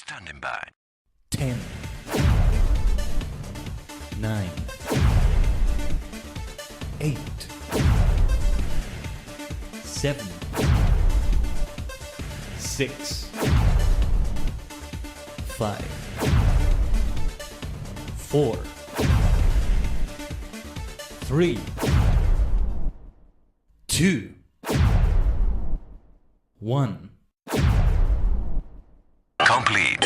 Standing by. 10, 9, 8, 7, 6, 5, 4, 3, 2, 1. Complete.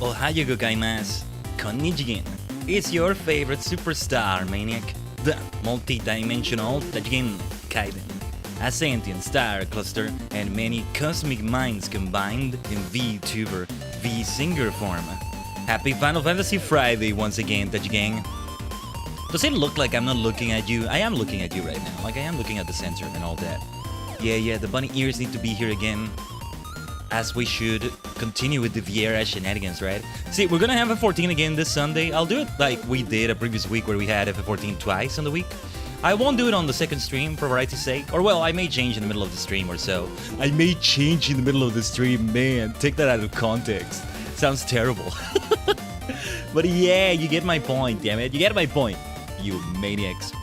Ohayou gozaimasu. Konnichigen. It's your favorite superstar maniac, the multi-dimensional Tajigen Khaiden. A sentient star cluster and many cosmic minds combined in VTuber, V-singer form. Happy Final Fantasy Friday once again, Tajigen. Does it look like I'm not looking at you? I am looking at you right now. Like I am looking at the center and all that. Yeah, the bunny ears need to be here again. As we should continue with the Vieira shenanigans, right? See, we're gonna have FF14 again this Sunday. I'll do it like we did a previous week where we had FF14 twice in the week. I won't do it on the second stream for variety's sake. Or well, I may change in the middle of the stream or so. I may change in the middle of the stream, man. Take that out of context. Sounds terrible. But yeah, you get my point, damn it. You get my point. You maniacs.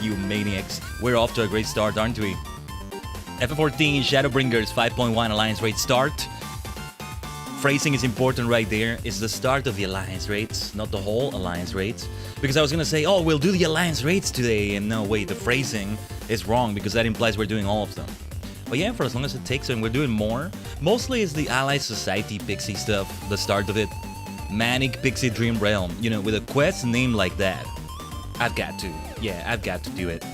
You maniacs. We're off to a great start, aren't we? FF14 Shadowbringers 5.1 Alliance Raid start. Phrasing is important right there. It's the start of the Alliance Raids, not the whole Alliance Raids. Because I was gonna say, oh, we'll do the Alliance Raids today. And no, wait, the phrasing is wrong because that implies we're doing all of them. But yeah, for as long as it takes and we're doing more. Mostly it's the Allied Society Pixie stuff, the start of it. Manic Pixie Dream Realm, you know, with a quest named like that. I've got to. Yeah, I've got to do it.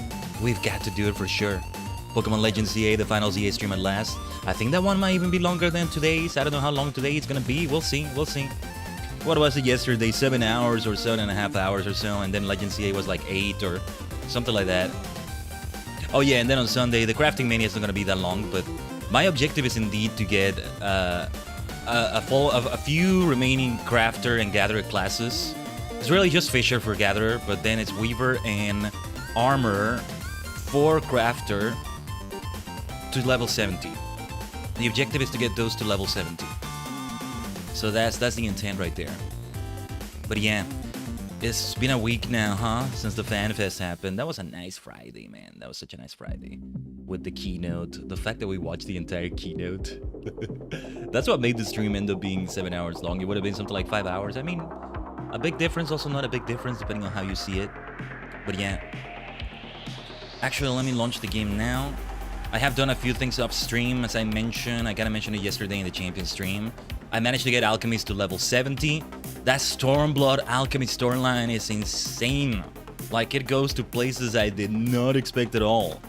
We've got to do it for sure. Pokemon Legends ZA, the final ZA stream at last. I think that one might even be longer than today's. I don't know how long today it's gonna be. We'll see. We'll see. What was it yesterday? 7 hours or 7.5 hours or so, and then Legends ZA was like 8 or something like that. Oh yeah, and then on Sunday, the Crafting Mania is not gonna be that long, but my objective is indeed to get a few remaining Crafter and Gatherer classes. It's really just Fisher for Gatherer, but then it's Weaver and Armor for Crafter to level 70. The objective is to get those to level 70. So that's the intent right there. But yeah, it's been a week now, huh? Since the FanFest happened. That was a nice Friday, man. That was such a nice Friday. With the keynote. The fact that we watched the entire keynote. That's what made the stream end up being 7 hours long. It would have been something like 5 hours. I mean, a big difference, also not a big difference, depending on how you see it. But yeah. Actually, let me launch the game now. I have done a few things upstream, as I mentioned. I gotta mention it yesterday in the champion stream. I managed to get Alchemist to level 70. That Stormblood Alchemist storyline is insane. Like, it goes to places I did not expect at all.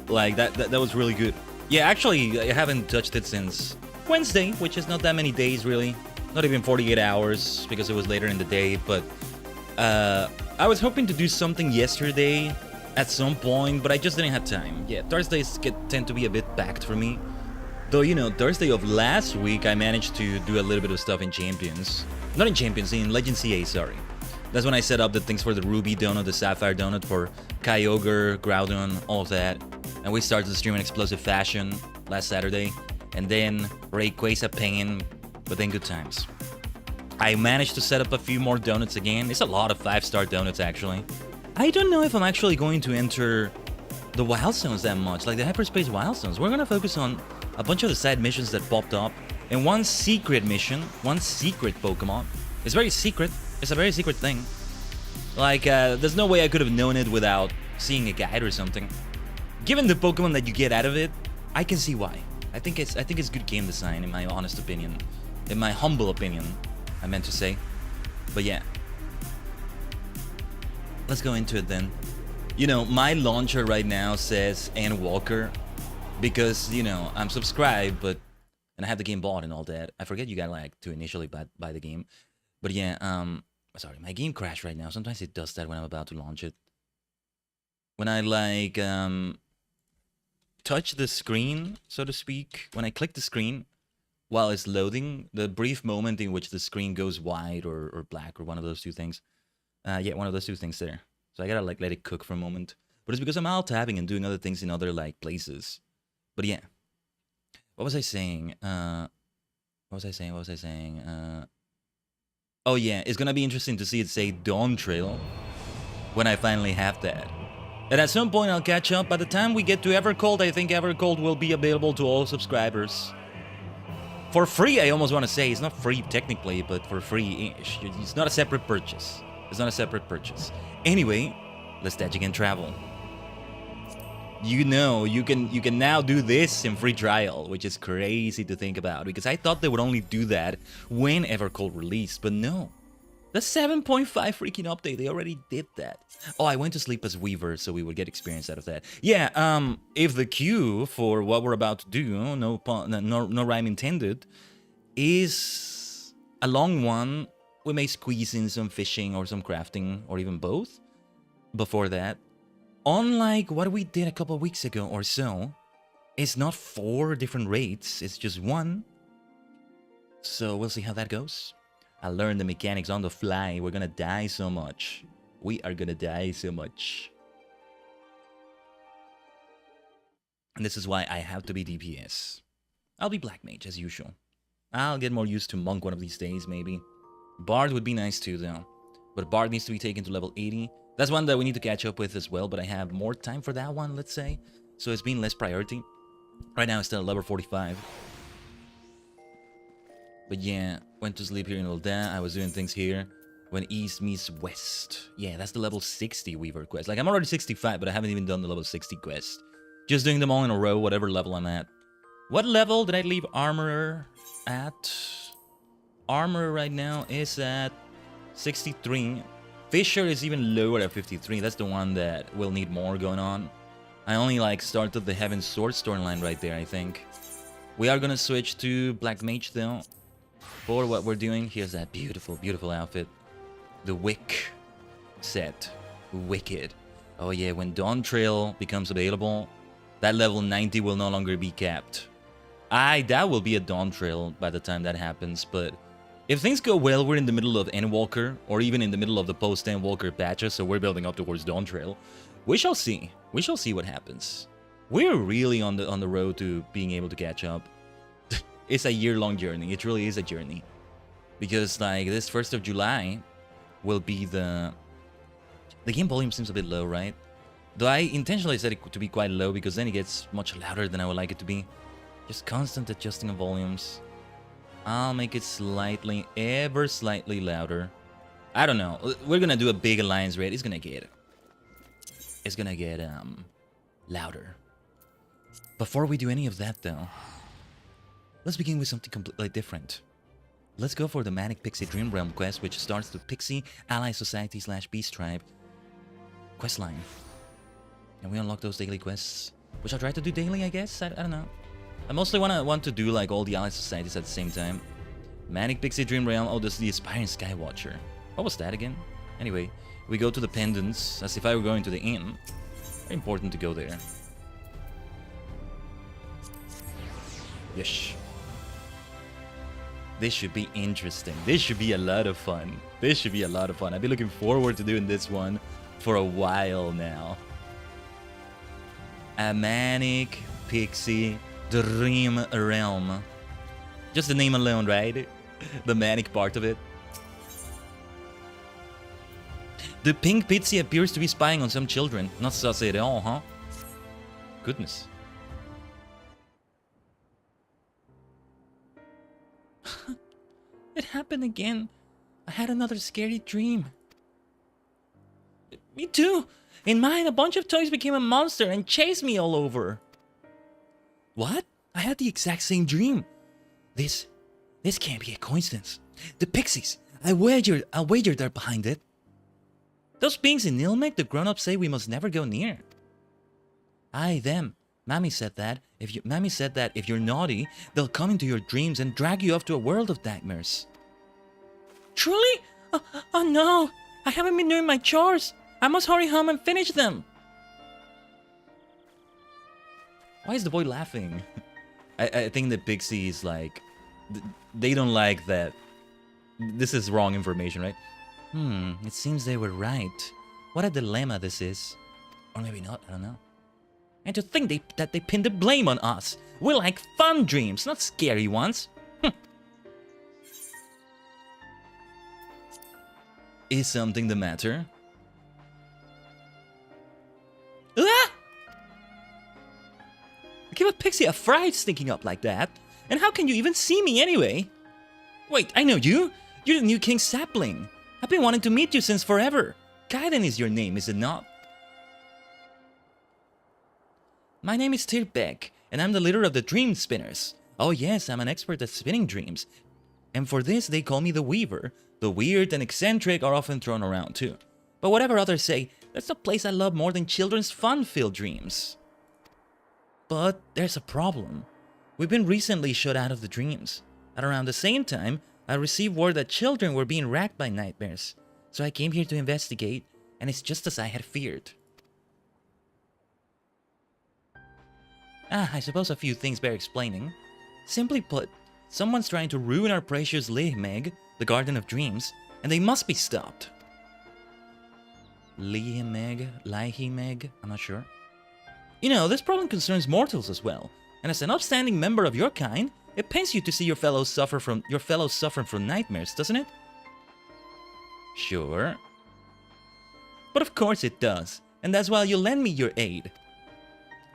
Like, that was really good. Yeah, actually, I haven't touched it since Wednesday, which is not that many days, really. Not even 48 hours, because it was later in the day, but... I was hoping to do something yesterday at some point, but I just didn't have time. Yeah, Thursdays tend to be a bit packed for me. Though, you know, Thursday of last week, I managed to do a little bit of stuff in Champions. Not in Champions, in Legends CA, sorry. That's when I set up the things for the Ruby Donut, the Sapphire Donut, for Kyogre, Groudon, all of that. And we started the stream in explosive fashion last Saturday. And then Rayquaza Pain, but then good times. I managed to set up a few more donuts again. It's a lot of 5-star donuts, actually. I don't know if I'm actually going to enter the Wild Zones that much, like the Hyperspace Wild Zones. We're gonna focus on a bunch of the side missions that popped up, and one secret mission, one secret Pokemon. It's very secret. It's a very secret thing. Like, there's no way I could have known it without seeing a guide or something. Given the Pokemon that you get out of it, I can see why. I think it's good game design, in my honest opinion. In my humble opinion, I meant to say. But yeah. Let's go into it then. You know, my launcher right now says Ann Walker because, you know, I'm subscribed, but and I have the game bought and all that. I forget you gotta like to initially buy the game. But yeah, sorry, my game crashed right now. Sometimes it does that when I'm about to launch it. When I like touch the screen, so to speak, when I click the screen, while it's loading, the brief moment in which the screen goes white or black or one of those two things. Yeah, one of those two things there. So I gotta like let it cook for a moment. But it's because I'm alt tabbing and doing other things in other like places. But yeah. What was I saying? What was I saying? Oh yeah, it's gonna be interesting to see it say Dawn Trail when I finally have that. And at some point I'll catch up. By the time we get to Evercold, I think Evercold will be available to all subscribers. For free, I almost want to say. It's not free technically, but for free-ish. It's not a separate purchase. It's not a separate purchase. Anyway, let's Tajigen travel. You know, you can now do this in free trial, which is crazy to think about, because I thought they would only do that when Evercold released, but no. The 7.5 freaking update, they already did that. Oh, I went to sleep as Weaver, so we would get experience out of that. Yeah, if the queue for what we're about to do, no rhyme intended, is a long one, we may squeeze in some fishing or some crafting, or even both, before that. Unlike what we did a couple of weeks ago or so, it's not 4 different raids, it's just 1. So we'll see how that goes. I learned the mechanics on the fly. We're gonna die so much. We are gonna die so much. And this is why I have to be DPS. I'll be Black Mage as usual. I'll get more used to Monk one of these days, maybe. Bard would be nice too, though. But Bard needs to be taken to level 80. That's one that we need to catch up with as well, but I have more time for that one, let's say. So it's been less priority. Right now it's still at level 45. But yeah, went to sleep here in Ul'dah. I was doing things here. When east meets west. Yeah, that's the level 60 Weaver quest. Like, I'm already 65, but I haven't even done the level 60 quest. Just doing them all in a row, whatever level I'm at. What level did I leave Armorer at? Armor right now is at 63. Fisher is even lower at 53. That's the one that will need more going on. I only, like, started the Heaven's Sword storyline right there, I think. We are gonna switch to Black Mage, though. For what we're doing, here's that beautiful, beautiful outfit. The Wick set. Wicked. Oh yeah, when Dawn Trail becomes available, that level 90 will no longer be capped. That will be a Dawn Trail by the time that happens, but if things go well, we're in the middle of Endwalker, or even in the middle of the post-Endwalker patches, so we're building up towards Dawn Trail. We shall see. We shall see what happens. We're really on the road to being able to catch up. It's a year-long journey. It really is a journey. Because, like, this 1st of July will be the game volume seems a bit low, right? Though I intentionally set it to be quite low, because then it gets much louder than I would like it to be. Just constant adjusting of volumes. I'll make it slightly, ever slightly louder. I don't know. We're gonna do a big alliance raid. It's gonna get louder. Before we do any of that, though, let's begin with something completely different. Let's go for the Manic Pixie Dream Realm quest, which starts the Pixie Ally Society / Beast Tribe questline. And we unlock those daily quests, which I'll try to do daily, I guess. I don't know. I mostly want to do like all the Ally Societies at the same time. Manic Pixie Dream Realm. Oh, this is the Aspiring Skywatcher. What was that again? Anyway, we go to the pendants as if I were going to the inn. Very important to go there. Yes. This should be interesting. This should be a lot of fun. This should be a lot of fun. I've been looking forward to doing this one for a while now. A Manic Pixie Dream Realm. Just the name alone, right? The manic part of it. The pink Pixie appears to be spying on some children. Not sus at all, huh? Goodness. It happened again. I had another scary dream. Me too. In mine, a bunch of toys became a monster and chased me all over. What? I had the exact same dream. This can't be a coincidence. The pixies. I wager they're behind it. Those beings in Nilmek, the grown-ups say we must never go near. Aye, them. Mammy said that if you're naughty, they'll come into your dreams and drag you off to a world of nightmares. Truly? Oh no! I haven't been doing my chores. I must hurry home and finish them. Why is the boy laughing? I think the pixie is like They don't like that. This is wrong information, right? It seems they were right. What a dilemma this is. Or maybe not, I don't know. And to think that they pinned the blame on us. We're like fun dreams, not scary ones. Is something the matter? Ah! Give a pixie a fright stinking up like that. And how can you even see me anyway? Wait, I know you. You're the new King Sapling. I've been wanting to meet you since forever. Khaiden is your name, is it not? My name is Tirbeck, and I'm the leader of the Dream Spinners. Oh yes, I'm an expert at spinning dreams. And for this, they call me the Weaver. The weird and eccentric are often thrown around too. But whatever others say, that's a place I love more than children's fun-filled dreams. But there's a problem. We've been recently shut out of the dreams. At around the same time, I received word that children were being racked by nightmares. So I came here to investigate, and it's just as I had feared. I suppose a few things bear explaining. Simply put, someone's trying to ruin our precious Lihmeg, the Garden of Dreams, and they must be stopped. Lihmeg, I'm not sure. You know, this problem concerns mortals as well, and as an upstanding member of your kind, it pains you to see your fellows suffering from nightmares, doesn't it? Sure. But of course it does, and that's why you lend me your aid.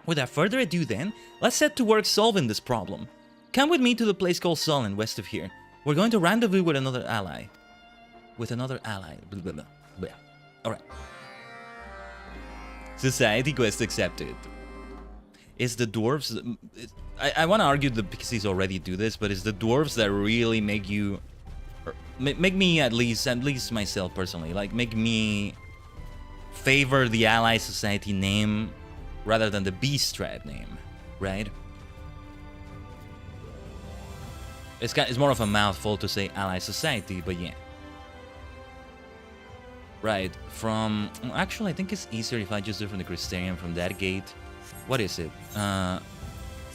Without further ado then, let's set to work solving this problem. Come with me to the place called Solon, west of here. We're going to rendezvous with another ally. Blah, blah, blah. Alright. Society quest accepted. It's the dwarves... I want to argue the pixies already do this, but it's the dwarves that really make you... Make me at least myself personally, like make me favor the ally society name rather than the beast tribe name, right? It's more of a mouthful to say ally society, but yeah. Right, from... Actually, I think it's easier if I just do from the Crystarium, from that gate. What is it?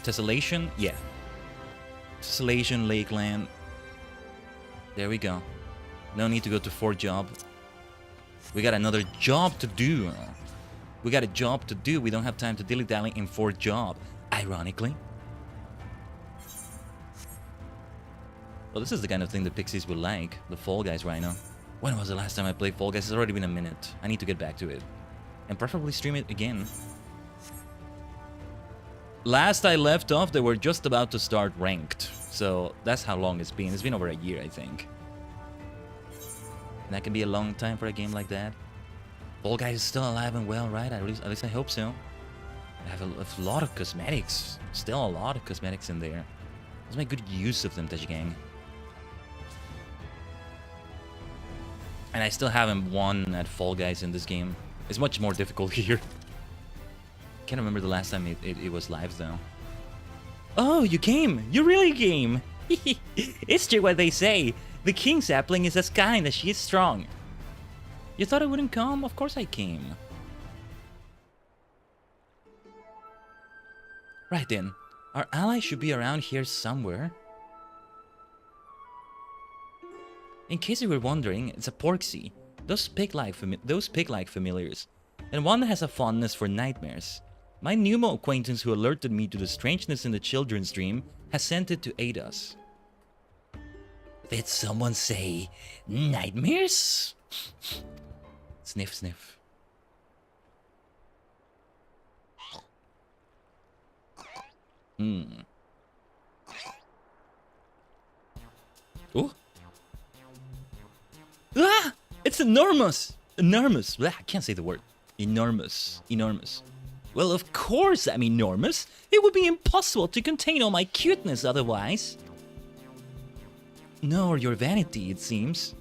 Tessellation? Yeah. Tessellation, Lakeland. There we go. No need to go to Fort Job. We got another job to do. We got a job to do. We don't have time to dilly-dally in Fort Job. Ironically. Well, this is the kind of thing the pixies would like. The Fall Guys right now. When was the last time I played Fall Guys? It's already been a minute. I need to get back to it. And preferably stream it again. Last I left off, they were just about to start ranked. So that's how long it's been. It's been over a year, I think. And that can be a long time for a game like that. Fall Guys is still alive and well, right? At least I hope so. I have a lot of cosmetics. Still a lot of cosmetics in there. Let's make good use of them, Tajigen. And I still haven't won at Fall Guys in this game. It's much more difficult here. Can't remember the last time it was live though. Oh, you came! You really came! It's true what they say. The King Sapling is as kind as she is strong. You thought I wouldn't come? Of course I came. Right then. Our ally should be around here somewhere. In case you were wondering, it's a Porksy. Those pig-like familiars. And one that has a fondness for nightmares. My Numo acquaintance who alerted me to the strangeness in the children's dream has sent it to aid us. Did someone say nightmares? Sniff, sniff. Oh. Ah! It's enormous! Enormous. I can't say the word. Enormous. Enormous. Well, of course I'm enormous. It would be impossible to contain all my cuteness otherwise. Nor your vanity, it seems.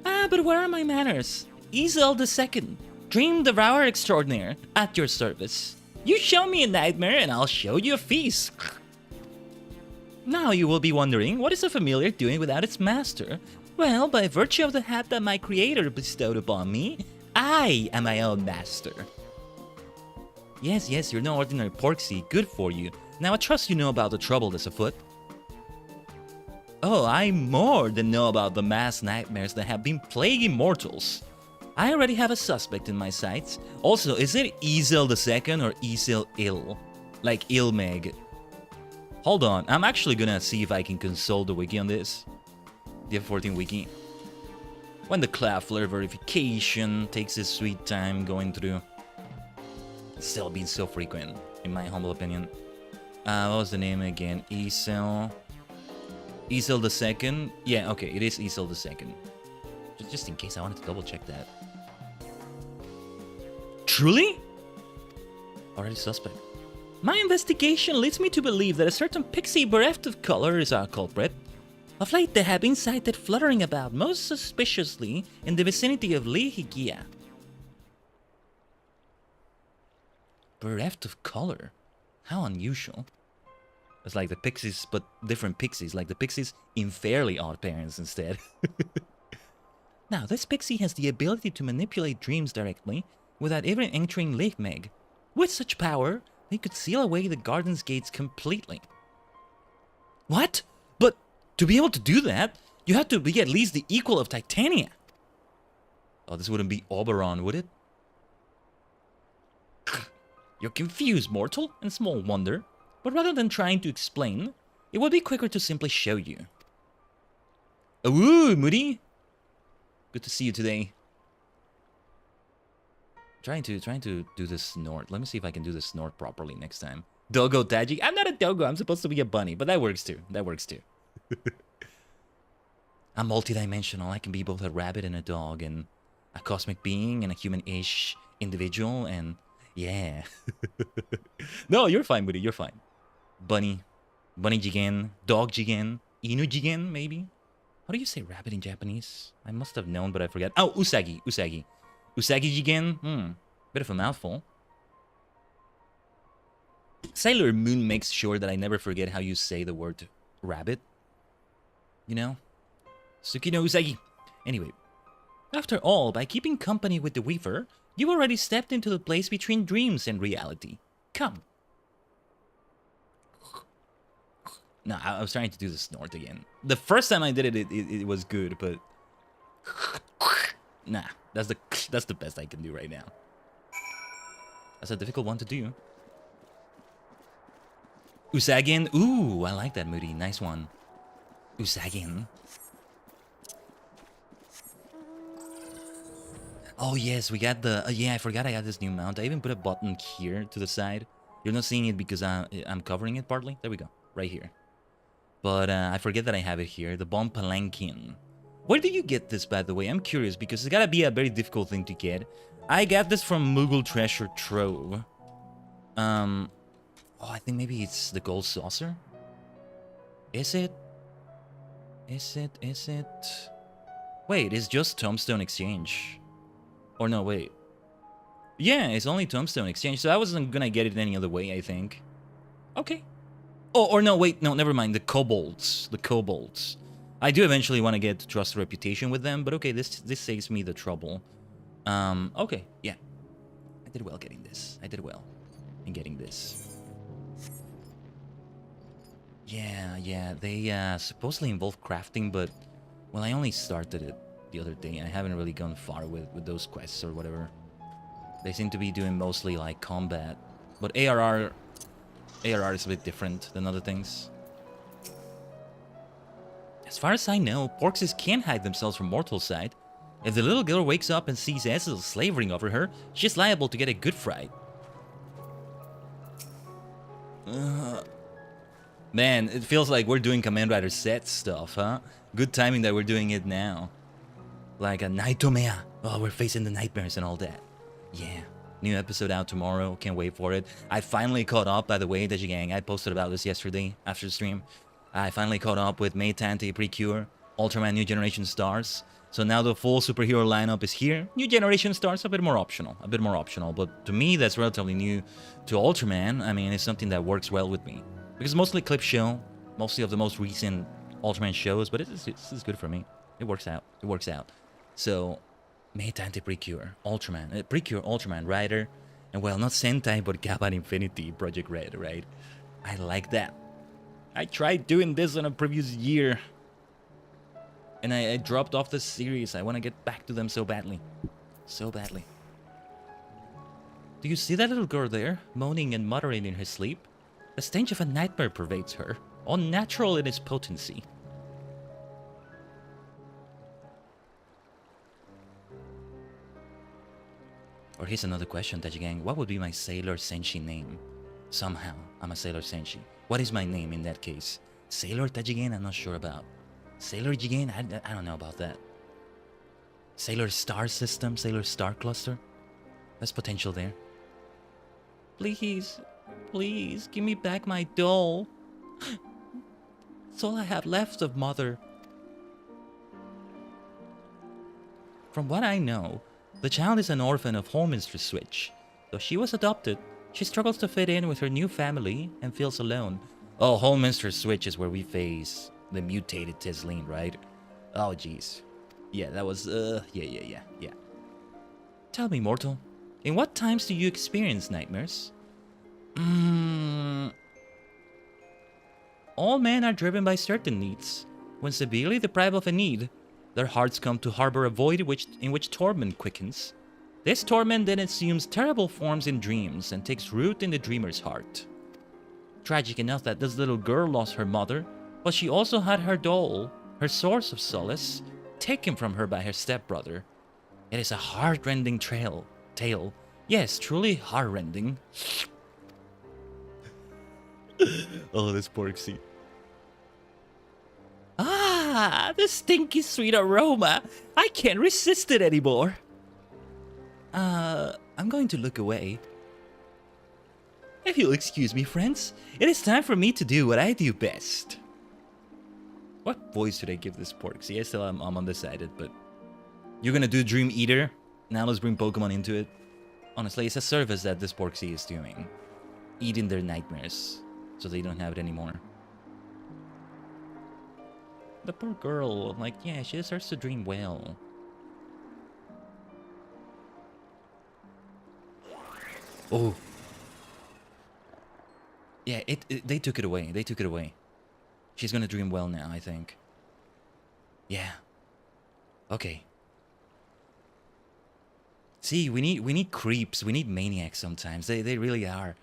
Ah, but where are my manners? Isel II, Dream Devourer Extraordinaire, at your service. You show me a nightmare and I'll show you a feast. Now you will be wondering, what is a familiar doing without its master? Well, by virtue of the hat that my creator bestowed upon me, I am my own master. Yes, you're no ordinary Porksy, good for you. Now I trust you know about the trouble that's afoot. Oh, I more than know about the mass nightmares that have been plaguing mortals. I already have a suspect in my sights. Also, is it Ezel II or Ezel Ill? Like Ilmeg. Hold on, I'm actually gonna see if I can consult the wiki on this. The F14 wiki. When the Cloudflare verification takes its sweet time going through. It's still being so frequent, in my humble opinion. What was the name again? Ezel II? Yeah, okay, it is Ezel II. Just in case, I wanted to double check that. Truly? Already suspect. My investigation leads me to believe that a certain pixie bereft of color is our culprit. Of late, they have been sighted fluttering about, most suspiciously, in the vicinity of Lihigia. Bereft of color? How unusual. It's like the pixies, but different pixies, like the pixies in Fairly Odd Parents instead. Now, this pixie has the ability to manipulate dreams directly, without even entering Lihmeg. With such power, they could seal away the garden's gates completely. What? But to be able to do that, you have to be at least the equal of Titania. Oh, this wouldn't be Oberon, would it? You're confused, mortal, and small wonder. But rather than trying to explain, it would be quicker to simply show you. Ooh, Moody! Good to see you today. Trying to do this snort. Let me see if I can do this snort properly next time. Dogo Taji. I'm not a dogo. I'm supposed to be a bunny, but that works too. That works too. I'm multidimensional. I can be both a rabbit and a dog, and a cosmic being and a human-ish individual, and yeah. No, you're fine, buddy. You're fine. Bunny. Bunny Jigen. Dog Jigen. Inu Jigen, maybe? How do you say rabbit in Japanese? I must have known, but I forgot. Oh, Usagi. Usagi. Usagi Jigen? Bit of a mouthful. Sailor Moon makes sure that I never forget how you say the word rabbit. You know? Suki no Usagi. Anyway. After all, by keeping company with the Weaver, you already stepped into the place between dreams and reality. Come. No, I was trying to do the snort again. The first time I did it, it was good, but... Nah, that's the best I can do right now. That's a difficult one to do. Usagin. Ooh, I like that, Moody. Nice one. Usagin. Oh, yes, we got the... yeah, I forgot I got this new mount. I even put a button here to the side. You're not seeing it because I'm covering it partly. There we go. Right here. But I forget that I have it here. The Bomb Palanquin. Where do you get this, by the way? I'm curious, because it's gotta be a very difficult thing to get. I got this from Moogle Treasure Trove. Oh, I think maybe it's the Gold Saucer? Is it? Is it? Wait, it's just Tombstone Exchange. Or no, wait. Yeah, it's only Tombstone Exchange, so I wasn't gonna get it any other way, I think. Okay. Oh, or no, wait, no, never mind. The Kobolds. The Kobolds. I do eventually want to get Trust Reputation with them, but okay, this saves me the trouble. Okay, yeah. I did well getting this. I did well in getting this. Yeah, they supposedly involve crafting, but, well, I only started it the other day. I haven't really gone far with those quests or whatever. They seem to be doing mostly, like, combat. But ARR is a bit different than other things. As far as I know, Porkses can't hide themselves from mortal sight. If the little girl wakes up and sees Ezel slavering over her, she's liable to get a good fright. Man, it feels like we're doing Command Rider set stuff, huh? Good timing that we're doing it now. Like a Nightmare. Oh, we're facing the nightmares and all that. Yeah. New episode out tomorrow. Can't wait for it. I finally caught up, by the way, Tajigen. I posted about this yesterday after the stream. I finally caught up with Maytante Precure, Ultraman New Generation Stars. So now the full superhero lineup is here. New Generation Stars, a bit more optional. But to me, that's relatively new to Ultraman. I mean, it's something that works well with me. Because mostly clip show, mostly of the most recent Ultraman shows, but it's good for me. It works out. So, Maytante Precure, Ultraman. Precure, Ultraman, Rider. And well, not Sentai, but Gaban Infinity, Project Red, right? I like that. I tried doing this in a previous year. And I dropped off the series. I want to get back to them so badly. So badly. Do you see that little girl there, moaning and muttering in her sleep? The stench of a nightmare pervades her, unnatural in its potency. Or here's another question, Tajigen. What would be my Sailor Senshi name? Somehow, I'm a Sailor Senshi. What is my name in that case? Sailor Tajigen, I'm not sure about. Sailor Jigen, I don't know about that. Sailor Star System, Sailor Star Cluster? There's potential there. Please, please, give me back my doll. It's all I have left of Mother. From what I know, the child is an orphan of Holminster Switch. Though she was adopted, she struggles to fit in with her new family and feels alone. Oh, Holminster Switch is where we face the mutated Tesleen, right? Oh, jeez. Yeah, that was, yeah. Tell me, mortal, in what times do you experience nightmares? All men are driven by certain needs. When severely deprived of a need, their hearts come to harbor a void in which torment quickens. This torment then assumes terrible forms in dreams and takes root in the dreamer's heart. Tragic enough that this little girl lost her mother, but she also had her doll, her source of solace, taken from her by her stepbrother. It is a heart-rending tale. Yes, truly heart-rending. Oh, this Porksy. Ah, the stinky sweet aroma. I can't resist it anymore. I'm going to look away. If you'll excuse me, friends, it is time for me to do what I do best. What voice should I give this Porksy? I still am undecided, but... You're gonna do Dream Eater? Now let's bring Pokemon into it. Honestly, it's a service that this Porksy is doing. Eating their nightmares, so they don't have it anymore. The poor girl, like, yeah, she deserves to dream well. Oh. Yeah, they took it away. They took it away. She's gonna dream well now, I think. Yeah. Okay. See, we need creeps. We need maniacs sometimes. They really are.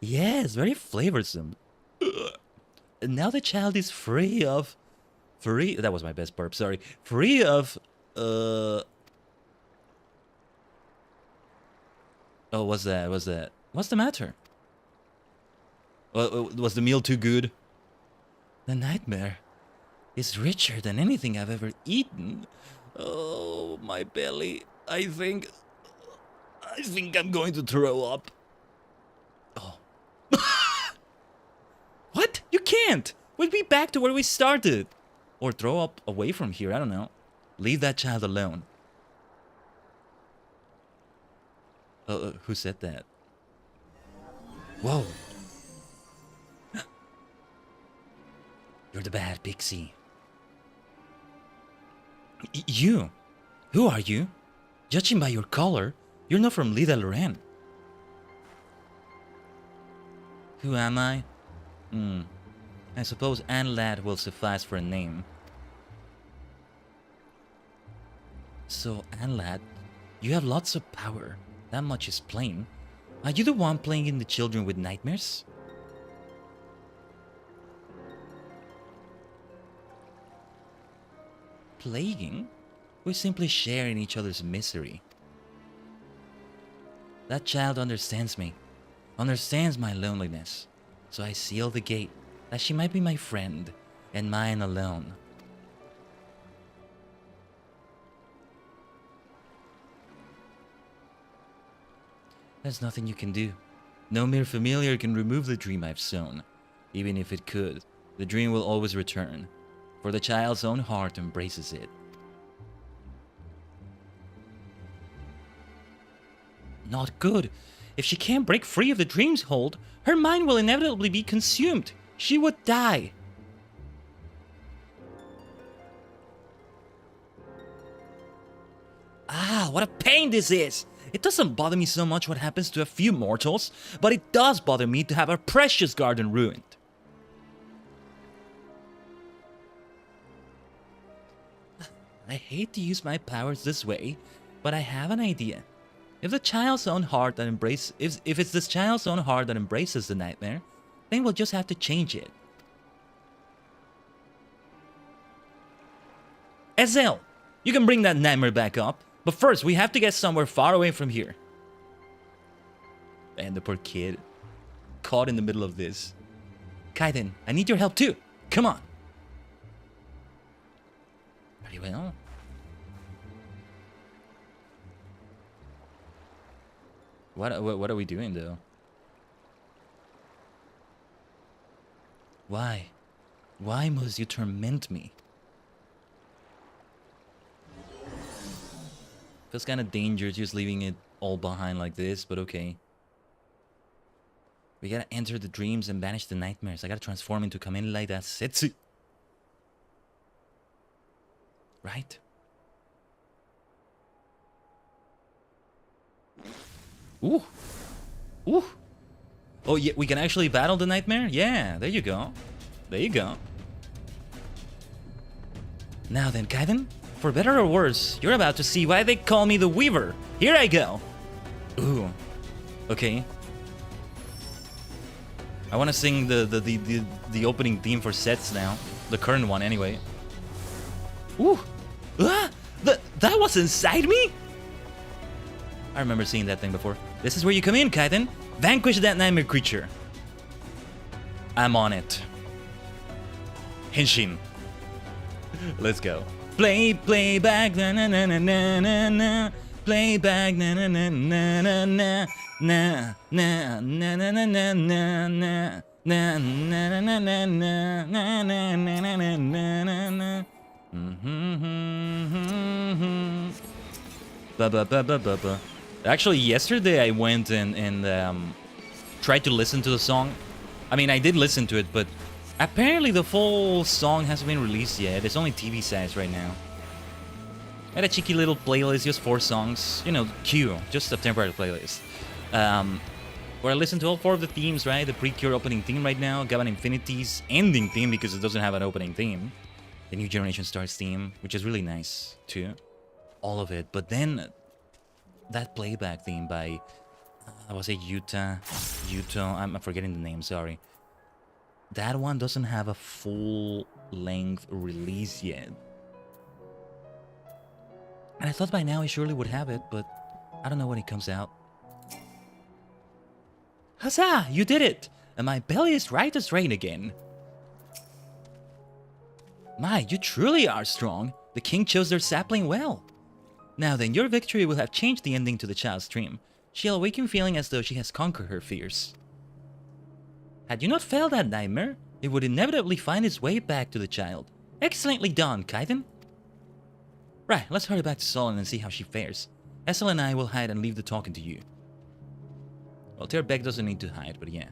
Yes, very flavorsome. And now the child is free of... That was my best burp, sorry. Free of... Oh, what's that? What's the matter? Was the meal too good? The nightmare is richer than anything I've ever eaten. Oh, my belly. I think I'm going to throw up. Oh. What? You can't! We'll be back to where we started. Or throw up away from here, I don't know. Leave that child alone. Who said that? Whoa. You're the bad pixie. You? Who are you? Judging by your color, you're not from Lida Loren. Who am I? I suppose Ann Ladd will suffice for a name. So, Ann Ladd, you have lots of power. That much is plain. Are you the one playing in the children with nightmares? Playing? We simply share in each other's misery. That child understands me, understands my loneliness, so I seal the gate that she might be my friend and mine alone. There's nothing you can do. No mere familiar can remove the dream I've sown. Even if it could, the dream will always return, for the child's own heart embraces it. Not good. If she can't break free of the dream's hold, her mind will inevitably be consumed. She would die. Ah, what a pain this is! It doesn't bother me so much what happens to a few mortals, but it does bother me to have our precious garden ruined. I hate to use my powers this way, but I have an idea. If the child's own heart that if it's this child's own heart that embraces the nightmare, then we'll just have to change it. SL, you can bring that nightmare back up, but first we have to get somewhere far away from here. And the poor kid, caught in the middle of this. Khaiden, I need your help too. Come on. Very well. What are we doing though? Why? Why must you torment me? Feels kind of dangerous just leaving it all behind like this, but okay. We gotta enter the dreams and banish the nightmares. I gotta transform into Kamen Rider Setsu. Right? Ooh. Ooh. Oh, yeah, we can actually battle the nightmare? Yeah, there you go. There you go. Now then, Khaiden, for better or worse, you're about to see why they call me the Weaver. Here I go. Ooh. Okay. I want to sing the opening theme for sets now. The current one, anyway. Ooh. Ah! That was inside me? I remember seeing that thing before. This is where you come in, Khaiden. Vanquish that nightmare creature. I'm on it. Henshin. Let's go. Playback, na na na na na na na. Playback, na na na na na na. Na na na na na na na na. Na na na na na na na na na na na na. Ba ba ba ba ba ba. Actually, yesterday I went and tried to listen to the song. I mean, I did listen to it, but apparently the full song hasn't been released yet. It's only TV size right now. I had a cheeky little playlist, just 4 songs. You know, Q, just a temporary playlist. Where I listened to all 4 of the themes, right? The Precure opening theme right now, Gavan Infinity's ending theme because it doesn't have an opening theme. The New Generation Stars theme, which is really nice too. All of it. But then that playback theme by, was it Yuto? I'm forgetting the name, sorry. That one doesn't have a full-length release yet. And I thought by now he surely would have it, but I don't know when it comes out. Huzzah! You did it! And my belly is right as rain again. My, you truly are strong. The king chose their sapling well. Now then, your victory will have changed the ending to the child's dream. She'll awaken feeling as though she has conquered her fears. Had you not failed that nightmare, it would inevitably find its way back to the child. Excellently done, Khaiden. Right, let's hurry back to Solon and see how she fares. Essel and I will hide and leave the talking to you. Well, Terbeck doesn't need to hide, but yeah.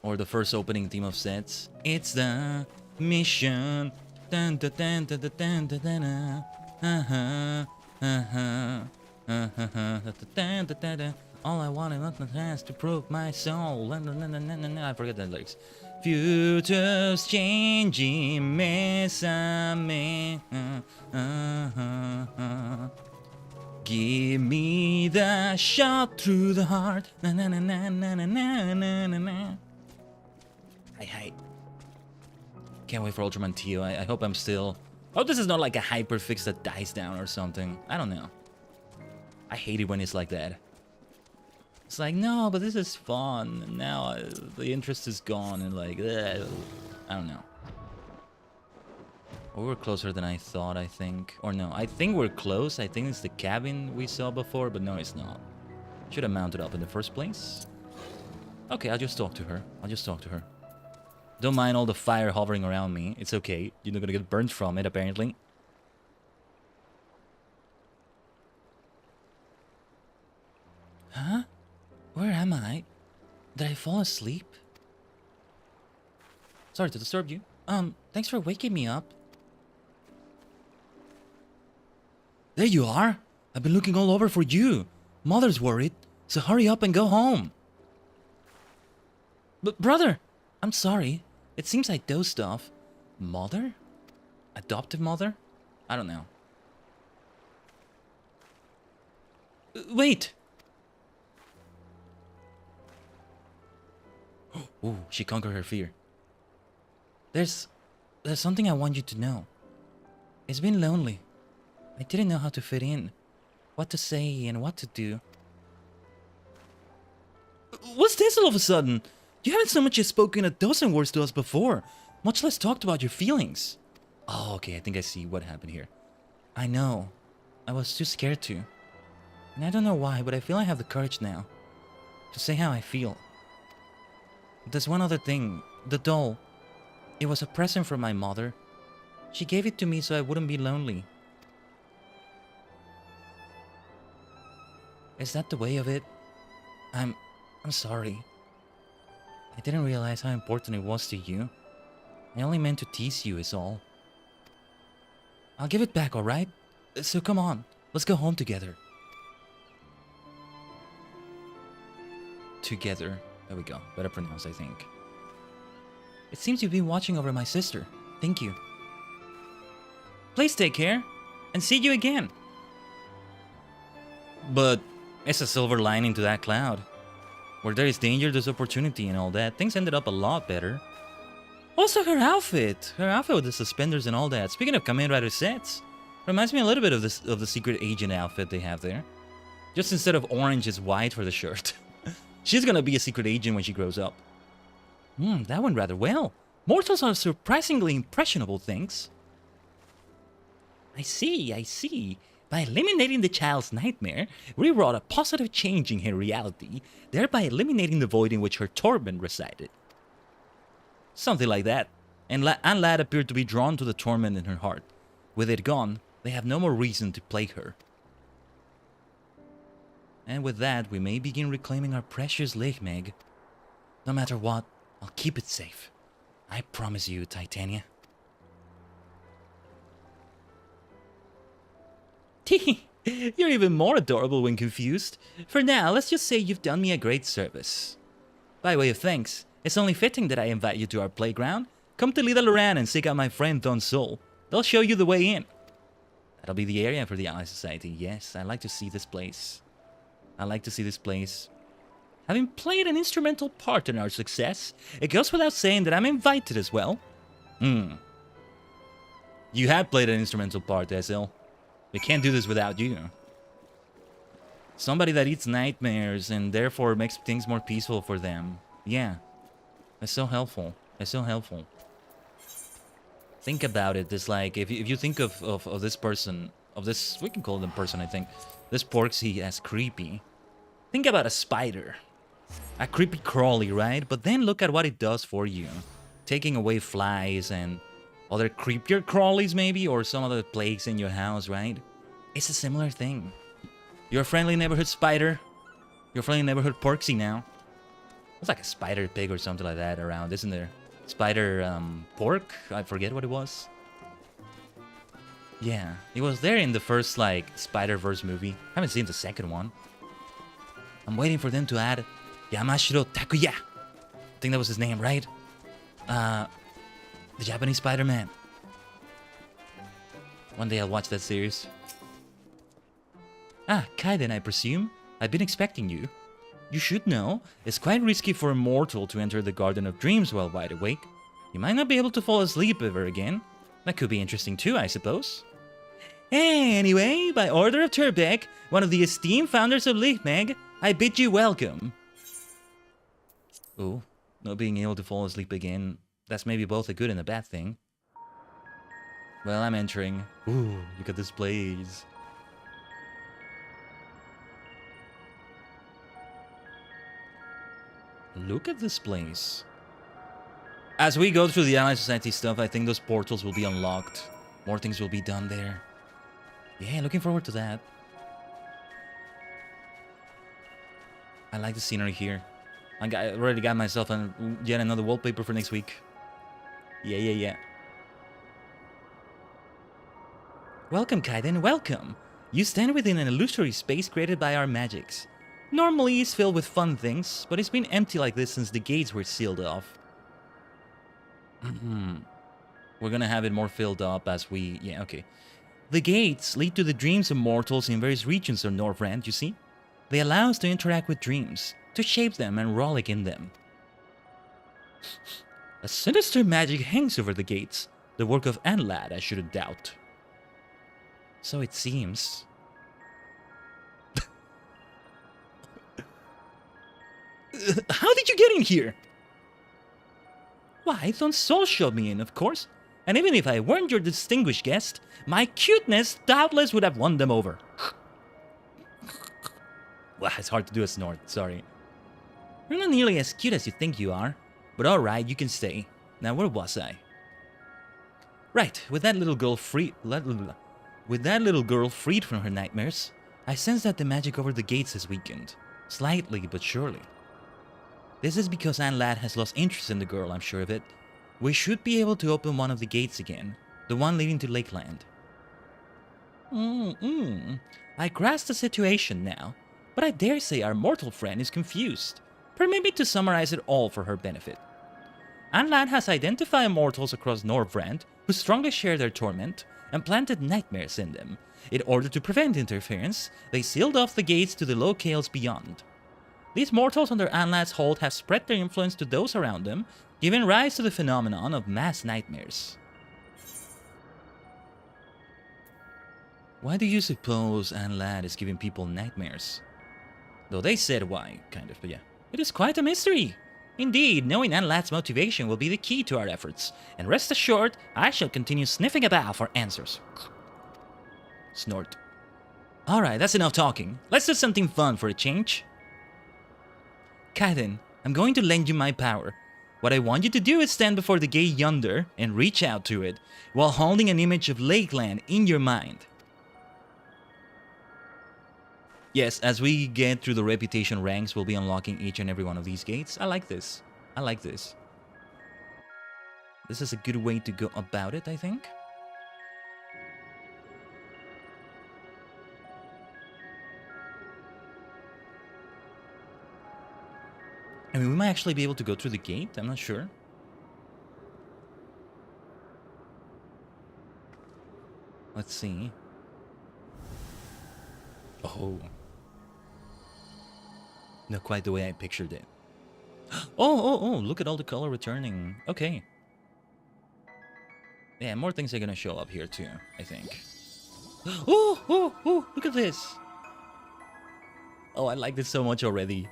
Or the first opening theme of sets. It's the mission. Dun, dun, dun, dun, dun, dun, dun, dun. All I wanted was the chance to prove my soul. I forget the lyrics. Futures changing, mesame. Give me the shot through the heart. Hi. Can't wait for Ultraman Tio. I hope I'm still... I hope this is not like a hyperfix that dies down or something. I don't know. I hate it when it's like that. It's like, no, but this is fun. And now the interest is gone and like, ugh. I don't know. Well, we're closer than I thought, I think. Or no, I think we're close. I think it's the cabin we saw before, but no, it's not. Should have mounted up in the first place. Okay, I'll just talk to her. Don't mind all the fire hovering around me. It's okay. You're not gonna get burnt from it, apparently. Huh? Where am I? Did I fall asleep? Sorry to disturb you. Thanks for waking me up. There you are. I've been looking all over for you. Mother's worried, so hurry up and go home. But brother, I'm sorry. It seems I dozed off. Mother? Adoptive mother? I don't know. Wait! Ooh, she conquered her fear. There's something I want you to know. It's been lonely. I didn't know how to fit in, what to say and what to do. What's this all of a sudden? You haven't so much as spoken a dozen words to us before, much less talked about your feelings. Oh, okay, I think I see what happened here. I know. I was too scared to. And I don't know why, but I feel I have the courage now to say how I feel. There's one other thing. The doll. It was a present from my mother. She gave it to me so I wouldn't be lonely. Is that the way of it? I'm sorry. I didn't realize how important it was to you. I only meant to tease you is all. I'll give it back, alright? So come on, let's go home together. Together. There we go. Better pronounced, I think. It seems you've been watching over my sister. Thank you. Please take care, and see you again. But it's a silver lining to that cloud. Where there is danger, there's opportunity and all that. Things ended up a lot better. Also, her outfit. Her outfit with the suspenders and all that. Speaking of Kamen Rider sets, reminds me a little bit of the secret agent outfit they have there. Just instead of orange, it's white for the shirt. She's gonna be a secret agent when she grows up. That went rather well. Mortals are surprisingly impressionable things. I see. By eliminating the child's nightmare, we wrought a positive change in her reality, thereby eliminating the void in which her torment resided. Something like that. And Lad appeared to be drawn to the torment in her heart. With it gone, they have no more reason to plague her. And with that, we may begin reclaiming our precious Meg. No matter what, I'll keep it safe. I promise you, Titania. You're even more adorable when confused. For now, let's just say you've done me a great service. By way of thanks, it's only fitting that I invite you to our playground. Come to Lida Loran and seek out my friend Don Sol. They'll show you the way in. That'll be the area for the Ally Society. Yes, I like to see this place. Having played an instrumental part in our success, it goes without saying that I'm invited as well. You have played an instrumental part, SL. We can't do this without you. Somebody that eats nightmares and therefore makes things more peaceful for them. Yeah. That's so helpful. Think about it. This, like, if you think of this person, we can call them person, I think. This Porksy as creepy. Think about a spider. A creepy crawly, right? But then look at what it does for you. Taking away flies and other creepier crawlies maybe, or some other plagues in your house, right? It's a similar thing. You're a friendly neighborhood spider. You're a friendly neighborhood Porksy now. It's like a spider pig or something like that around, isn't there? Spider pork? I forget what it was. Yeah, it was there in the first, like, Spider-Verse movie. I haven't seen the second one. I'm waiting for them to add Yamashiro Takuya. I think that was his name, right? The Japanese Spider-Man. One day I'll watch that series. Ah, Khaiden, I presume? I've been expecting you. You should know, it's quite risky for a mortal to enter the Garden of Dreams while wide awake. You might not be able to fall asleep ever again. That could be interesting too, I suppose. Anyway, by order of Turbeck, one of the esteemed founders of Meg, I bid you welcome. Oh, not being able to fall asleep again. That's maybe both a good and a bad thing. Well, I'm entering. Ooh, look at this place. Look at this place. As we go through the Ally Society stuff, I think those portals will be unlocked. More things will be done there. Yeah, looking forward to that. I like the scenery here. I already got myself yet another wallpaper for next week. Yeah. Welcome, Khaiden, welcome. You stand within an illusory space created by our magics. Normally, it's filled with fun things, but it's been empty like this since the gates were sealed off. We're gonna have it more filled up as we... Yeah, okay. The gates lead to the dreams of mortals in various regions of Northrend, you see? They allow us to interact with dreams, to shape them and rollick in them. A sinister magic hangs over the gates, the work of Anlad, I shouldn't doubt. So it seems. How did you get in here? Why, Don Sol showed me in, of course. And even if I weren't your distinguished guest, my cuteness doubtless would have won them over. Well, it's hard to do a snort, sorry. You're not nearly as cute as you think you are. But alright, you can stay. Now, where was I? Right, with that little girl freed from her nightmares, I sense that the magic over the gates has weakened. Slightly, but surely. This is because Anlad has lost interest in the girl, I'm sure of it. We should be able to open one of the gates again, the one leading to Lakeland. I grasp the situation now, but I dare say our mortal friend is confused. Permit me to summarize it all for her benefit. Anlad has identified mortals across Northrend who strongly share their torment and planted nightmares in them. In order to prevent interference, they sealed off the gates to the locales beyond. These mortals under Anlad's hold have spread their influence to those around them, giving rise to the phenomenon of mass nightmares. Why do you suppose Anlad is giving people nightmares? Though they said why, kind of, but yeah. It is quite a mystery. Indeed, knowing Anlad's motivation will be the key to our efforts, and rest assured, I shall continue sniffing about for answers. Snort. Alright, that's enough talking. Let's do something fun for a change. Khaiden, I'm going to lend you my power. What I want you to do is stand before the gate yonder and reach out to it, while holding an image of Lakeland in your mind. Yes, as we get through the reputation ranks, we'll be unlocking each and every one of these gates. I like this. I like this. This is a good way to go about it, I think. I mean, we might actually be able to go through the gate. I'm not sure. Let's see. Oh. Not quite the way I pictured it. Oh, look at all the color returning. Okay. Yeah, more things are gonna show up here too, I think. Oh, look at this. Oh, I like this so much already.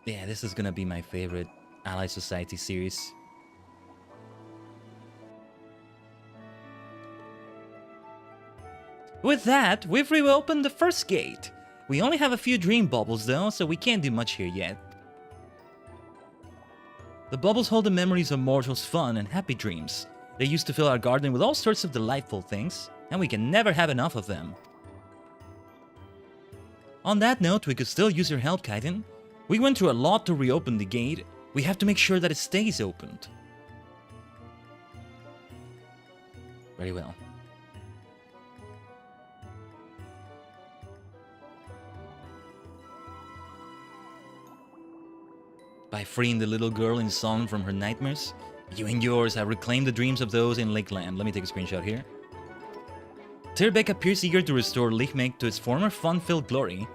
Yeah, this is gonna be my favorite Ally Society series. With that, we've reopened the first gate. We only have a few dream bubbles though, so we can't do much here yet. The bubbles hold the memories of mortals' fun and happy dreams. They used to fill our garden with all sorts of delightful things, and we can never have enough of them. On that note, we could still use your help, Khaiden. We went through a lot to reopen the gate. We have to make sure that it stays opened. Very well. By freeing the little girl in song from her nightmares, you and yours have reclaimed the dreams of those in Lakeland. Let me take a screenshot here. Tirbeck appears eager to restore Lichmek to its former fun-filled glory,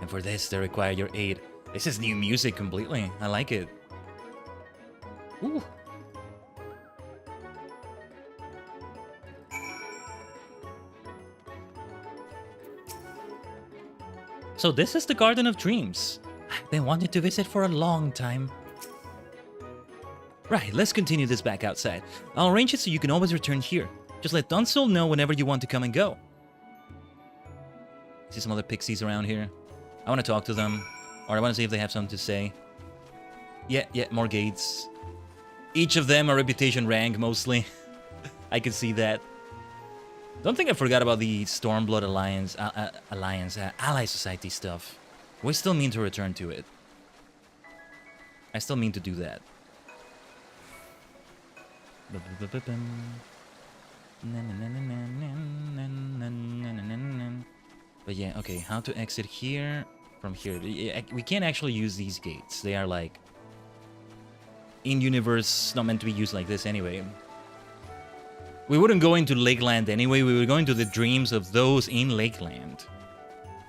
and for this they require your aid. This is new music completely. I like it. Ooh. So this is the Garden of Dreams. I've been wanting to visit for a long time. Right, let's continue this back outside. I'll arrange it so you can always return here. Just let Don Sol know whenever you want to come and go. See some other pixies around here. I want to talk to them. Or I want to see if they have something to say. Yeah, more gates. Each of them a reputation rank, mostly. I can see that. Don't think I forgot about the Stormblood Alliance, Ally Society stuff. We still mean to return to it. I still mean to do that. But yeah, okay, how to exit here from here. We can't actually use these gates. They are like in-universe not meant to be used like this anyway. We wouldn't go into Lakeland anyway, we would go into the dreams of those in Lakeland.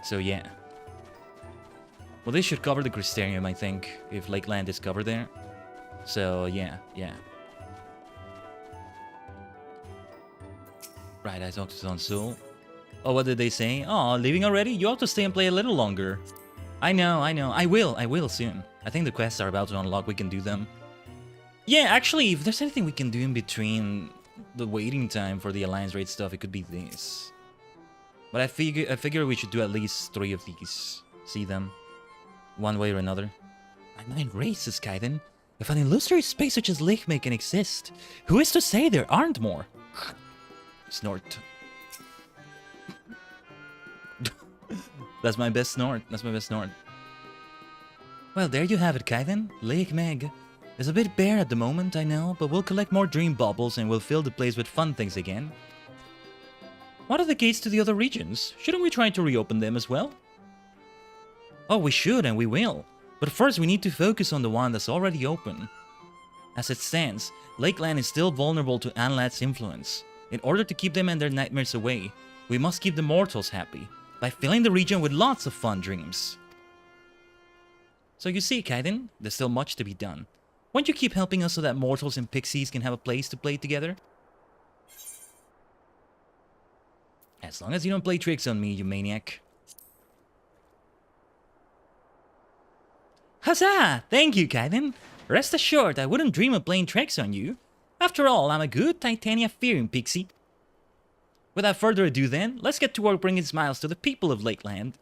So yeah. Well, this should cover the Crystarium, I think, if Lakeland is covered there. So yeah, yeah. Right, I talked to Sonsul. Oh, what did they say? Oh, leaving already? You ought to stay and play a little longer. I know. I will soon. I think the quests are about to unlock, we can do them. Yeah, actually, if there's anything we can do in between the waiting time for the Alliance Raid stuff, it could be this. But I figure we should do at least 3 of these. See them? One way or another. My mind races, Khaiden. If an illusory space such as Lichme can exist, who is to say there aren't more? Snort. That's my best snort. That's my best snort. Well, there you have it, Khaiden. Lake Meg. It's a bit bare at the moment, I know, but we'll collect more dream baubles and we'll fill the place with fun things again. What are the gates to the other regions? Shouldn't we try to reopen them as well? Oh, we should and we will. But first we need to focus on the one that's already open. As it stands, Lakeland is still vulnerable to Anlat's influence. In order to keep them and their nightmares away, we must keep the mortals happy, by filling the region with lots of fun dreams. So you see, Khaiden, there's still much to be done. Won't you keep helping us so that mortals and pixies can have a place to play together? As long as you don't play tricks on me, you maniac. Huzzah! Thank you, Khaiden. Rest assured, I wouldn't dream of playing tricks on you. After all, I'm a good Titania-fearing pixie. Without further ado then, let's get to work bringing smiles to the people of Lakeland.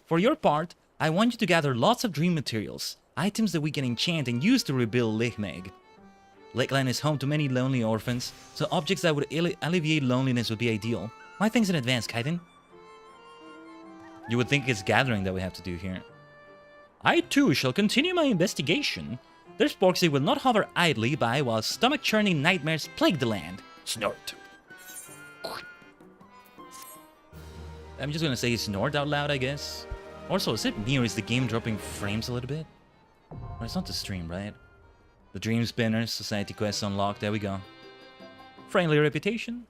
For your part, I want you to gather lots of dream materials, items that we can enchant and use to rebuild Lichmeg. Lakeland is home to many lonely orphans, so objects that would alleviate loneliness would be ideal. My thanks in advance, Khaiden. You would think it's gathering that we have to do here. I too shall continue my investigation. Their Sporksy will not hover idly by while stomach-churning nightmares plague the land. Snort. I'm just gonna say snort out loud, I guess. Also, is it me or is the game dropping frames a little bit? Or it's not the stream, right? The Dream Spinners, Society Quest unlocked, there we go. Friendly reputation.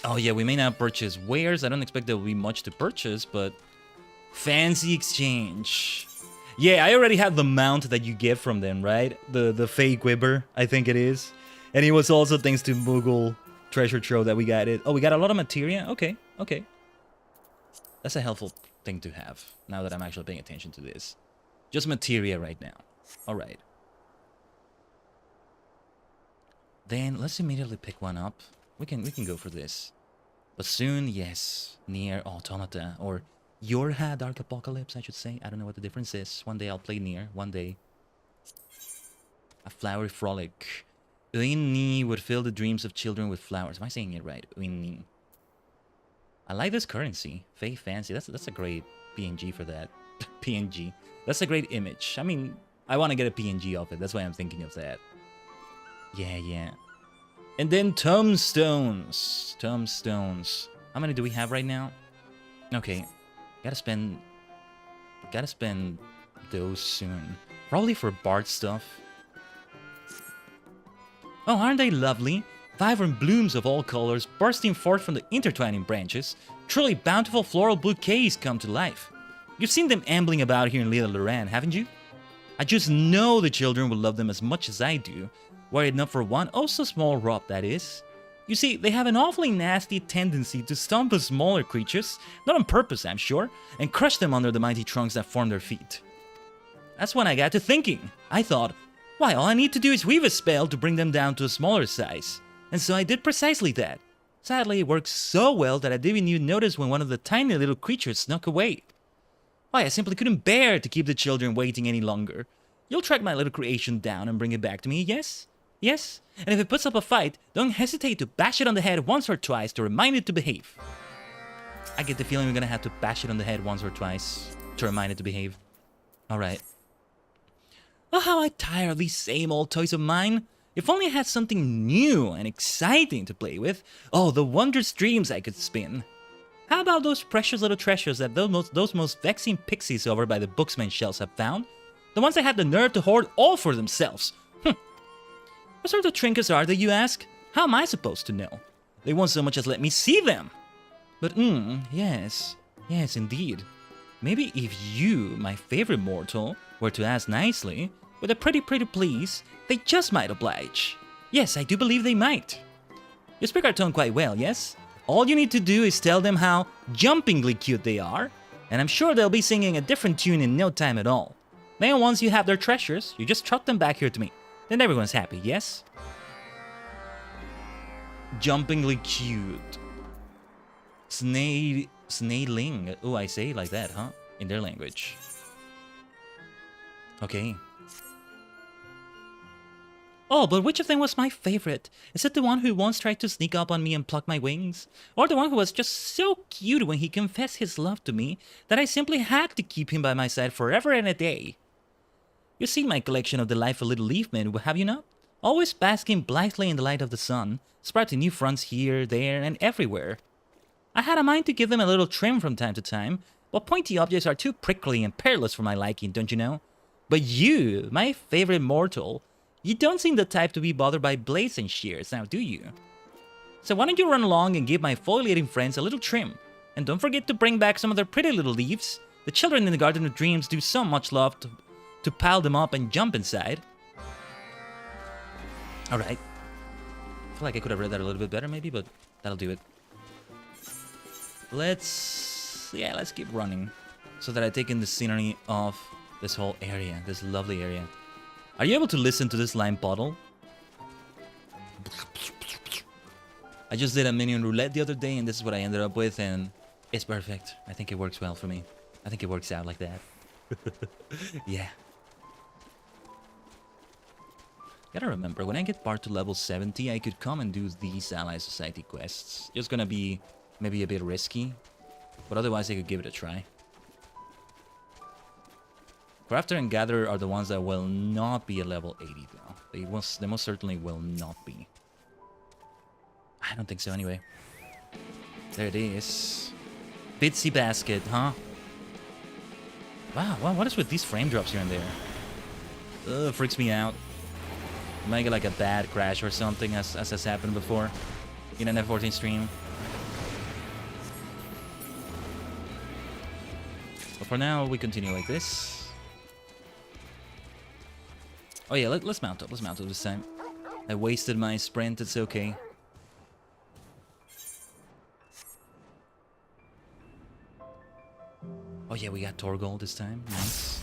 Oh yeah, we may not purchase wares. I don't expect there will be much to purchase, but... Fancy exchange. Yeah, I already had the mount that you get from them, right? The fake Wibber, I think it is. And it was also thanks to Moogle Treasure Trove that we got it. Oh, we got a lot of materia? Okay, okay. That's a helpful thing to have, now that I'm actually paying attention to this. Just materia right now. Alright. Then, let's immediately pick one up. We can go for this. But soon, yes, NieR Automata, or Yorha Dark Apocalypse, I should say. I don't know what the difference is. One day I'll play NieR, one day. A flowery frolic. Uini would fill the dreams of children with flowers. Am I saying it right? Uini. I like this currency. Faye Fancy. That's a great PNG for that. PNG. That's a great image. I mean, I want to get a PNG of it. That's why I'm thinking of that. Yeah, yeah. And then tombstones. Tombstones. How many do we have right now? Okay. Gotta spend those soon. Probably for Bard stuff. Oh, aren't they lovely? Vibrant blooms of all colors bursting forth from the intertwining branches. Truly bountiful floral bouquets come to life. You've seen them ambling about here in Little Loran, haven't you? I just know the children will love them as much as I do. Were it not for one oh so small rub, that is. You see, they have an awfully nasty tendency to stomp the smaller creatures, not on purpose, I'm sure, and crush them under the mighty trunks that form their feet. That's when I got to thinking. I thought, why, all I need to do is weave a spell to bring them down to a smaller size. And so I did precisely that. Sadly, it worked so well that I didn't even notice when one of the tiny little creatures snuck away. Why, I simply couldn't bear to keep the children waiting any longer. You'll track my little creation down and bring it back to me, yes? Yes? And if it puts up a fight, don't hesitate to bash it on the head once or twice to remind it to behave. I get the feeling we're gonna have to bash it on the head once or twice to remind it to behave. Alright. Oh, how I tire of these same old toys of mine. If only I had something new and exciting to play with. Oh, the wondrous dreams I could spin. How about those precious little treasures that those most vexing pixies over by the Booksman shelves have found? The ones that have the nerve to hoard all for themselves. What sort of trinkets are they, you ask? How am I supposed to know? They won't so much as let me see them. But, yes. Yes, indeed. Maybe if you, my favorite mortal, were to ask nicely, with a pretty please, they just might oblige. Yes, I do believe they might. You speak our tone quite well, yes? All you need to do is tell them how jumpingly cute they are, and I'm sure they'll be singing a different tune in no time at all. Then once you have their treasures, you just trot them back here to me. Then everyone's happy, yes? Jumpingly cute. Snailing. Oh, I say it like that, huh? In their language. Okay. Oh, but which of them was my favorite? Is it the one who once tried to sneak up on me and pluck my wings? Or the one who was just so cute when he confessed his love to me that I simply had to keep him by my side forever and a day? You've seen my collection of delightful little leaf men, have you not? Always basking blithely in the light of the sun, sprouting new fronds here, there, and everywhere. I had a mind to give them a little trim from time to time, but pointy objects are too prickly and perilous for my liking, don't you know? But you, my favorite mortal, you don't seem the type to be bothered by blades and shears, now do you? So why don't you run along and give my foliating friends a little trim? And don't forget to bring back some of their pretty little leaves. The children in the Garden of Dreams do so much love to pile them up and jump inside. Alright. I feel like I could have read that a little bit better maybe, but that'll do it. Let's keep running so that I take in the scenery of this whole area, this lovely area. Are you able to listen to this lime bottle? I just did a minion roulette the other day and this is what I ended up with and it's perfect. I think it works well for me. I think it works out like that. Yeah. Gotta remember, when I get Bard to level 70, I could come and do these Ally Society quests. Just gonna be maybe a bit risky, but otherwise I could give it a try. Crafter and Gatherer are the ones that will not be at level 80 though. They most certainly will not be. I don't think so anyway. There it is. Bitsy basket, huh? Wow, what is with these frame drops here and there? Ugh, freaks me out. Might get like a bad crash or something as has happened before in an F14 stream. But for now, we continue like this. Oh yeah, let's mount up. Let's mount up this time. I wasted my sprint. It's okay. Oh yeah, we got Torgold this time. Nice.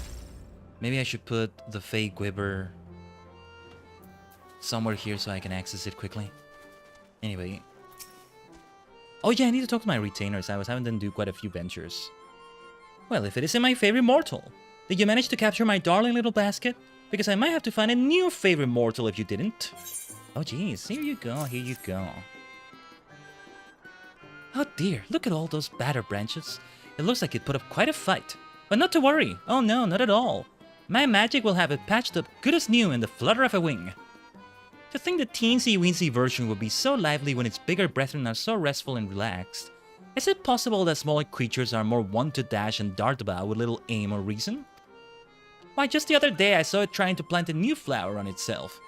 Maybe I should put the Fey Gwibber somewhere here so I can access it quickly. Anyway. Oh yeah, I need to talk to my retainers. I was having them do quite a few ventures. Well, if it isn't my favorite mortal. Did you manage to capture my darling little basket? Because I might have to find a new favorite mortal if you didn't. Oh jeez, here you go, here you go. Oh dear, look at all those batter branches. It looks like it put up quite a fight. But not to worry. Oh no, not at all. My magic will have it patched up good as new in the flutter of a wing. To think the teensy-weensy version would be so lively when its bigger brethren are so restful and relaxed. Is it possible that smaller creatures are more wont to dash and dart about with little aim or reason? Why, just the other day I saw it trying to plant a new flower on itself.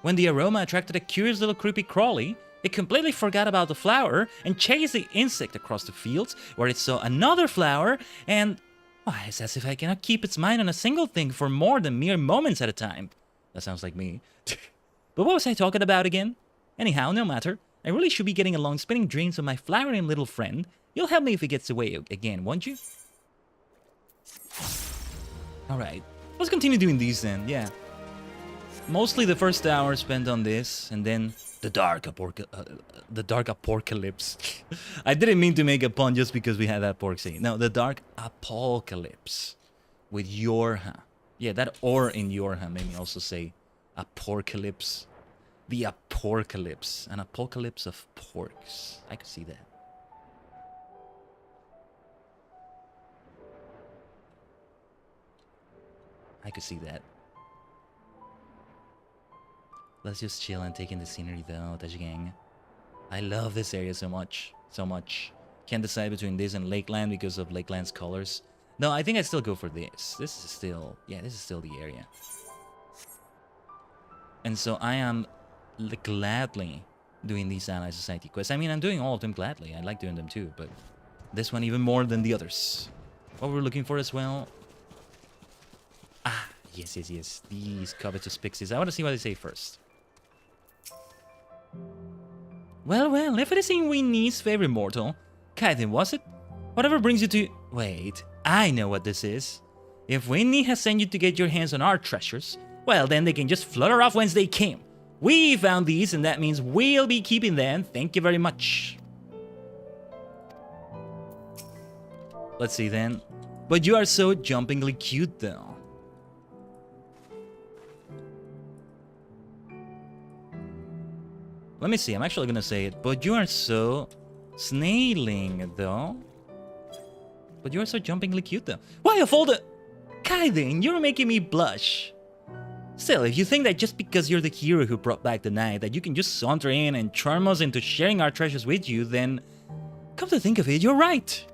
When the aroma attracted a curious little creepy crawly, it completely forgot about the flower and chased the insect across the fields where it saw another flower and... Why, it's as if I cannot keep its mind on a single thing for more than mere moments at a time. That sounds like me. But what was I talking about again? Anyhow, no matter. I really should be getting along spinning dreams with my flowering little friend. You'll help me if he gets away again, won't you? Alright. Let's continue doing these then, yeah. Mostly the first hour spent on this, and then the dark apocalypse. I didn't mean to make a pun just because we had that pork scene. No, the dark apocalypse with Yorha. Yeah, that or in Yorha made me also say apocalypse. The apocalypse. An apocalypse of porks. I could see that. I could see that. Let's just chill and take in the scenery though, Tajigen. I love this area so much. So much. Can't decide between this and Lakeland because of Lakeland's colors. No, I think I'd still go for this. This is still... Yeah, this is still the area. And so I am gladly doing these Ally Society quests. I mean, I'm doing all of them gladly. I like doing them too, but this one even more than the others. What we're looking for as well... Ah, yes, yes, yes. These covetous pixies. I want to see what they say first. Well, well, if it is in NieR's favorite mortal, Khaiden, was it? Whatever brings you to... Wait, I know what this is. If NieR has sent you to get your hands on our treasures, well, then they can just flutter off whence they came. We found these, and that means we'll be keeping them. Thank you very much. Let's see then. But you are so jumpingly cute, though. Let me see, I'm actually gonna say it. But you are so snailing, though. But you are so jumpingly cute, though. Why, of all the... Khaiden, you're making me blush. Still, if you think that just because you're the hero who brought back the night, that you can just saunter in and charm us into sharing our treasures with you, then... Come to think of it, you're right.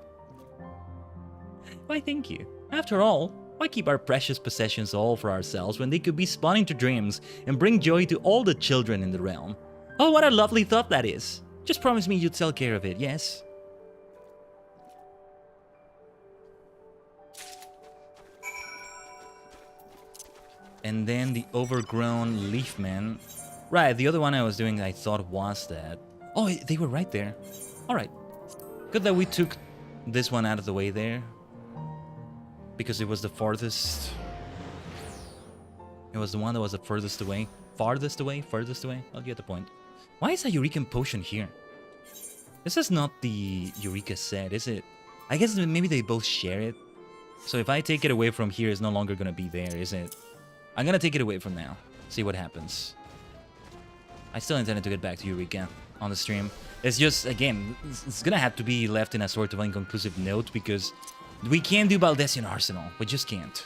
Why, thank you. After all, why keep our precious possessions all for ourselves when they could be spun into dreams and bring joy to all the children in the realm? Oh, what a lovely thought that is. Just promise me you'd take care of it, yes? And then the overgrown leafman. Right, the other one I was doing I thought was that. Oh, they were right there. Alright. Good that we took this one out of the way there. Because it was the farthest. It was the one that was the furthest away. Farthest away? Furthest away? I'll get the point. Why is a Eureka potion here? This is not the Eureka set, is it? I guess maybe they both share it. So if I take it away from here, it's no longer gonna be there, is it? I'm gonna take it away from now. See what happens. I still intended to get back to Eureka on the stream. It's just, again, it's gonna have to be left in a sort of inconclusive note because we can't do Baldesion Arsenal. We just can't.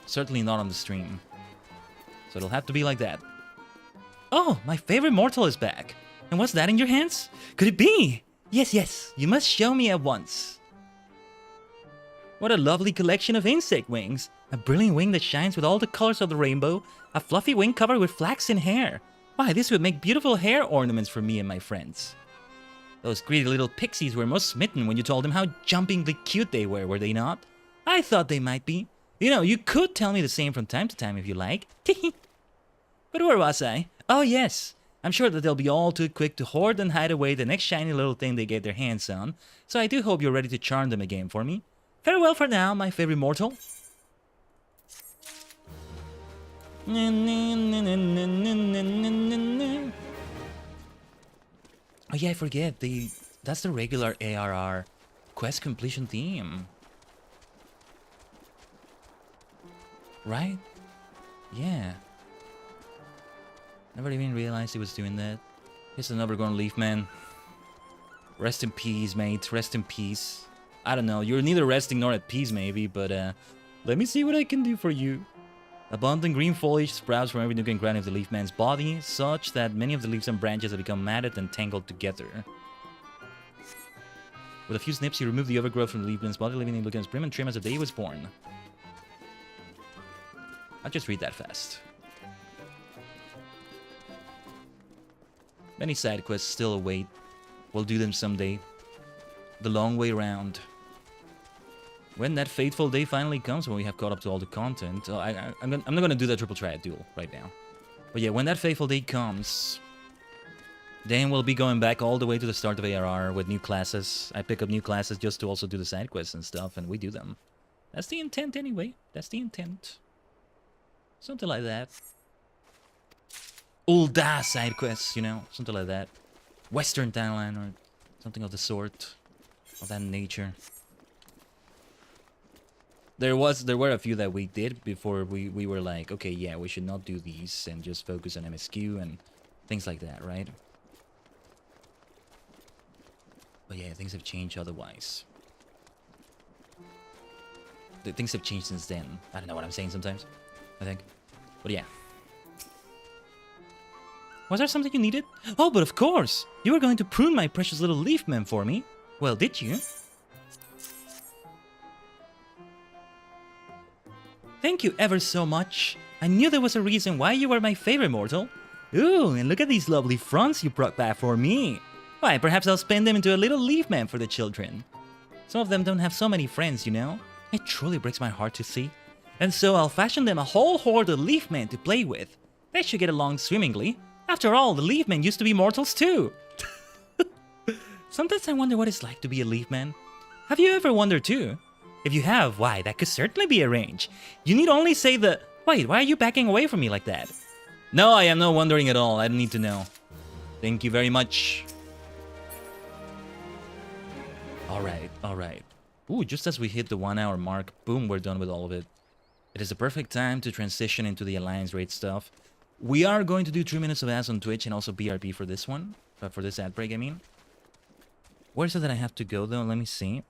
Certainly not on the stream. So it'll have to be like that. Oh, my favorite mortal is back. And what's that in your hands? Could it be? Yes, yes, you must show me at once. What a lovely collection of insect wings. A brilliant wing that shines with all the colors of the rainbow. A fluffy wing covered with flaxen hair. Why, this would make beautiful hair ornaments for me and my friends. Those greedy little pixies were most smitten when you told them how jumpingly cute they were they not? I thought they might be. You know, you could tell me the same from time to time if you like. But where was I? Oh yes, I'm sure that they'll be all too quick to hoard and hide away the next shiny little thing they get their hands on, so I do hope you're ready to charm them again for me. Farewell for now, my favorite mortal. Oh yeah, I forget, that's the regular ARR quest completion theme. Right? Yeah. Never even realized he was doing that. Here's another gone leaf, man. Rest in peace, mate. Rest in peace. I don't know. You're neither resting nor at peace, maybe, but let me see what I can do for you. Abundant green foliage sprouts from every nook and cranny of the leaf man's body, such that many of the leaves and branches have become matted and tangled together. With a few snips, he removed the overgrowth from the leaf man's body, leaving him looking as prim and trim as the day he was born. I'll just read that fast. Many side quests still await. We'll do them someday. The long way round. When that fateful day finally comes, when we have caught up to all the content... Oh, I'm not going to do that triple triad duel right now. But yeah, when that fateful day comes... Then we'll be going back all the way to the start of ARR with new classes. I pick up new classes just to also do the side quests and stuff, and we do them. That's the intent anyway. That's the intent. Something like that. Ulda side quests, you know, something like that. Western timeline or something of the sort, of that nature. There were a few that we did before we were like, okay, yeah, we should not do these and just focus on MSQ and things like that, right? But yeah, things have changed otherwise. Things have changed since then. I don't know what I'm saying sometimes, I think. But yeah. Was there something you needed? Oh, but of course! You were going to prune my precious little leaf man for me. Well, did you? Thank you ever so much. I knew there was a reason why you were my favorite mortal. Ooh, and look at these lovely fronts you brought back for me. Why, perhaps I'll spin them into a little leaf man for the children. Some of them don't have so many friends, you know? It truly breaks my heart to see. And so I'll fashion them a whole horde of leaf men to play with. They should get along swimmingly. After all, the leaf men used to be mortals too. Sometimes I wonder what it's like to be a leaf man. Have you ever wondered too? If you have, why, that could certainly be arranged. You need only say the... Wait, why are you backing away from me like that? No, I am not wondering at all. I don't need to know. Thank you very much. Alright, alright. Ooh, just as we hit the 1 hour mark, boom, we're done with all of it. It is a perfect time to transition into the Alliance raid stuff. We are going to do 3 minutes of ads on Twitch and also BRB for this one. For this ad break, I mean. Where is it that I have to go, though? Let me see.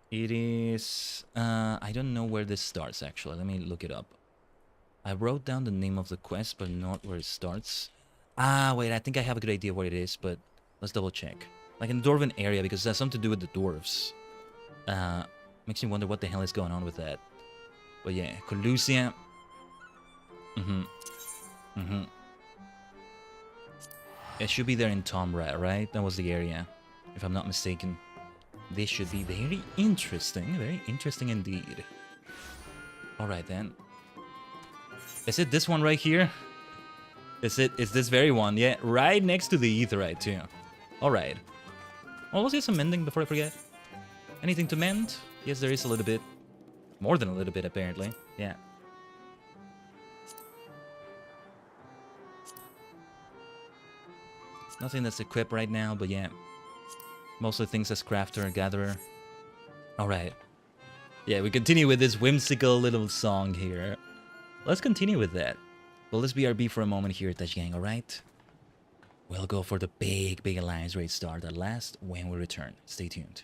It is... I don't know where this starts, actually. Let me look it up. I wrote down the name of the quest, but not where it starts. Ah, wait, I think I have a good idea where it is, but let's double check. Like in the Dwarven area, because it has something to do with the dwarves. Makes me wonder what the hell is going on with that. But yeah, Colusia. It should be there in Tomrat, right? That was the area, if I'm not mistaken. This should be very interesting indeed. Alright then. Is it this one right here? Is this very one? Yeah, right next to the Aetheryte too. Alright. Well, let's get some mending before I forget. Anything to mend? Yes, there is a little bit. More than a little bit, apparently. Yeah. Nothing that's equipped right now, but yeah. Mostly things as crafter and gatherer. Alright. Yeah, we continue with this whimsical little song here. Let's continue with that. Well, let's BRB for a moment here, Tajigen, alright? We'll go for the big Alliance raid start at last when we return. Stay tuned.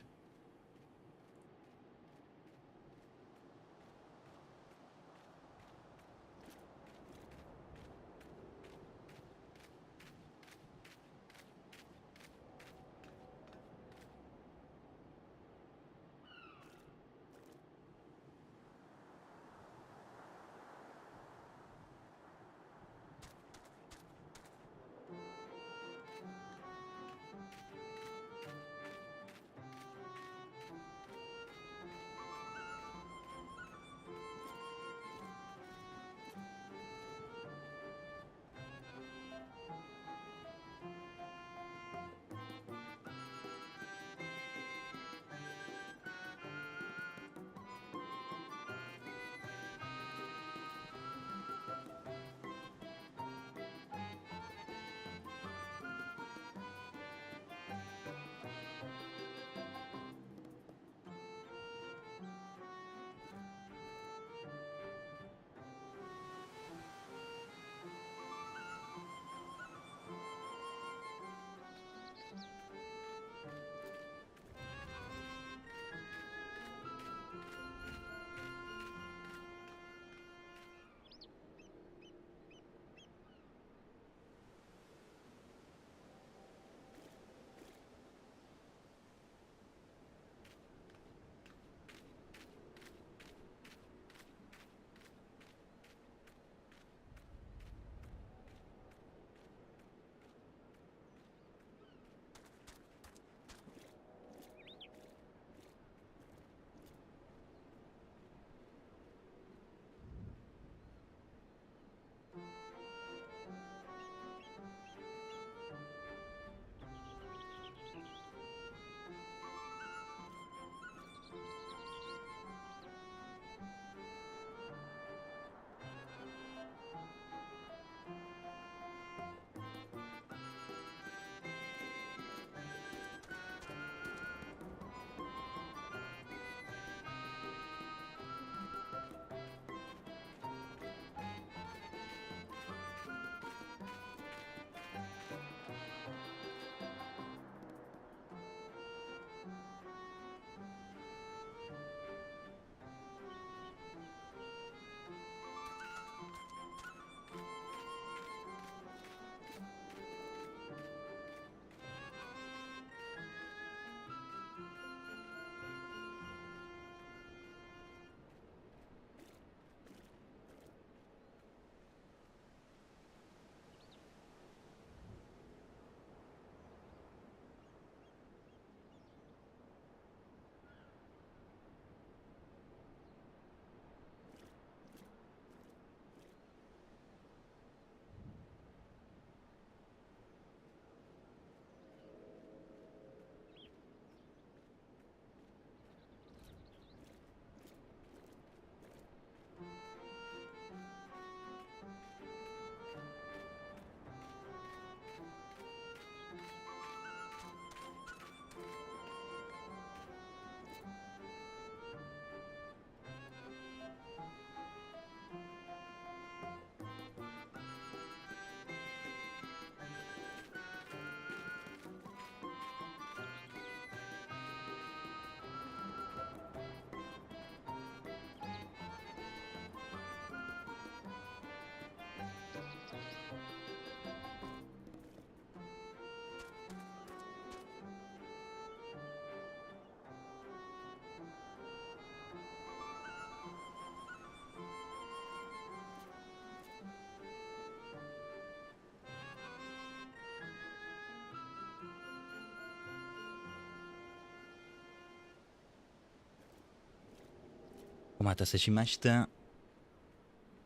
Omatase shimashita.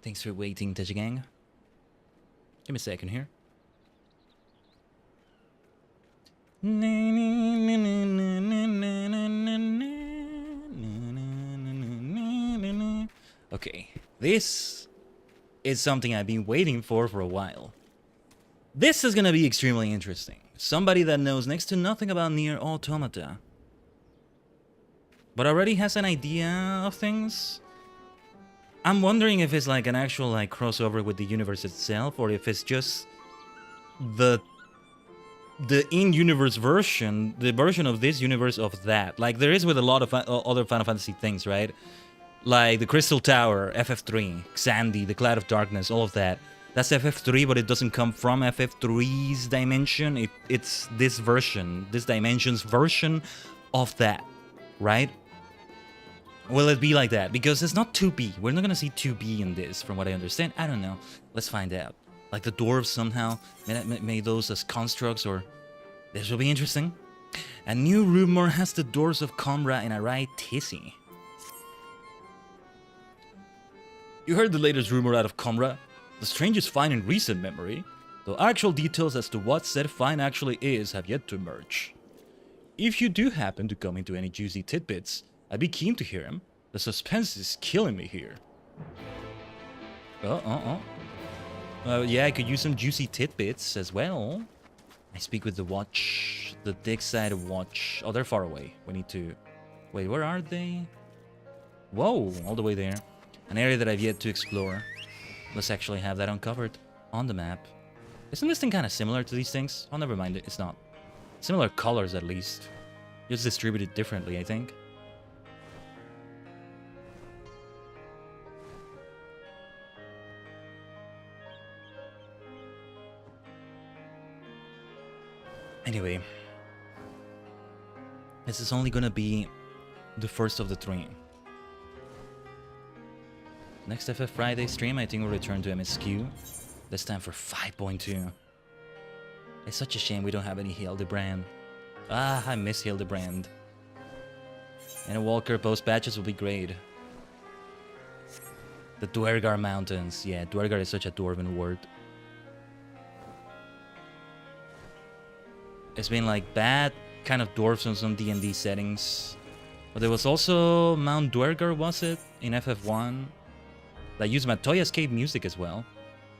Thanks for waiting, Tajigen. Give me a second here. Okay, this is something I've been waiting for a while. This is gonna be extremely interesting. Somebody that knows next to nothing about NieR Automata, but already has an idea of things. I'm wondering if it's like an actual like crossover with the universe itself, or if it's just the in-universe version, the version of this universe of that. Like there is with a lot of other Final Fantasy things, right? Like the Crystal Tower, FF3, Xandy, the Cloud of Darkness, all of that. That's FF3, but it doesn't come from FF3's dimension. It's this version, this dimension's version of that, right? Will it be like that? Because it's not 2B. We're not gonna see 2B in this, from what I understand. I don't know. Let's find out. Like the dwarves somehow made those as constructs, or... This will be interesting. A new rumor has the dwarves of Comra in a right tizzy. You heard the latest rumor out of Comra? The strangest find in recent memory, though actual details as to what said find actually is have yet to emerge. If you do happen to come into any juicy tidbits, I'd be keen to hear him. The suspense is killing me here. Yeah, I could use some juicy tidbits as well. I speak with the watch, the dick side of watch. Oh, they're far away. We need to... Wait, where are they? Whoa, all the way there. An area that I've yet to explore. Let's actually have that uncovered on the map. Isn't this thing kind of similar to these things? Oh, never mind, it's not. Similar colors, at least. Just distributed differently, I think. Anyway. This is only gonna be the first of the 3. Next FF Friday stream, I think we'll return to MSQ. This time for 5.2. It's such a shame we don't have any Hildebrand. Ah, I miss Hildebrand. And a Walker post patches will be great. The Dwergar Mountains. Yeah, Dwergar is such a dwarven word. It's been like bad kind of dwarves on some D&D settings. But there was also Mount Dwergar, was it? In FF1. That used Matoya's Cave music as well.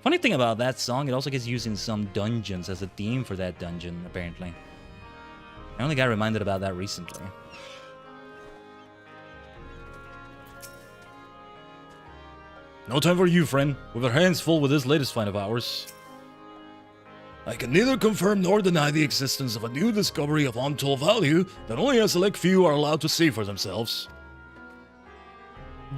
Funny thing about that song, it also gets used in some dungeons as a theme for that dungeon, apparently. I only got reminded about that recently. No time for you, friend. With our hands full with this latest find of ours. I can neither confirm nor deny the existence of a new discovery of untold value that only a select few are allowed to see for themselves.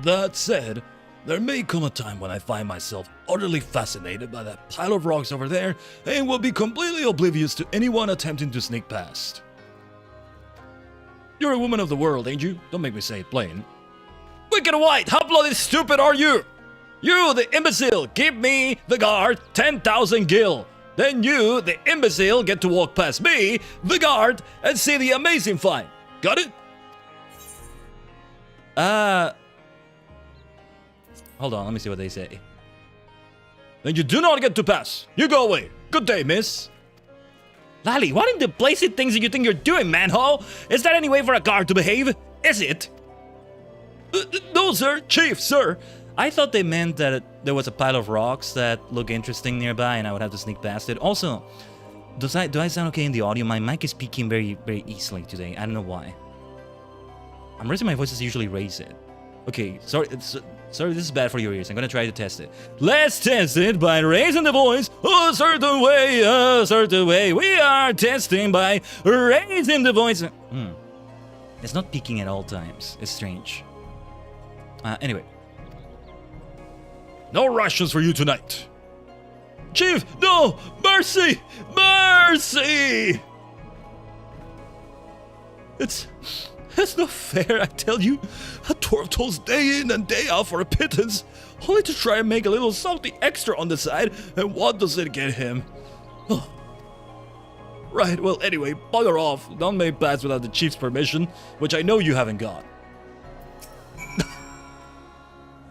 That said, there may come a time when I find myself utterly fascinated by that pile of rocks over there and will be completely oblivious to anyone attempting to sneak past. You're a woman of the world, ain't you? Don't make me say it plain. Wicked White, how bloody stupid are you? You, the imbecile, give me, the guard, 10,000 gil. Then you, the imbecile, get to walk past me, the guard, and see the amazing find. Got it? Hold on, let me see what they say. Then you do not get to pass. You go away. Good day, miss. Lally, what in the blazed things do you think you're doing, manho? Is that any way for a guard to behave? Is it? No, sir. Chief, sir. I thought they meant that there was a pile of rocks that look interesting nearby and I would have to sneak past it. Also, do I sound okay in the audio? My mic is peaking very, very easily today. I don't know why. I'm raising my voice as I usually raise it. Okay, sorry, this is bad for your ears. I'm gonna try to test it. Let's test it by raising the voice a certain way, a certain way. We are testing by raising the voice. It's not peaking at all times. It's strange. Anyway. No rations for you tonight. Chief, no! Mercy! Mercy! It's not fair, I tell you. A dwarf tolls day in and day out for a pittance, only to try and make a little something extra on the side, and what does it get him? Oh. Right, well, anyway, bugger off. Don't make plans without the chief's permission, which I know you haven't got.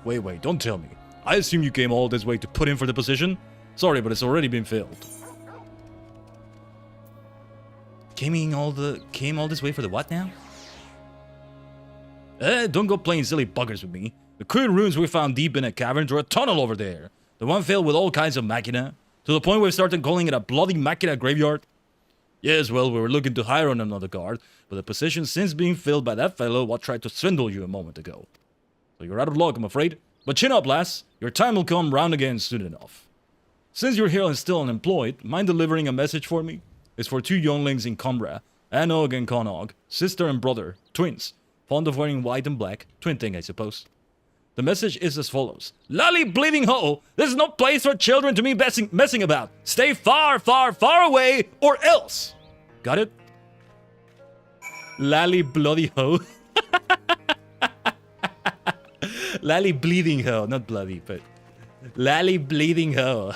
Wait, don't tell me. I assume you came all this way to put in for the position? Sorry, but it's already been filled. Came all this way for the what now? Don't go playing silly buggers with me. The crude ruins we found deep in a cavern through a tunnel over there. The one filled with all kinds of machina. To the point where we started calling it a bloody machina graveyard. Yes, well, we were looking to hire on another guard, but the position's since being filled by that fellow what tried to swindle you a moment ago. So you're out of luck, I'm afraid. But chin up, lass. Your time will come round again soon enough. Since you're here and still unemployed, mind delivering a message for me? It's for 2 younglings in Cumbra, Anog and Conog, sister and brother, twins, fond of wearing white and black, twin thing I suppose. The message is as follows. Lally bleeding ho! This is no place for children to be messing about. Stay far, far, far away, or else! Got it? Lally bloody ho. Lally bleeding ho, not bloody, but Lally bleeding ho.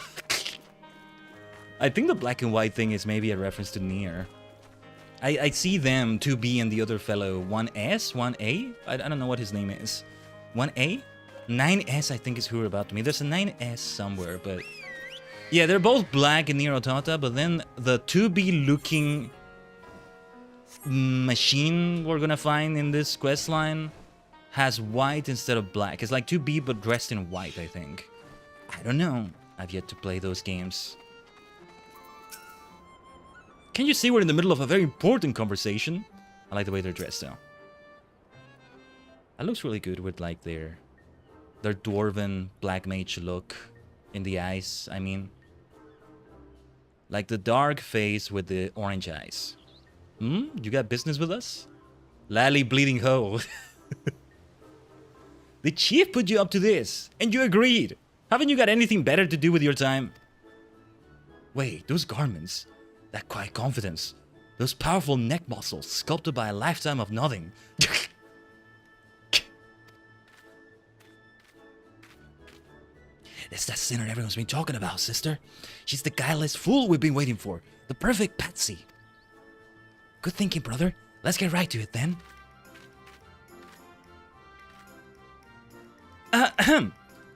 I think the black and white thing is maybe a reference to NieR. I see them, 2B and the other fellow, 1S, 1A? I don't know what his name is. 1A? 9S I think is who we're about to meet. There's a 9S somewhere, but... Yeah, they're both black in NieR Automata, but then the 2B looking machine we're gonna find in this questline has white instead of black. It's like 2B but dressed in white, I think. I don't know. I've yet to play those games. Can you see we're in the middle of a very important conversation? I like the way they're dressed though. That looks really good with like their dwarven black mage look in the eyes, I mean. Like the dark face with the orange eyes. You got business with us? Lally bleeding ho. The chief put you up to this, and you agreed. Haven't you got anything better to do with your time? Wait, those garments, that quiet confidence, those powerful neck muscles sculpted by a lifetime of nothing. It's that sinner everyone's been talking about, sister. She's the guileless fool we've been waiting for. The perfect patsy. Good thinking, brother. Let's get right to it, then.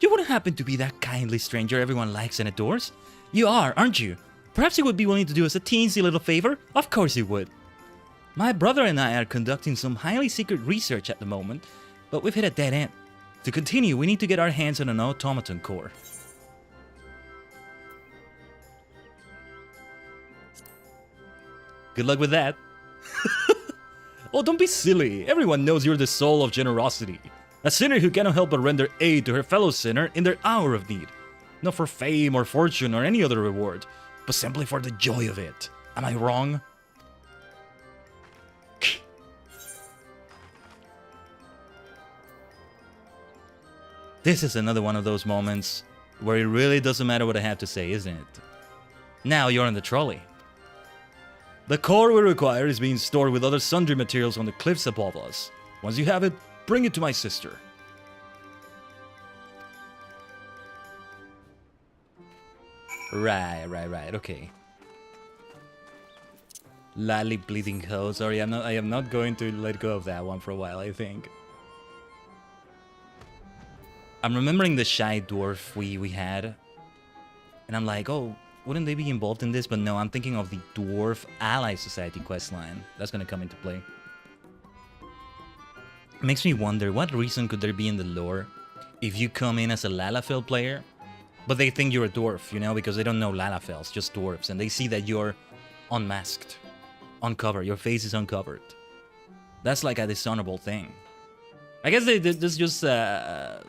You wouldn't happen to be that kindly stranger everyone likes and adores? You are, aren't you? Perhaps you would be willing to do us a teensy little favor? Of course you would. My brother and I are conducting some highly secret research at the moment, but we've hit a dead end. To continue, we need to get our hands on an automaton core. Good luck with that. Oh, don't be silly. Everyone knows you're the soul of generosity. A sinner who cannot help but render aid to her fellow sinner in their hour of need. Not for fame or fortune or any other reward, but simply for the joy of it. Am I wrong? This is another one of those moments where it really doesn't matter what I have to say, isn't it? Now you're on the trolley. The core we require is being stored with other sundry materials on the cliffs above us. Once you have it, bring it to my sister. Right, okay. Lally bleeding ho. Sorry, I am not going to let go of that one for a while, I think. I'm remembering the shy dwarf we had. And I'm like, oh, wouldn't they be involved in this? But no, I'm thinking of the Dwarf Ally Society questline. That's gonna come into play. It makes me wonder, what reason could there be in the lore if you come in as a Lalafell player, but they think you're a dwarf, you know, because they don't know Lalafells, just dwarves, and they see that you're unmasked, uncovered, your face is uncovered. That's like a dishonorable thing. I guess there's just a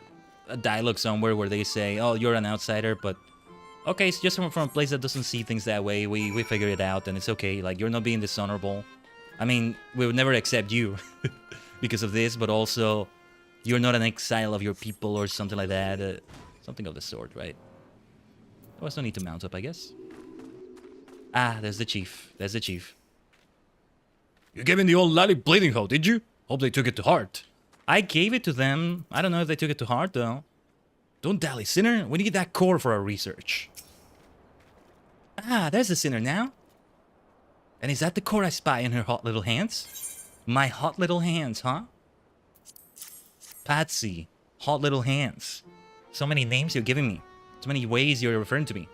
dialogue somewhere where they say, oh, you're an outsider, but okay, it's just from a place that doesn't see things that way. We figure it out, and it's okay. Like, you're not being dishonorable. I mean, we would never accept you because of this, but also, you're not an exile of your people or something like that. Something of the sort, right? There was no need to mount up, I guess. Ah, there's the chief. There's the chief. You gave him the old lally bleeding hoe, did you? Hope they took it to heart. I gave it to them. I don't know if they took it to heart, though. Don't dally, sinner. We need that core for our research. Ah, there's the sinner now. And is that the core I spy in her hot little hands? My hot little hands, huh? Patsy. Hot little hands. So many names you're giving me. So many ways you're referring to me.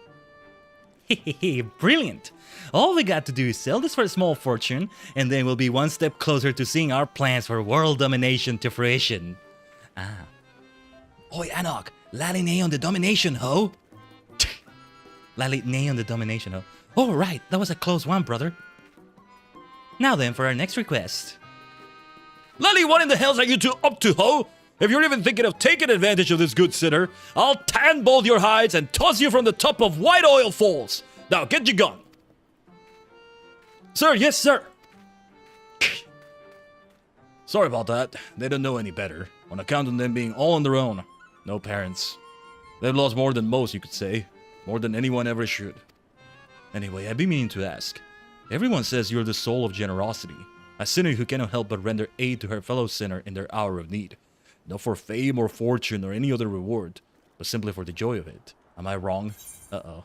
Hehehe, brilliant. All we got to do is sell this for a small fortune, and then we'll be one step closer to seeing our plans for world domination to fruition. Ah. Oi, Anok, lally nay on the domination, ho? Lally nay on the domination, ho? Oh, right, that was a close one, brother. Now then, for our next request. Lally, what in the hells are you two up to, ho? If you're even thinking of taking advantage of this good sinner, I'll tan both your hides and toss you from the top of White Oil Falls. Now, get your gun. Sir, yes, sir. Sorry about that. They don't know any better, on account of them being all on their own. No parents. They've lost more than most, you could say. More than anyone ever should. Anyway, I've been meaning to ask. Everyone says you're the soul of generosity, a sinner who cannot help but render aid to her fellow sinner in their hour of need. Not for fame or fortune or any other reward, but simply for the joy of it. Am I wrong? Uh-oh.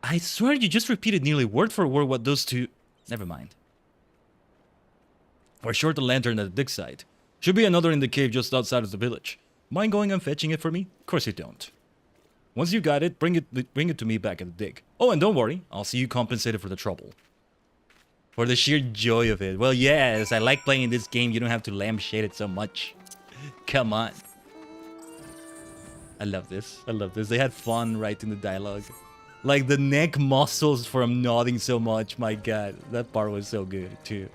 I swear you just repeated nearly word for word what those two... Never mind. We're short a lantern at the dig site. Should be another in the cave just outside of the village. Mind going and fetching it for me? Of course you don't. Once you got it, bring it to me back at the dig. Oh, and don't worry, I'll see you compensated for the trouble. For the sheer joy of it. Well, yes, I like playing this game. You don't have to lampshade it so much. Come on. I love this. I love this. They had fun writing the dialogue. Like the neck muscles from nodding so much. My god, that part was so good too.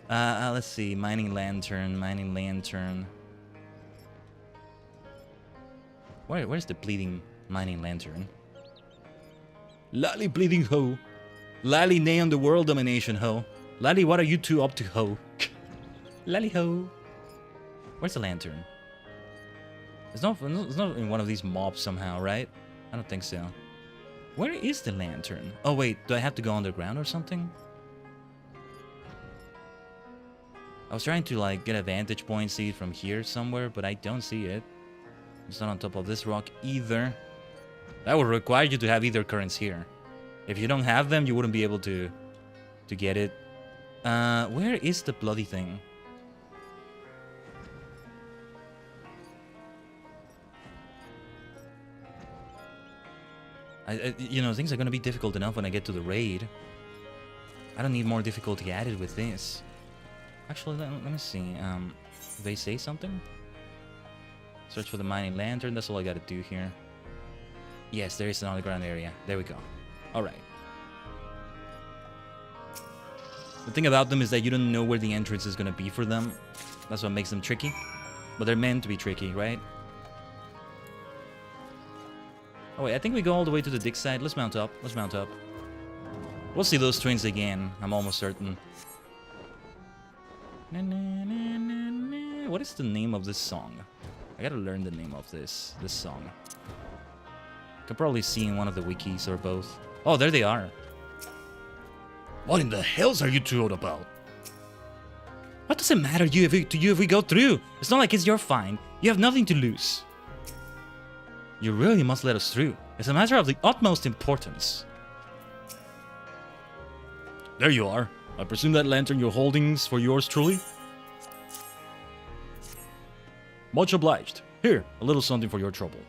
Let's see. Mining lantern. Mining lantern. Where's the bleeding mining lantern? Lally bleeding ho. Lally nay on the world domination, ho. Lally, what are you two up to, ho? Lally ho. Where's the lantern? It's not in one of these mobs somehow, right? I don't think so. Where is the lantern? Oh wait, do I have to go underground or something? I was trying to like get a vantage point, see it from here somewhere, but I don't see it. It's not on top of this rock either. That would require you to have either currents here. If you don't have them, you wouldn't be able to get it. Where is the bloody thing? You know, things are gonna be difficult enough when I get to the raid. I don't need more difficulty added with this. Actually, let me see. Do they say something? Search for the mining lantern. That's all I gotta do here. Yes, there is an underground area. There we go. Alright. The thing about them is that you don't know where the entrance is gonna be for them. That's what makes them tricky. But they're meant to be tricky, right? Oh wait, I think we go all the way to the dig site. Let's mount up. Let's mount up. We'll see those twins again. I'm almost certain. What is the name of this song? I gotta learn the name of this song. Can probably see in one of the wikis or both. Oh, there they are. What in the hells are you two on about? What does it matter to you if we go through? It's not like it's your fine. You have nothing to lose. You really must let us through. It's a matter of the utmost importance. There you are. I presume that lantern you're holding is for yours truly? Much obliged. Here, a little something for your trouble.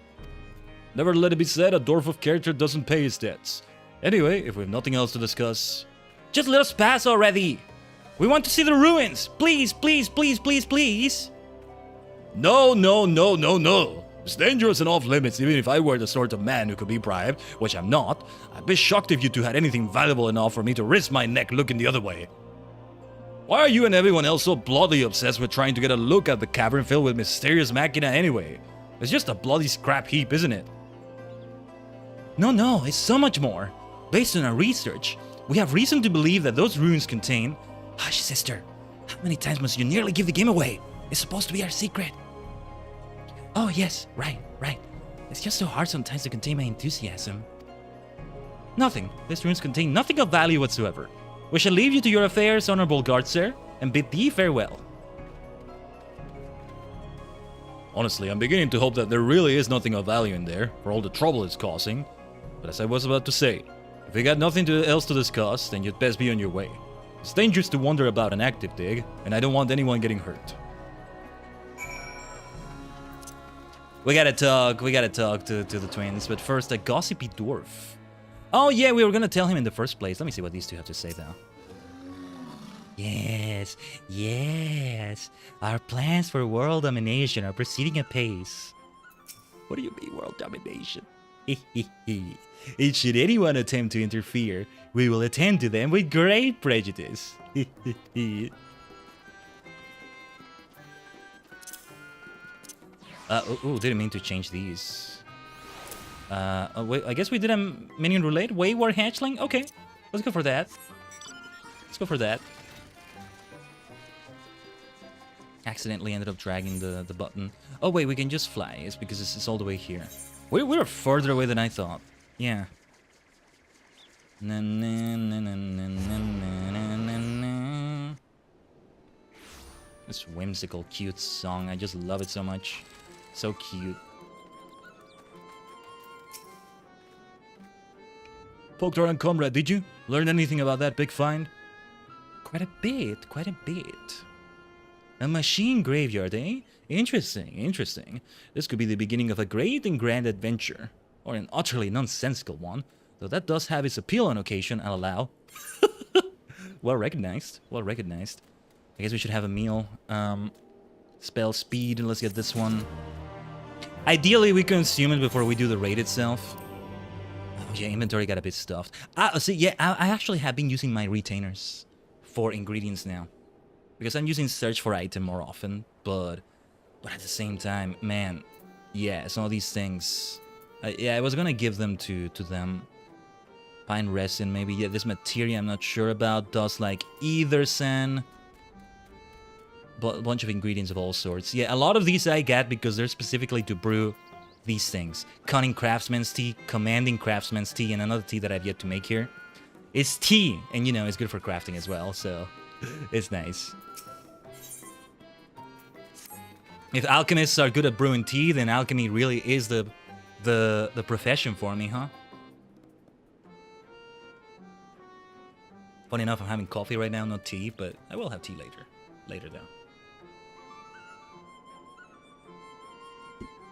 Never let it be said a dwarf of character doesn't pay his debts. Anyway, if we have nothing else to discuss... Just let us pass already! We want to see the ruins! Please, please, please, please, please! No, no, no, no, no! It's dangerous and off limits even if I were the sort of man who could be bribed, which I'm not. I'd be shocked if you two had anything valuable enough for me to risk my neck looking the other way. Why are you and everyone else so bloody obsessed with trying to get a look at the cavern filled with mysterious machina anyway? It's just a bloody scrap heap, isn't it? No, it's so much more. Based on our research, we have reason to believe that those ruins contain... Hush, sister. How many times must you nearly give the game away? It's supposed to be our secret. Oh, yes, right. It's just so hard sometimes to contain my enthusiasm. Nothing. These ruins contain nothing of value whatsoever. We shall leave you to your affairs, honorable guard, sir, and bid thee farewell. Honestly, I'm beginning to hope that there really is nothing of value in there, for all the trouble it's causing. But as I was about to say, if we got nothing else to discuss, then you'd best be on your way. It's dangerous to wander about an active dig, and I don't want anyone getting hurt. We gotta talk to the twins, but first, a gossipy dwarf. Oh yeah, we were gonna tell him in the first place. Let me see what these two have to say, though. Yes, yes. Our plans for world domination are proceeding apace. What do you mean, world domination? And should anyone attempt to interfere, we will attend to them with great prejudice. Didn't mean to change these. Wait, I guess we did a minion roulette. Wayward hatchling? Okay, let's go for that. Let's go for that. Accidentally ended up dragging the button. Oh wait, we can just fly. It's because it's all the way here. We're further away than I thought. Yeah. This whimsical, cute song. I just love it so much. So cute. Poked around, comrade, did you? Learn anything about that big find? Quite a bit, quite a bit. A machine graveyard, eh? Interesting, interesting. This could be the beginning of a great and grand adventure. Or an utterly nonsensical one. Though that does have its appeal on occasion, I'll allow. Well recognized, well recognized. I guess we should have a meal. Spell speed, let's get this one. Ideally, we consume it before we do the raid itself. Oh yeah, inventory got a bit stuffed. See, yeah, I actually have been using my retainers for ingredients now. Because I'm using search for item more often, but at the same time, man, yeah, some of these things, yeah, I was gonna give them to them. Pine resin, maybe. Yeah, this materia I'm not sure about. Does like either sand, but a bunch of ingredients of all sorts. Yeah, a lot of these I get because they're specifically to brew these things. Cunning craftsman's tea, commanding craftsman's tea, and another tea that I've yet to make here. It's tea, and you know, it's good for crafting as well, so it's nice. If alchemists are good at brewing tea, then alchemy really is the profession for me, huh? Funny enough, I'm having coffee right now, not tea, but I will have tea later. Later, though.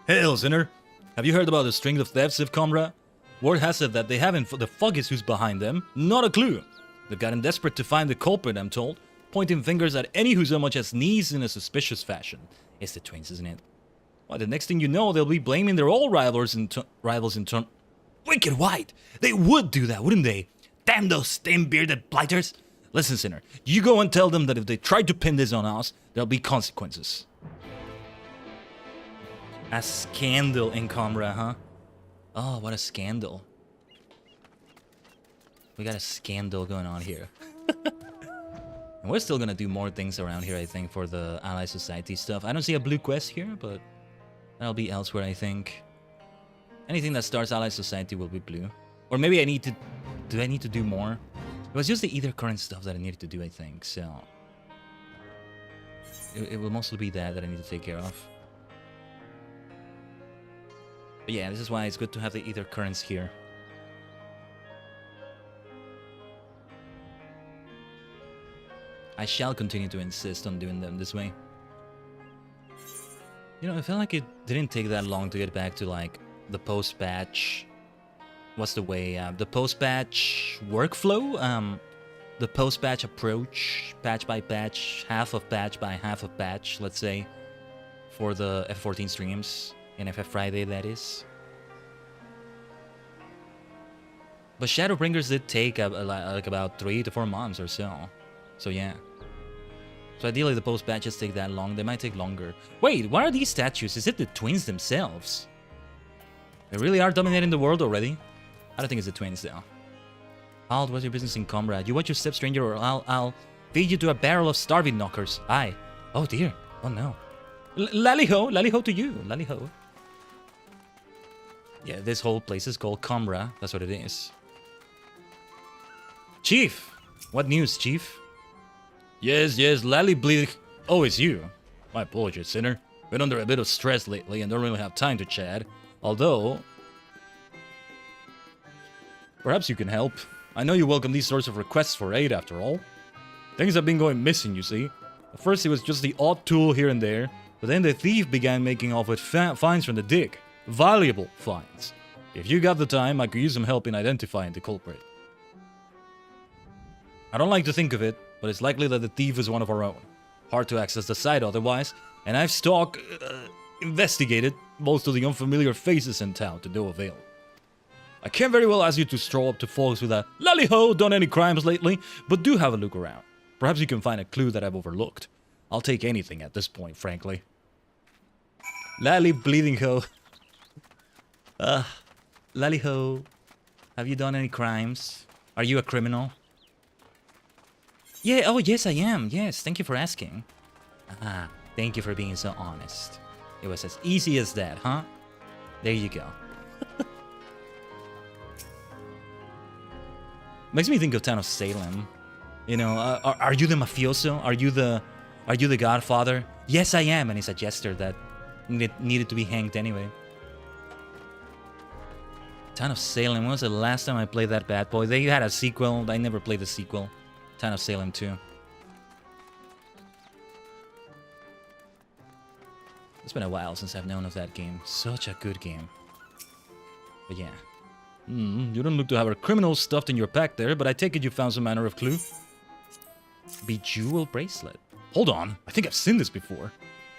Hail, sinner! Have you heard about the string of thefts of Comra? Word has it that they haven't. The fuck is who's behind them. Not a clue. They've gotten desperate to find the culprit, I'm told, pointing fingers at any who so much as sneeze in a suspicious fashion. It's the twins, isn't it? Well, the next thing you know, they'll be blaming their old rivals in turn. Wicked white! They would do that, wouldn't they? Damn those stem-bearded blighters! Listen, sinner, you go and tell them that if they try to pin this on us, there'll be consequences. A scandal in Comra, huh? Oh, what a scandal. We got a scandal going on here. And we're still gonna do more things around here, I think, for the Ally Society stuff. I don't see a blue quest here, but that'll be elsewhere, I think. Anything that starts Ally Society will be blue. Or maybe I need to... Do I need to do more? It was just the Ether Current stuff that I needed to do, I think, so... It will mostly be that I need to take care of. But yeah, this is why it's good to have the Ether Currents here. I shall continue to insist on doing them this way. You know, I felt like it didn't take that long to get back to, like, the post-patch... What's the way? The post-patch workflow? The post-patch approach, patch by patch, half of patch by half of patch, let's say, for the F14 streams, in FFXIV, that is. But Shadowbringers did take like about 3 to 4 months or so. So yeah. So ideally the post-patches take that long. They might take longer. Wait, what are these statues? Is it the twins themselves? They really are dominating the world already? I don't think it's the twins though. Halt, what's your business in Comrade? You watch your step, stranger, or I'll feed you to a barrel of starving knockers. Aye. Oh dear. Oh no. Lally-ho! Lally-ho to you! Lally-ho. Yeah, this whole place is called Comra. That's what it is. Chief! What news, Chief? Yes, Lally Bleak. Oh, it's you. My apologies, sinner. Been under a bit of stress lately and don't really have time to chat. Although... perhaps you can help. I know you welcome these sorts of requests for aid, after all. Things have been going missing, you see. At first it was just the odd tool here and there, But then the thief began making off with fines from the dig. Valuable fines. If you got the time, I could use some help in identifying the culprit. I don't like to think of it, but it's likely that the thief is one of our own. Hard to access the site otherwise, and I've investigated most of the unfamiliar faces in town to no avail. I can't very well ask you to stroll up to folks with a "Lally-ho, done any crimes lately?" but do have a look around. Perhaps you can find a clue that I've overlooked. I'll take anything at this point, frankly. Lally bleeding ho. Lally-ho, have you done any crimes? Are you a criminal? Yeah, oh yes I am, yes, thank you for asking. Ah, thank you for being so honest. It was as easy as that, huh? There you go. Makes me think of Town of Salem. You know, are you the mafioso? Are you the godfather? Yes I am, and it's a jester that needed to be hanged anyway. Town of Salem, when was the last time I played that bad boy? They had a sequel, I never played the sequel. Town of Salem 2. It's been a while since I've known of that game. Such a good game. But yeah. You don't look to have a criminal stuffed in your pack there, but I take it you found some manner of clue. Bejeweled bracelet. Hold on, I think I've seen this before.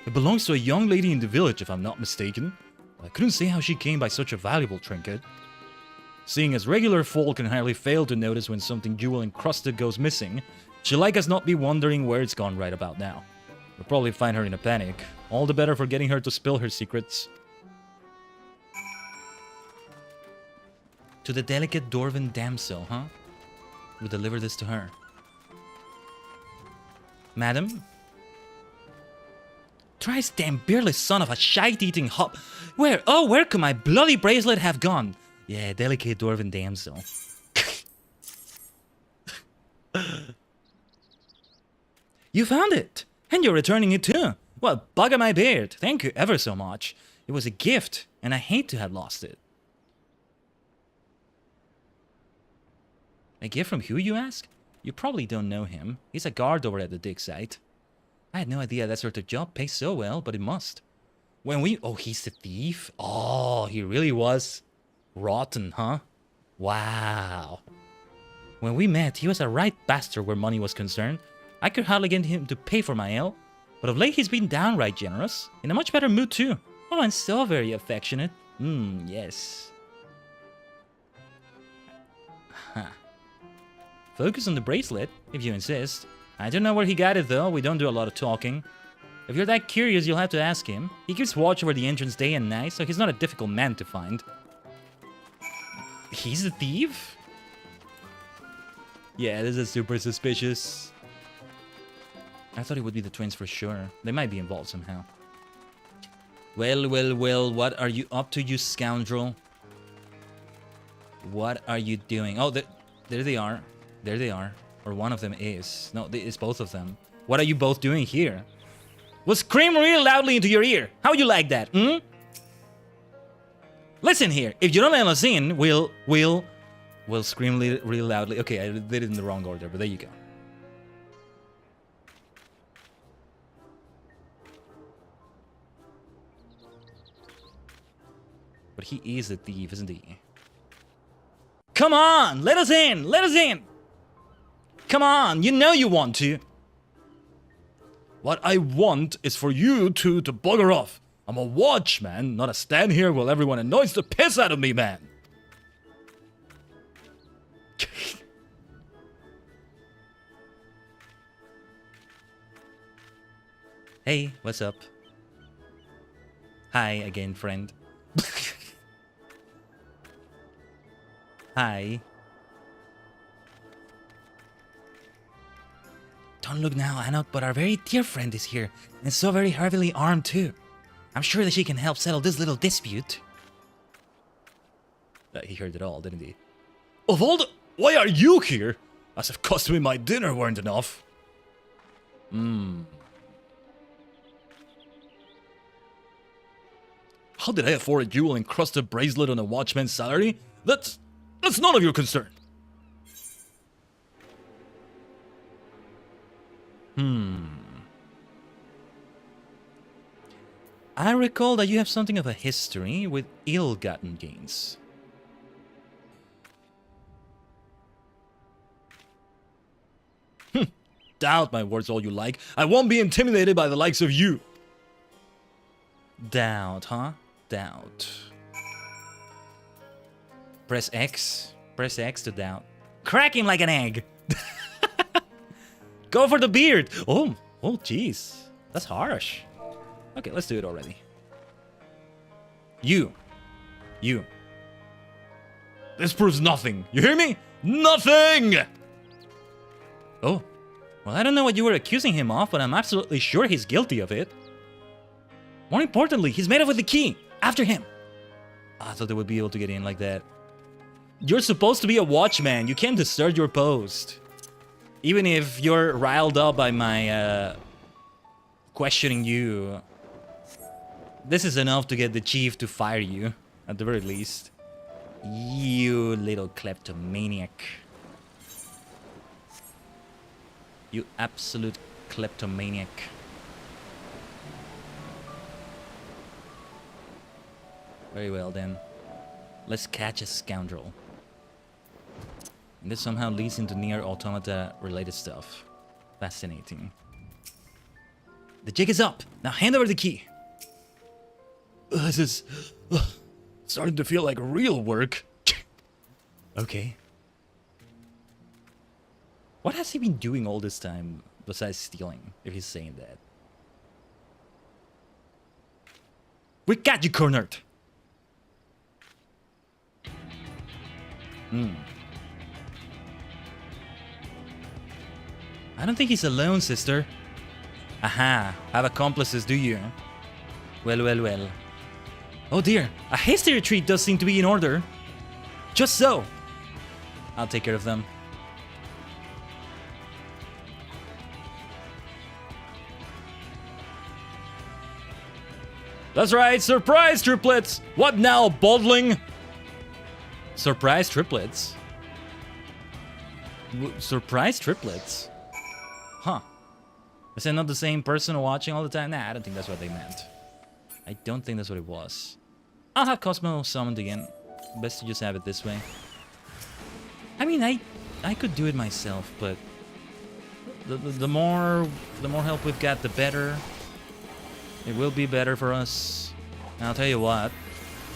It belongs to a young lady in the village, if I'm not mistaken. I couldn't see how she came by such a valuable trinket. Seeing as regular folk can hardly fail to notice when something jewel-encrusted goes missing, she'll like us not be wondering where it's gone right about now. We'll probably find her in a panic. All the better for getting her to spill her secrets. To the delicate dwarven damsel, huh? We'll deliver this to her. Madam? Thrice damn beerless son of a shite-eating hop. Where could my bloody bracelet have gone? Yeah, delicate dwarven damsel. You found it! And you're returning it too! Well, bugger my beard! Thank you ever so much. It was a gift, and I hate to have lost it. A gift from who, you ask? You probably don't know him. He's a guard over at the dig site. I had no idea that sort of job pays so well, but it must. When we... Oh, he's the thief? Oh, he really was rotten, huh? Wow. When we met, he was a right bastard where money was concerned. I could hardly get him to pay for my ale. But of late, he's been downright generous. In a much better mood, too. Oh, and so very affectionate. Yes. Huh. Focus on the bracelet, if you insist. I don't know where he got it, though. We don't do a lot of talking. If you're that curious, you'll have to ask him. He keeps watch over the entrance day and night, so he's not a difficult man to find. He's the thief? Yeah, this is super suspicious. I thought it would be the twins for sure. They might be involved somehow. Well, what are you up to, you scoundrel? What are you doing? Oh, there they are. There they are. Or one of them is. No, it's both of them. What are you both doing here? Well, scream real loudly into your ear. How would you like that, Listen here. If you don't let us in, we'll scream real loudly. Okay, I did it in the wrong order, but there you go. But he is a thief, isn't he? Come on! Let us in! Let us in! Come on! You know you want to! What I want is for you two to bugger off. I'm a watchman, not a stand here while everyone annoys the piss out of me, man! Hey, what's up? Hi again, friend. Hi. Don't look now, Anok, but our very dear friend is here, and so very heavily armed too. I'm sure that she can help settle this little dispute. He heard it all, didn't he? Of all the... Why are you here? As if costing me my dinner weren't enough. How did I afford a jewel-encrusted bracelet on a watchman's salary? That's none of your concern. I recall that you have something of a history with ill-gotten gains. Doubt my words all you like. I won't be intimidated by the likes of you. Doubt, huh? Doubt. Press X. Press X to doubt. Crack him like an egg. Go for the beard. Oh, jeez. That's harsh. Okay, let's do it already. You. This proves nothing. You hear me? Nothing! Oh. Well, I don't know what you were accusing him of, but I'm absolutely sure he's guilty of it. More importantly, he's made off with the key. After him. I thought they would be able to get in like that. You're supposed to be a watchman. You can't disturb your post. Even if you're riled up by my questioning you, this is enough to get the chief to fire you, at the very least. You little kleptomaniac. You absolute kleptomaniac. Very well then. Let's catch a scoundrel. And this somehow leads into NieR Automata related stuff. Fascinating. The jig is up! Now hand over the key! This is starting to feel like real work. Okay. What has he been doing all this time besides stealing, if he's saying that? We got you cornered! I don't think he's alone, sister. Aha, have accomplices, do you? Well. Oh dear, a hasty retreat does seem to be in order. Just so. I'll take care of them. That's right, surprise triplets! What now, baldling? Surprise triplets? Surprise triplets? Huh. Is it not the same person watching all the time? Nah, I don't think that's what they meant. I don't think that's what it was. I'll have Cosmo summoned again. Best to just have it this way. I mean, I could do it myself, but the more help we've got, the better. It will be better for us. And I'll tell you what.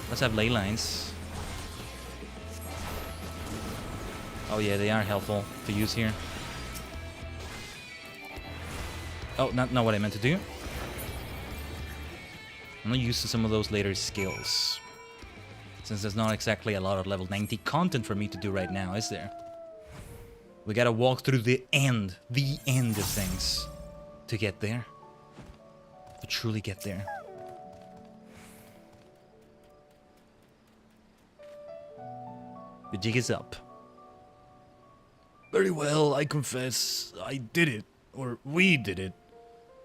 Let's have ley lines. Oh yeah, they are helpful to use here. Oh, not what I meant to do. I'm not used to some of those later skills. Since there's not exactly a lot of level 90 content for me to do right now, is there? We gotta walk through the end of things to get there. To truly get there. The jig is up. Very well, I confess, I did it. Or we did it.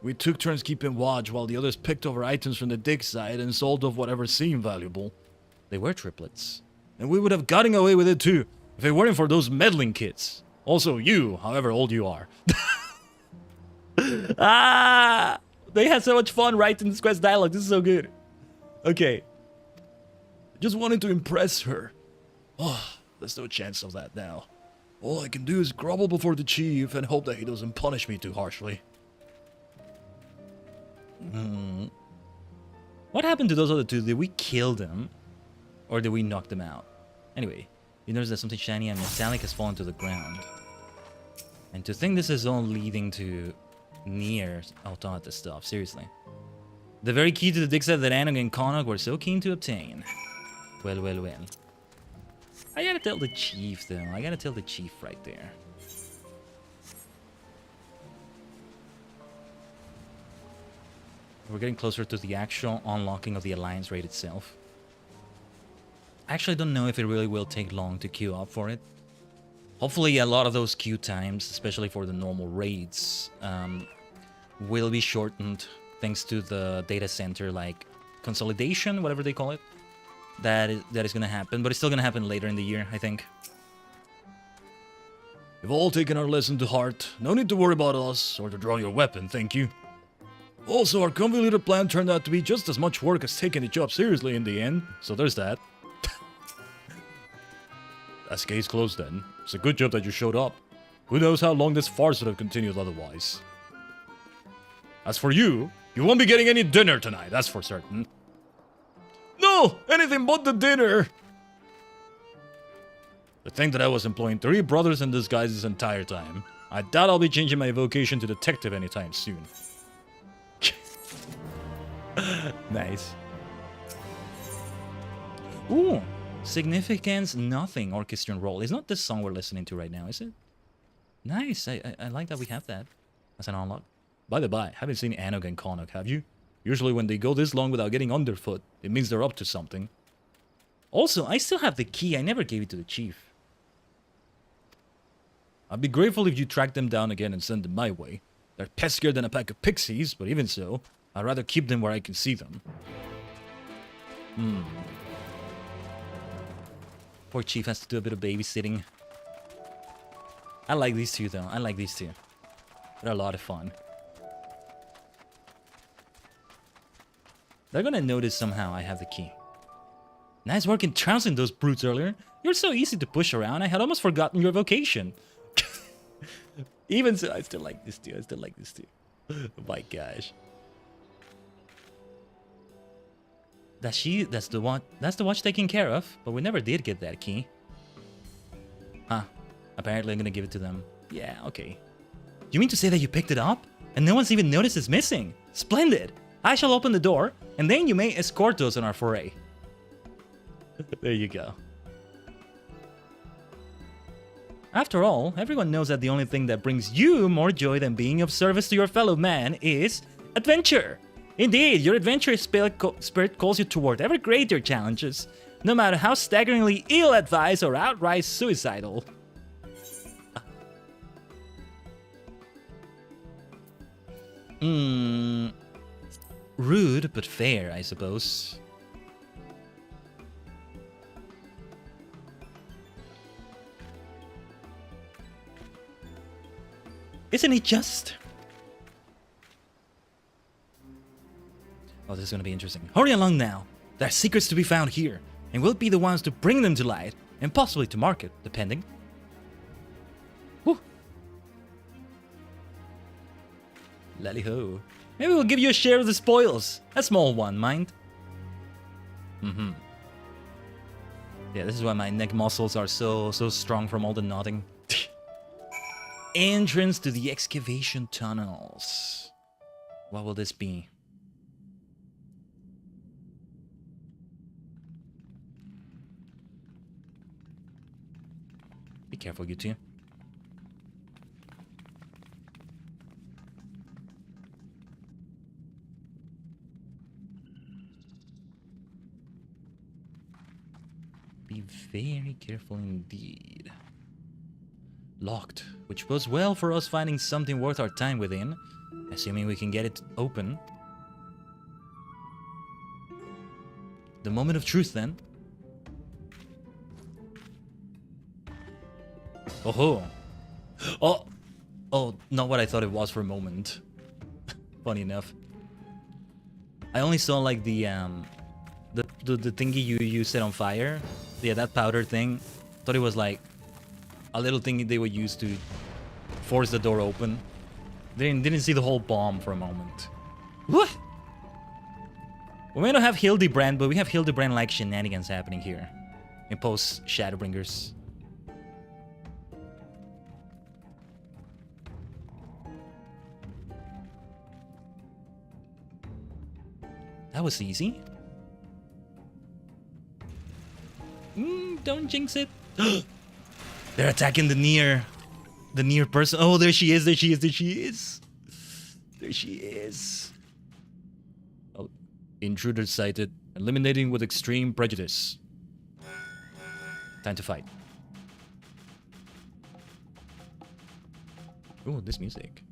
We took turns keeping watch while the others picked over items from the dig site and sold off whatever seemed valuable. They were triplets. And we would have gotten away with it too, if it weren't for those meddling kids. Also you, however old you are. Ah! They had so much fun writing this quest dialogue. This is so good. Okay. Just wanted to impress her. Oh, there's no chance of that now. All I can do is grovel before the chief and hope that he doesn't punish me too harshly. What happened to those other two? Did we kill them? Or did we knock them out? Anyway, you notice that something shiny and metallic has fallen to the ground. And to think this is all leading to NieR Automata stuff, seriously. The very key to the dig set that Anog and Konok were so keen to obtain. Well. I gotta tell the chief, though. I gotta tell the chief right there. We're getting closer to the actual unlocking of the Alliance raid itself. I actually don't know if it really will take long to queue up for it. Hopefully a lot of those queue times, especially for the normal raids, will be shortened thanks to the data center, like consolidation, whatever they call it. That is going to happen, but it's still going to happen later in the year, I think. We've all taken our lesson to heart. No need to worry about us or to draw your weapon, thank you. Also, our convoluted plan turned out to be just as much work as taking the job seriously in the end, so there's that. That's case closed then. It's a good job that you showed up. Who knows how long this farce would have continued otherwise. As for you, you won't be getting any dinner tonight, that's for certain. No! Anything but the dinner! To think that I was employing 3 brothers in disguise this entire time. I doubt I'll be changing my vocation to detective anytime soon. Nice. Ooh, significance nothing orchestral role. It's not this song we're listening to right now, is it? Nice. I like that we have that as an unlock. By the by, haven't seen Anog and Konok, have you? Usually when they go this long without getting underfoot, it means they're up to something. Also, I still have the key. I never gave it to the chief. I'd be grateful if you track them down again and send them my way. They're peskier than a pack of pixies, but even so, I'd rather keep them where I can see them. Poor chief has to do a bit of babysitting. I like these two though. I like these two. They're a lot of fun. They're gonna notice somehow I have the key. Nice work in trouncing those brutes earlier. You're so easy to push around, I had almost forgotten your vocation. Even so, I still like this too. I still like this too. Oh my gosh. That's the watch taken care of, but we never did get that key. Huh. Apparently I'm gonna give it to them. Yeah, okay. You mean to say that you picked it up? And no one's even noticed it's missing? Splendid! I shall open the door, and then you may escort us on our foray. There you go. After all, everyone knows that the only thing that brings you more joy than being of service to your fellow man is adventure. Indeed, your adventurous spirit calls you toward ever greater challenges, no matter how staggeringly ill-advised or outright suicidal. Rude, but fair, I suppose. Isn't it just? Oh, this is gonna be interesting. Hurry along now. There are secrets to be found here, and we'll be the ones to bring them to light, and possibly to market, depending. Whew. Lally-ho. Maybe we'll give you a share of the spoils. A small one, mind? Yeah, this is why my neck muscles are so strong from all the nodding. Entrance to the excavation tunnels. What will this be? Be careful, you two. Be very careful indeed. Locked, which bodes well for us finding something worth our time within, assuming we can get it open. The moment of truth, then. Oh, not what I thought it was for a moment. Funny enough, I only saw like the thingy you set on fire. Yeah, that powder thing. Thought it was like a little thing they would use to force the door open. Didn't see the whole bomb for a moment. What? We may not have Hildebrand, but we have Hildebrand-like shenanigans happening here in post Shadowbringers. That was easy. Don't jinx it. They're attacking the NieR person. Oh, there she is. There she is. There she is. There she is. Oh, intruder sighted. Eliminating with extreme prejudice. Time to fight. Ooh, this music.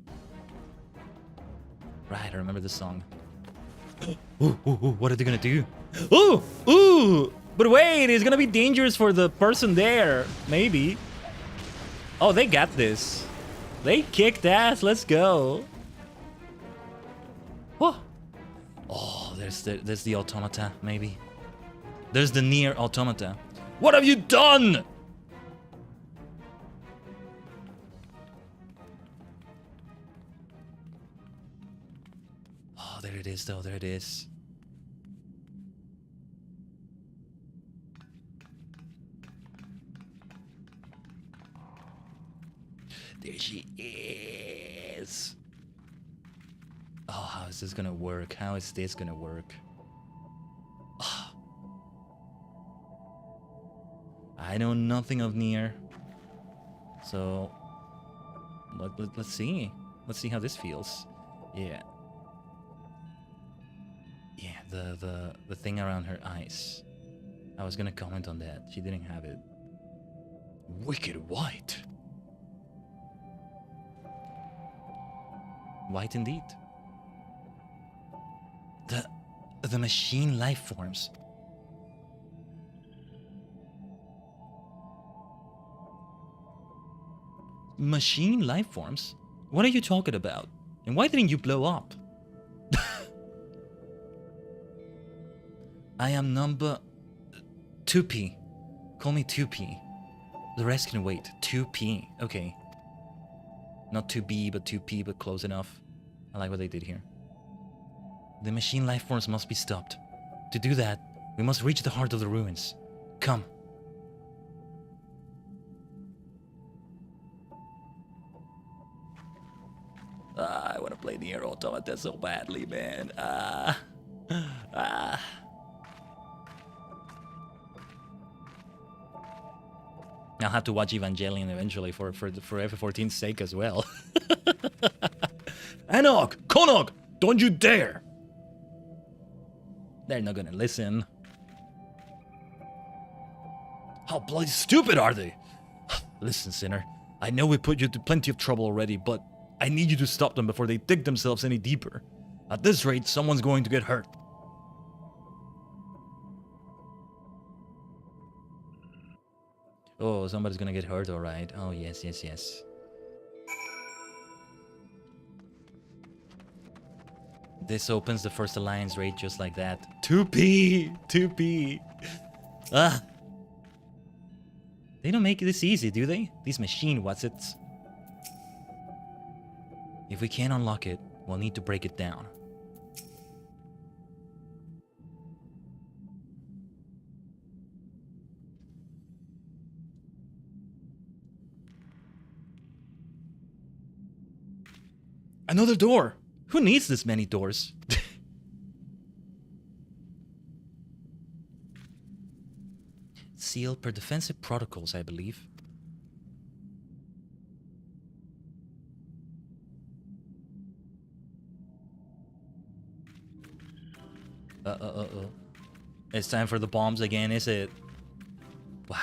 Right, I remember this song. Ooh, what are they gonna do? Ooh! But wait, it's gonna be dangerous for the person there. Maybe. Oh, they got this. They kicked ass. Let's go. Whoa. Oh, there's the automata, maybe. There's the NieR automata. What have you done? Oh, there it is, though. There it is. There she is. Oh, how is this gonna work? How is this gonna work? Oh. I know nothing of NieR. So let's see. Let's see how this feels. Yeah. Yeah, the thing around her eyes. I was gonna comment on that. She didn't have it. Wicked white. White indeed. The machine life forms. Machine life forms? What are you talking about? And why didn't you blow up? I am number 2P. Call me 2P. The rest can wait. 2P. Okay. Not 2B, but 2P, but close enough. I like what they did here. The machine life forms must be stopped. To do that, we must reach the heart of the ruins. Come. I want to play NieR Automata so badly, man. I'll have to watch Evangelion eventually for FF14's sake as well. Anog! Konog! Don't you dare! They're not gonna listen. How bloody stupid are they? Listen, Sinner. I know we put you to plenty of trouble already, but I need you to stop them before they dig themselves any deeper. At this rate, someone's going to get hurt. Oh, somebody's gonna get hurt, alright. Oh, yes, yes, yes. This opens the first alliance raid just like that. 2P! 2P! Ah! They don't make this easy, do they? These machine whatsits. If we can't unlock it, we'll need to break it down. Another door! Who needs this many doors? Sealed per defensive protocols, I believe. It's time for the bombs again, is it? Wow.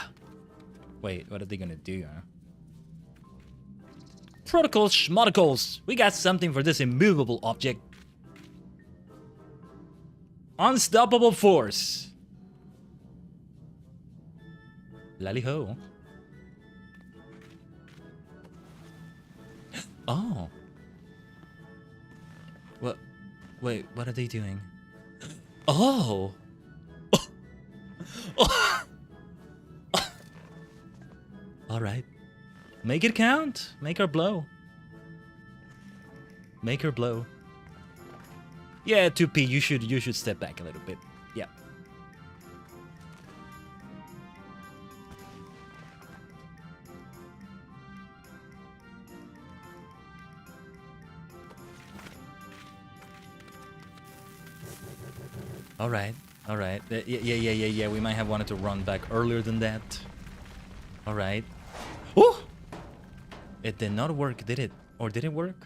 Wait, what are they gonna do, huh? Protocols, schmoticals. We got something for this immovable object. Unstoppable force. Lally-ho. Oh. What? Wait, what are they doing? Oh. All right. Make it count. Make her blow. Make her blow. Yeah, 2P, you should step back a little bit. Yeah. All right. All right. Yeah. We might have wanted to run back earlier than that. All right. Oh! It did not work, did it? Or did it work?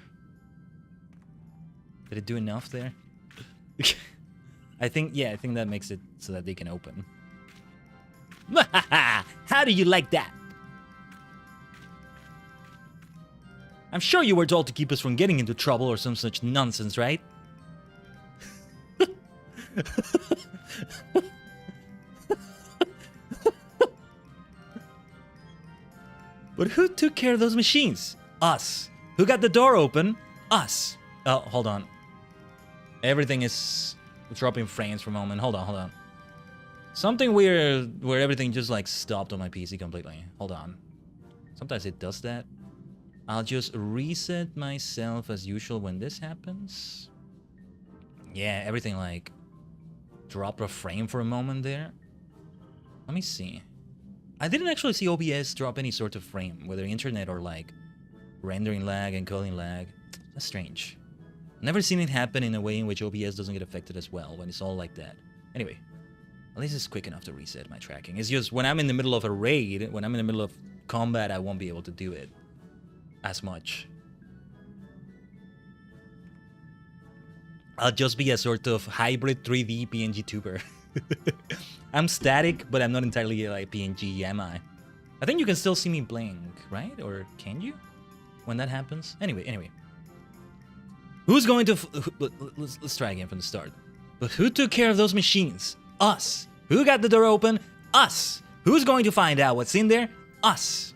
Did it do enough there? I think that makes it so that they can open. How do you like that? I'm sure you were told to keep us from getting into trouble or some such nonsense, right? But who took care of those machines? Us. Who got the door open? Us. Oh, hold on. Everything is dropping frames for a moment. Hold on. Something weird where everything just like stopped on my PC completely. Hold on. Sometimes it does that. I'll just reset myself as usual when this happens. Yeah, everything like dropped a frame for a moment there. Let me see. I didn't actually see OBS drop any sort of frame, whether internet or like rendering lag and encoding lag. That's strange. Never seen it happen in a way in which OBS doesn't get affected as well when it's all like that. Anyway, at least it's quick enough to reset my tracking. It's just when I'm in the middle of a raid, when I'm in the middle of combat, I won't be able to do it as much. I'll just be a sort of hybrid 3D PNG tuber. I'm static, but I'm not entirely like PNG, am I? I think you can still see me blink, right? Or can you? When that happens? Anyway. Who's going to... let's try again from the start. But who took care of those machines? Us. Who got the door open? Us. Who's going to find out what's in there? Us.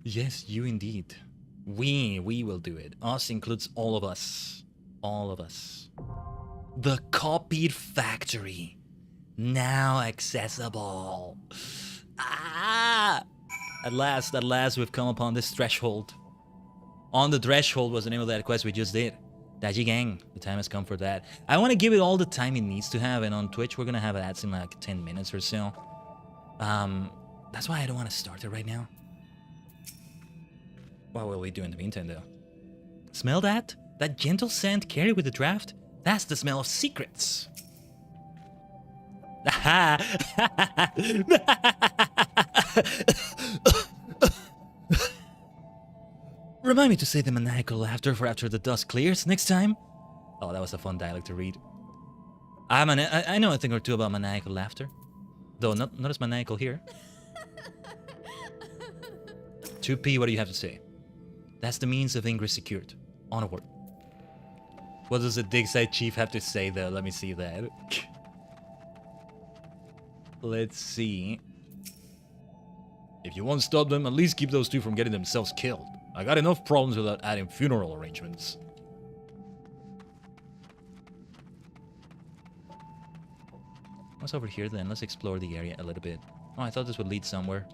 Yes, you indeed. We will do it. Us includes all of us. All of us. The copied factory. Now accessible. Ah! At last we've come upon this threshold. On the threshold was the name of that quest we just did. Tajigen. The time has come for that. I want to give it all the time it needs to have, and on Twitch we're gonna have ads in like 10 minutes or so. That's why I don't want to start it right now. What will we do in the meantime, though? Smell that? That gentle scent carried with the draft? That's the smell of secrets. Remind me to say the maniacal laughter for after the dust clears next time. Oh, that was a fun dialogue to read. I know a thing or two about maniacal laughter. Though not as maniacal here. 2P, what do you have to say? That's the means of ingress secured. Onward. What does the Digside Chief have to say, though? Let me see that. Let's see. If you won't stop them, at least keep those two from getting themselves killed. I got enough problems without adding funeral arrangements. What's over here, then? Let's explore the area a little bit. Oh, I thought this would lead somewhere.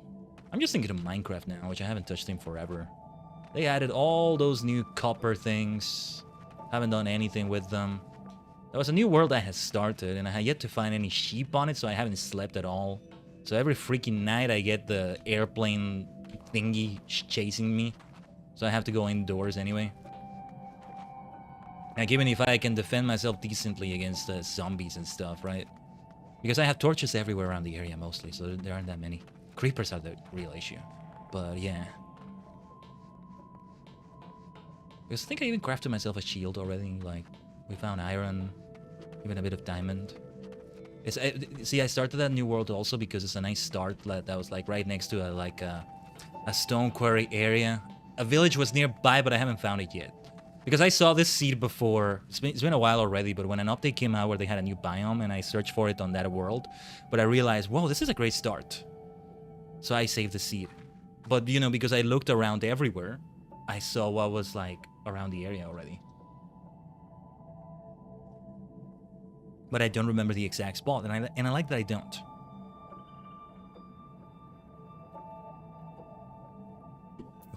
I'm just thinking of Minecraft now, which I haven't touched in forever. They added all those new copper things. Haven't done anything with them. There was a new world that has started, and I had yet to find any sheep on it, so I haven't slept at all. So every freaking night I get the airplane thingy chasing me. So I have to go indoors anyway. Like, even if I can defend myself decently against zombies and stuff, right? Because I have torches everywhere around the area mostly, so there aren't that many. Creepers are the real issue. But yeah. Because I think I even crafted myself a shield already. Like, we found iron, even a bit of diamond. See, I started that new world also because it's a nice start that was like right next to a stone quarry area. A village was nearby, but I haven't found it yet. Because I saw this seed before. It's been a while already, but when an update came out where they had a new biome, and I searched for it on that world, but I realized, whoa, this is a great start. So I saved the seed. But, you know, because I looked around everywhere, I saw what was, like, around the area already. But I don't remember the exact spot, and I like that I don't.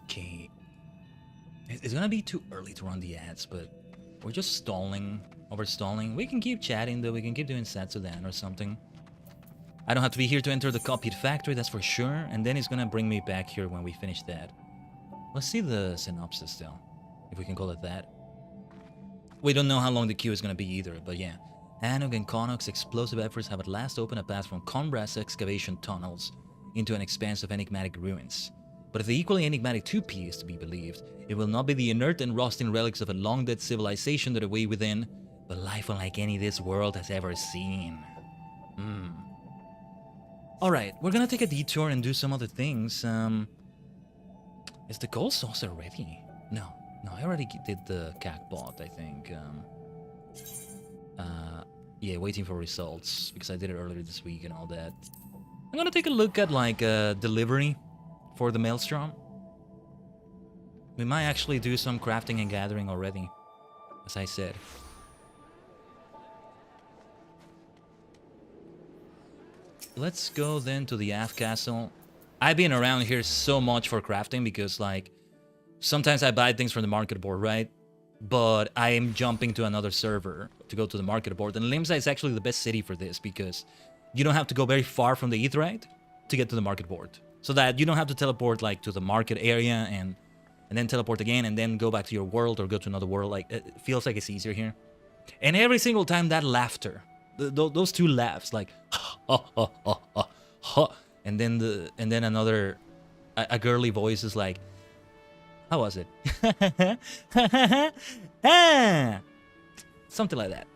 Okay. It's gonna be too early to run the ads, but we're just stalling, overstalling. We can keep chatting, though. We can keep doing Satsudan or something. I don't have to be here to enter the copied factory, that's for sure. And then it's gonna bring me back here when we finish that. Let's see the synopsis still, if we can call it that. We don't know how long the queue is gonna be either, but yeah. Anug and Connacht's explosive efforts have at last opened a path from Conbra's excavation tunnels into an expanse of enigmatic ruins. But if the equally enigmatic 2P is to be believed, it will not be the inert and rusting relics of a long-dead civilization that await within, but life unlike any this world has ever seen. Alright, we're gonna take a detour and do some other things. Is the gold saucer ready? No, I already did the CAC bot, I think. Yeah, waiting for results, because I did it earlier this week and all that. I'm gonna take a look at like delivery for the Maelstrom. We might actually do some crafting and gathering already, as I said. Let's go then to the Aft Castle. I've been around here so much for crafting because like sometimes I buy things from the market board, right? But I am jumping to another server to go to the market board. And Limsa is actually the best city for this because you don't have to go very far from the Aetheryte to get to the market board. So that you don't have to teleport like to the market area and then teleport again and then go back to your world or go to another world. Like it feels like it's easier here. And every single time that laughter, those two laughs, like and then another a girly voice is like, how was it? Something like that.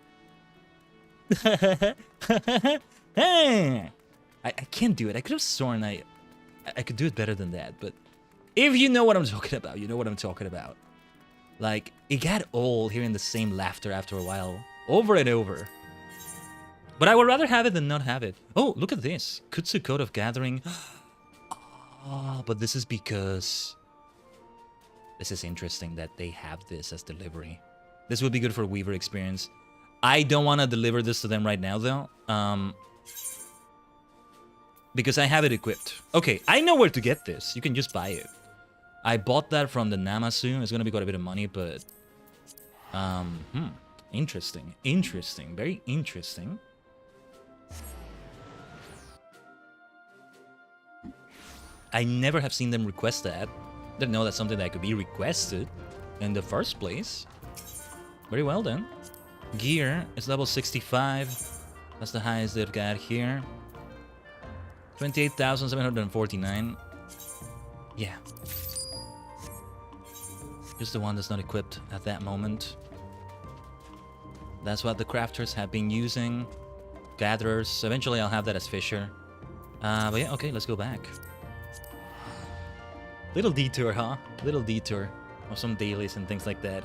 I can't do it. I could have sworn I could do it better than that, but if you know what I'm talking about, you know what I'm talking about. Like, it got old hearing the same laughter after a while, over and over. But I would rather have it than not have it. Oh, look at this. Kutsu Code of Gathering. Oh, but this is because... This is interesting that they have this as delivery. This would be good for Weaver experience. I don't want to deliver this to them right now, though. Because I have it equipped. Okay, I know where to get this. You can just buy it. I bought that from the Namasu. It's going to be quite a bit of money, but... Interesting. Interesting. Very interesting. I never have seen them request that. Didn't know that's something that could be requested in the first place. Very well then. Gear is level 65. That's the highest they've got here. 28,749. Yeah. Just the one that's not equipped at that moment. That's what the crafters have been using. Gatherers. Eventually I'll have that as Fisher. But yeah, okay, let's go back. Little detour, huh? Little detour of some dailies and things like that.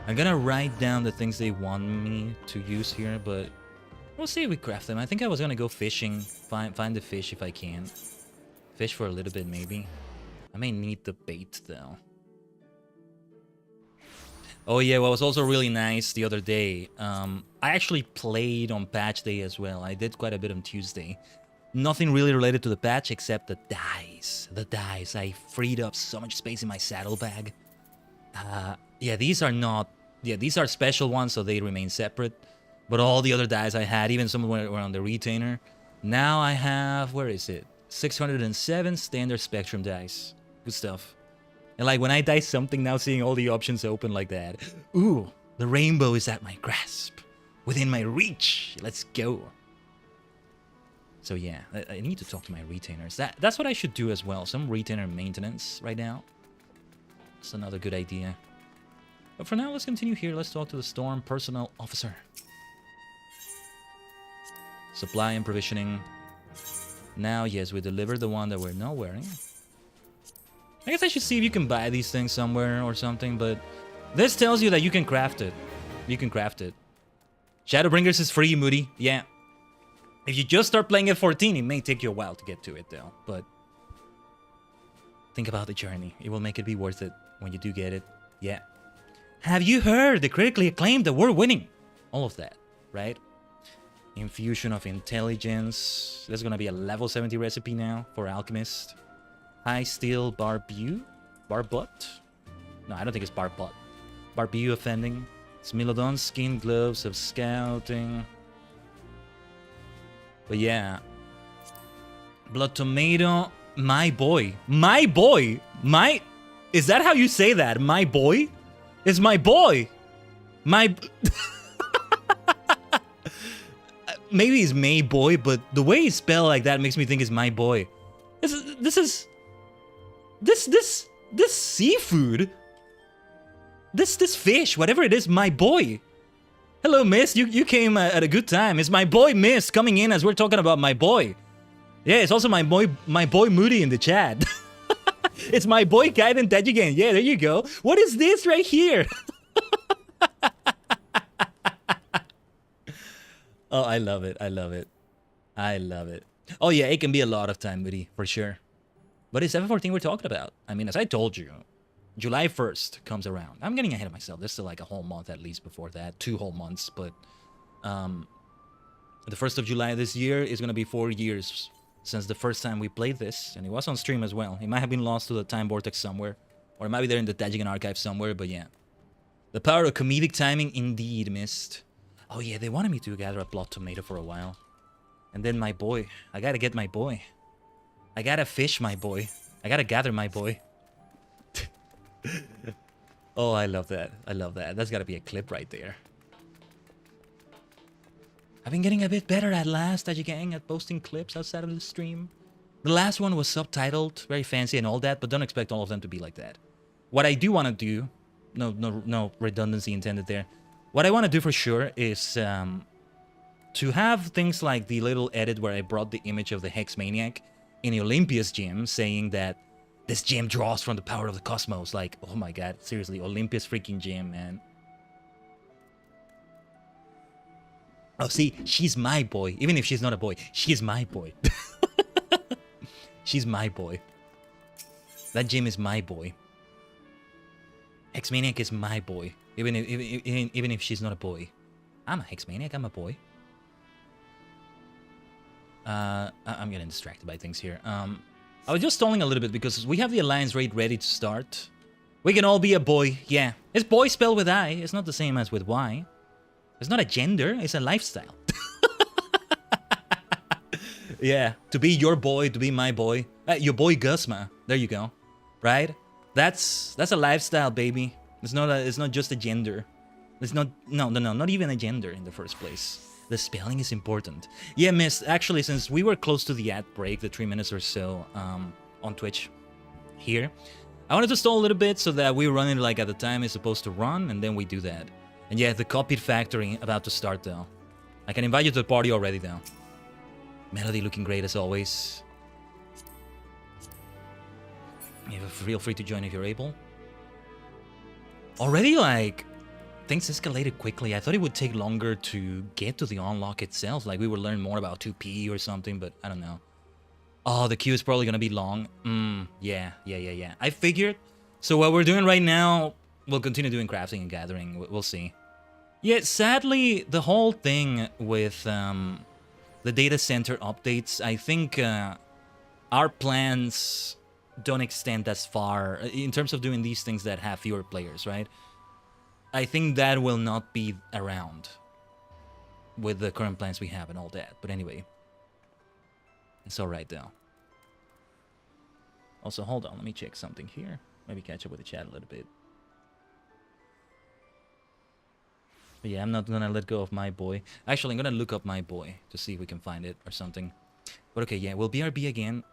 I'm gonna write down the things they want me to use here, but we'll see if we craft them. I think I was gonna go fishing, find the fish if I can. Fish for a little bit, maybe. I may need the bait, though. Oh yeah, what was also really nice the other day, I actually played on patch day as well. I did quite a bit on Tuesday. Nothing really related to the patch except the dice. The dice. I freed up so much space in my saddlebag. Yeah, these are not... Yeah, these are special ones, so they remain separate. But all the other dice I had, even some were on the retainer. Now I have... Where is it? 607 standard spectrum dice. Good stuff. And like when I dice something, now seeing all the options open like that. Ooh, the rainbow is at my grasp. Within my reach. Let's go. So yeah, I need to talk to my retainers. That's what I should do as well. Some retainer maintenance right now. That's another good idea. But for now, let's continue here. Let's talk to the Storm Personnel Officer. Supply and provisioning. Now, yes, we delivered the one that we're not wearing. I guess I should see if you can buy these things somewhere or something, but this tells you that you can craft it. You can craft it. Shadowbringers is free, Moody. Yeah. If you just start playing at 14, it may take you a while to get to it, though. But think about the journey. It will make it be worth it when you do get it. Yeah. Have you heard the critically acclaimed award-winning? All of that, right? Infusion of Intelligence. There's gonna be a level 70 recipe now for Alchemist. High Steel Barbue? Barbut? No, I don't think it's Barbut. Barbue Offending. Smilodon Skin Gloves of Scouting. But yeah. Blood Tomato. My boy. My boy. My... Is that how you say that? My boy? It's my boy. My... Maybe it's May boy, but the way it's spelled like that makes me think it's my boy. This seafood. This fish, whatever it is, my boy. Hello, Miss. You came at a good time. It's my boy, Miss, coming in as we're talking about my boy. Yeah, it's also my boy Moody in the chat. It's my boy Khaiden Tajigen. Yeah, there you go. What is this right here? Oh, I love it. I love it. I love it. Oh yeah, it can be a lot of time, Woody, for sure. But it's FF14 we're talking about. I mean, as I told you, July 1st comes around. I'm getting ahead of myself. There's still like a whole month at least before that. 2 whole months, but the 1st of July this year is going to be 4 years since the first time we played this, and it was on stream as well. It might have been lost to the time vortex somewhere, or it might be there in the Tajigen archive somewhere, but yeah. The power of comedic timing indeed, missed. Oh yeah, they wanted me to gather a plot tomato for a while. And then my boy. I gotta get my boy. I gotta fish my boy. I gotta gather my boy. Oh, I love that. I love that. That's gotta be a clip right there. I've been getting a bit better at last, Tajigen, at posting clips outside of the stream. The last one was subtitled, very fancy and all that, but don't expect all of them to be like that. What I do want to do, no redundancy intended there. What I want to do for sure is to have things like the little edit where I brought the image of the Hex Maniac in the Olympia's gym, saying that this gym draws from the power of the cosmos. Like, oh my god, seriously, Olympia's freaking gym, man. Oh, see, she's my boy. Even if she's not a boy, she's my boy. She's my boy. That gym is my boy. Hex Maniac is my boy. Even if she's not a boy. I'm a Hex Maniac, I'm a boy. I'm getting distracted by things here. I was just stalling a little bit because we have the alliance raid ready to start. We can all be a boy, yeah. It's boy spelled with I. It's not the same as with Y. It's not a gender, it's a lifestyle. Yeah, to be your boy, to be my boy. Your boy Gusma. There you go. Right? That's a lifestyle, baby. It's not just a gender. It's not not even a gender in the first place. The spelling is important. Yeah, miss, actually, since we were close to the ad break, the 3 minutes or so on Twitch here, I wanted to stall a little bit so that we run it like at the time it's supposed to run, and then we do that. And yeah, the copied factory about to start though. I can invite you to the party already though. Melody looking great as always. Yeah, feel free to join if you're able. Already, like, things escalated quickly. I thought it would take longer to get to the unlock itself. Like, we would learn more about 2P or something, but I don't know. Oh, the queue is probably gonna be long. Yeah. I figured. So what we're doing right now, we'll continue doing crafting and gathering. We'll see. Yeah, sadly, the whole thing with the data center updates, I think our plans don't extend as far in terms of doing these things that have fewer players, right? I think that will not be around with the current plans we have and all that. But anyway, it's all right though. Also, hold on, let me check something here. Maybe catch up with the chat a little bit. But yeah, I'm not gonna let go of my boy. Actually, I'm gonna look up my boy to see if we can find it or something. But okay, yeah, we'll BRB again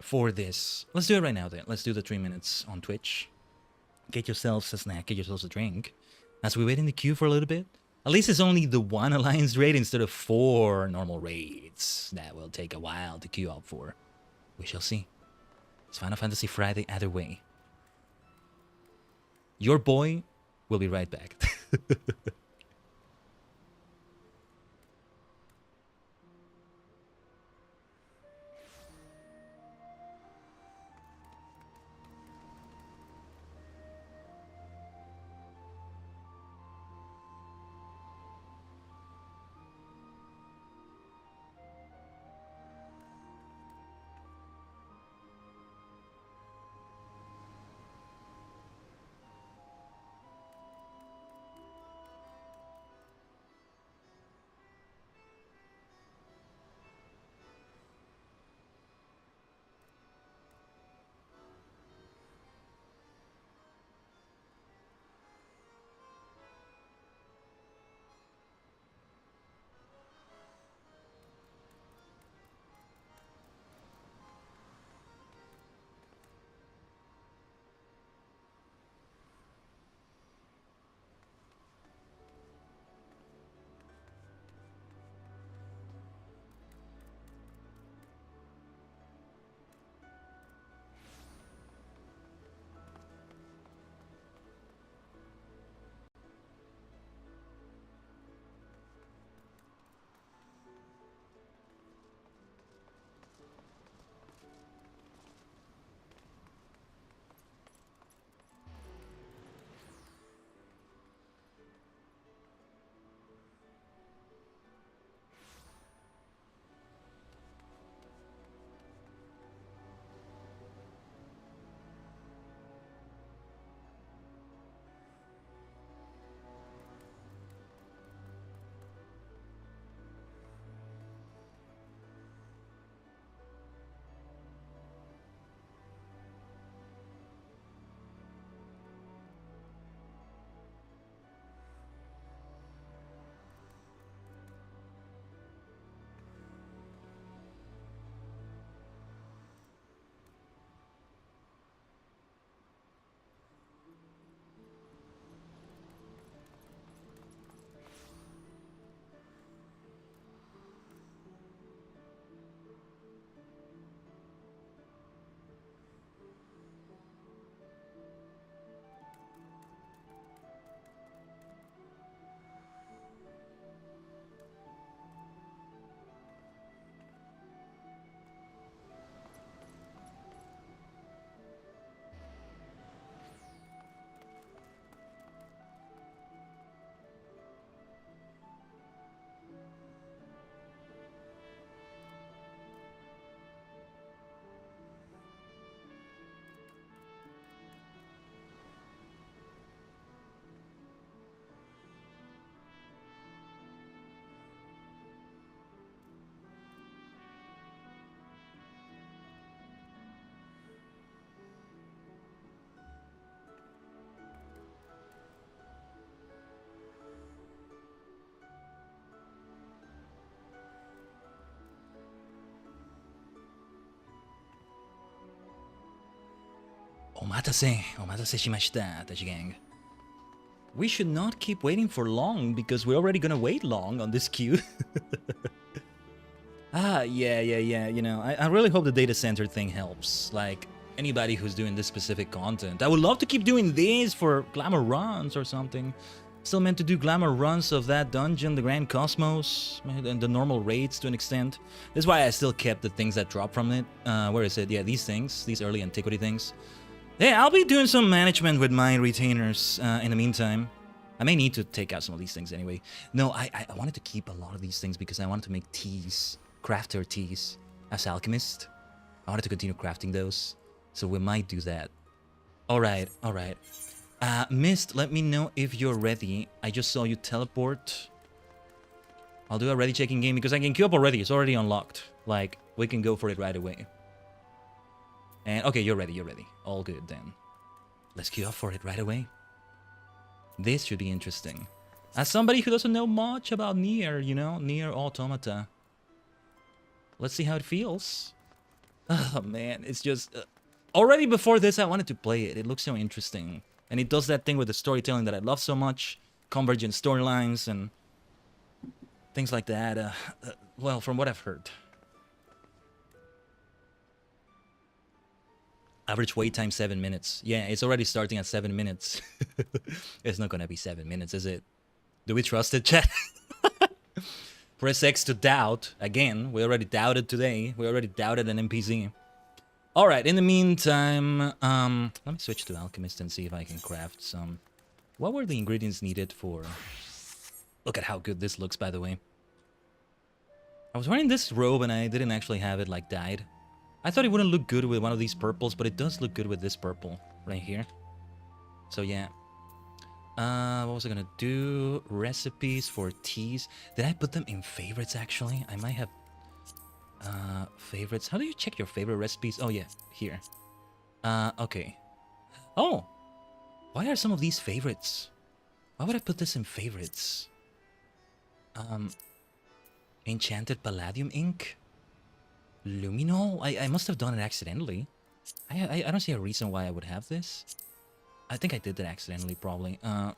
for this. Let's do it right now then. Let's do the 3 minutes on Twitch. Get yourselves a snack, get yourselves a drink. As we wait in the queue for a little bit. At least it's only the 1 alliance raid instead of 4 normal raids. That will take a while to queue up for. We shall see. It's Final Fantasy Friday either way. Your boy will be right back. Omatase shimashita, Tajigen. We should not keep waiting for long because we're already gonna wait long on this queue. Yeah. You know, I really hope the data center thing helps. Like, anybody who's doing this specific content. I would love to keep doing this for glamour runs or something. Still meant to do glamour runs of that dungeon, the Grand Cosmos, and the normal raids to an extent. That's why I still kept the things that drop from it. Where is it? Yeah, these things, these early antiquity things. Yeah, I'll be doing some management with my retainers in the meantime. I may need to take out some of these things anyway. No, I wanted to keep a lot of these things because I wanted to make teas, crafter teas, as alchemist. I wanted to continue crafting those, so we might do that. All right. Mist, let me know if you're ready. I just saw you teleport. I'll do a ready checking game because I can queue up already. It's already unlocked. Like, we can go for it right away. And okay, you're ready. All good then. Let's queue up for it right away. This should be interesting. As somebody who doesn't know much about NieR, you know, NieR Automata. Let's see how it feels. Oh man, it's just... already before this, I wanted to play it. It looks so interesting. And it does that thing with the storytelling that I love so much. Convergent storylines and things like that. Well, from what I've heard. Average wait time 7 minutes. Yeah, it's already starting at 7 minutes. It's not gonna be 7 minutes, is it? Do we trust it, chat? Press X to doubt. Again, we already doubted today. We already doubted an NPC. Alright, in the meantime, let me switch to Alchemist and see if I can craft some... What were the ingredients needed for... Look at how good this looks, by the way. I was wearing this robe and I didn't actually have it, like, dyed. I thought it wouldn't look good with one of these purples, but it does look good with this purple right here. So, yeah. What was I gonna do? Recipes for teas. Did I put them in favorites, actually? I might have... favorites. How do you check your favorite recipes? Oh, yeah. Here. Okay. Oh! Why are some of these favorites? Why would I put this in favorites? Enchanted Palladium ink? Luminol? I must have done it accidentally. I don't see a reason why I would have this. I think I did that accidentally, probably. Oh,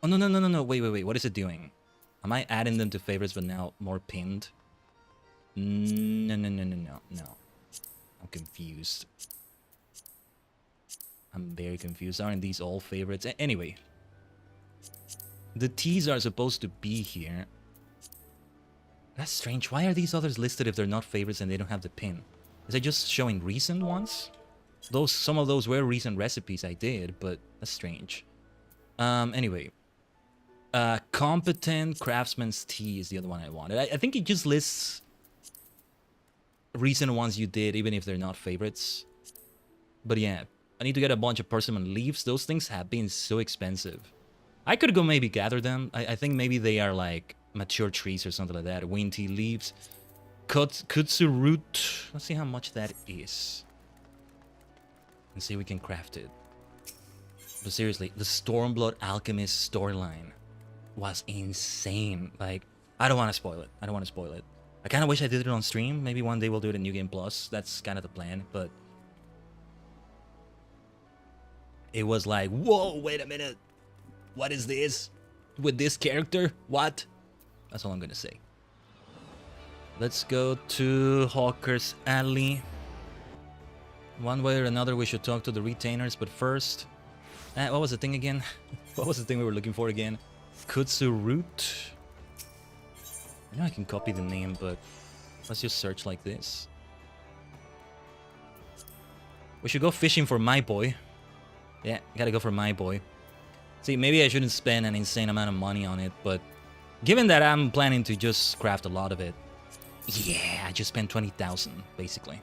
no. Wait. What is it doing? Am I adding them to favorites but now more pinned? No. I'm confused. I'm very confused. Aren't these all favorites? Anyway. The teas are supposed to be here. That's strange. Why are these others listed if they're not favorites and they don't have the pin? Is it just showing recent ones? Some of those were recent recipes I did, but that's strange. Anyway. Competent Craftsman's Tea is the other one I wanted. I think it just lists recent ones you did, even if they're not favorites. But yeah, I need to get a bunch of persimmon leaves. Those things have been so expensive. I could go maybe gather them. I think maybe they are like mature trees or something like that. Wind tea leaves. Kutsu root. Let's see how much that is. And see if we can craft it. But seriously, the Stormblood Alchemist storyline was insane. Like, I don't want to spoil it. I kind of wish I did it on stream. Maybe one day we'll do it in New Game Plus. That's kind of the plan, but... It was like, whoa, wait a minute. What is this? With this character? What? That's all I'm gonna say. Let's go to Hawker's Alley. One way or another, we should talk to the retainers, but first... what was the thing again? What was the thing we were looking for again? Kutsu root. I know I can copy the name, but let's just search like this. We should go fishing for my boy. Yeah, gotta go for my boy. See, maybe I shouldn't spend an insane amount of money on it, but given that I'm planning to just craft a lot of it, yeah, I just spent 20,000, basically.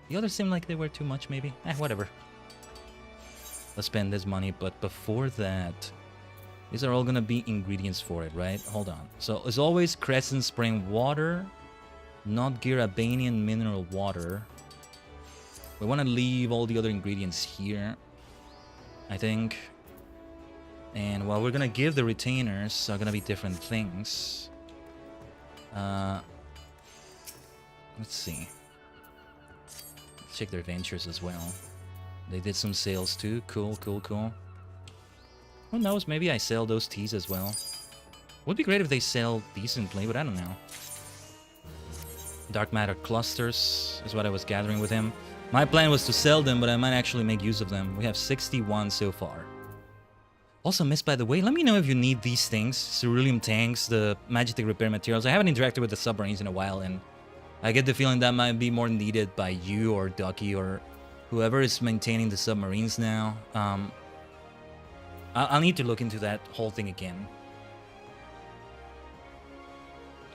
The others seem like they were too much, maybe. Whatever. Let's spend this money, but before that... These are all gonna be ingredients for it, right? Hold on. So, as always, Crescent Spring water. Not Girabanian mineral water. We want to leave all the other ingredients here, I think. And what we're gonna give the retainers are gonna be different things. Let's see. Let's check their ventures as well. They did some sales too. Cool, cool, cool. Who knows, maybe I sell those teas as well. Would be great if they sell decently, but I don't know. Dark matter clusters is what I was gathering with him. My plan was to sell them, but I might actually make use of them. We have 61 so far. Also, Miss, by the way, let me know if you need these things. Cerulean tanks, the Magitek repair materials. I haven't interacted with the submarines in a while, and I get the feeling that might be more needed by you or Ducky or whoever is maintaining the submarines now. I'll need to look into that whole thing again.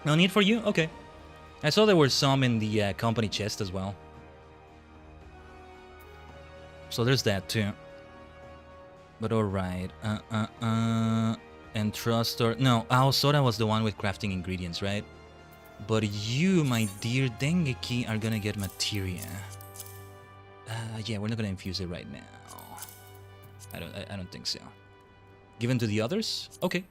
No need for you? Okay. I saw there were some in the company chest as well. So there's that too. But alright. And trust or... No, Aosora was the one with crafting ingredients, right? But you, my dear Dengeki, are gonna get materia. Yeah, we're not gonna infuse it right now. I don't think so. Given to the others? Okay.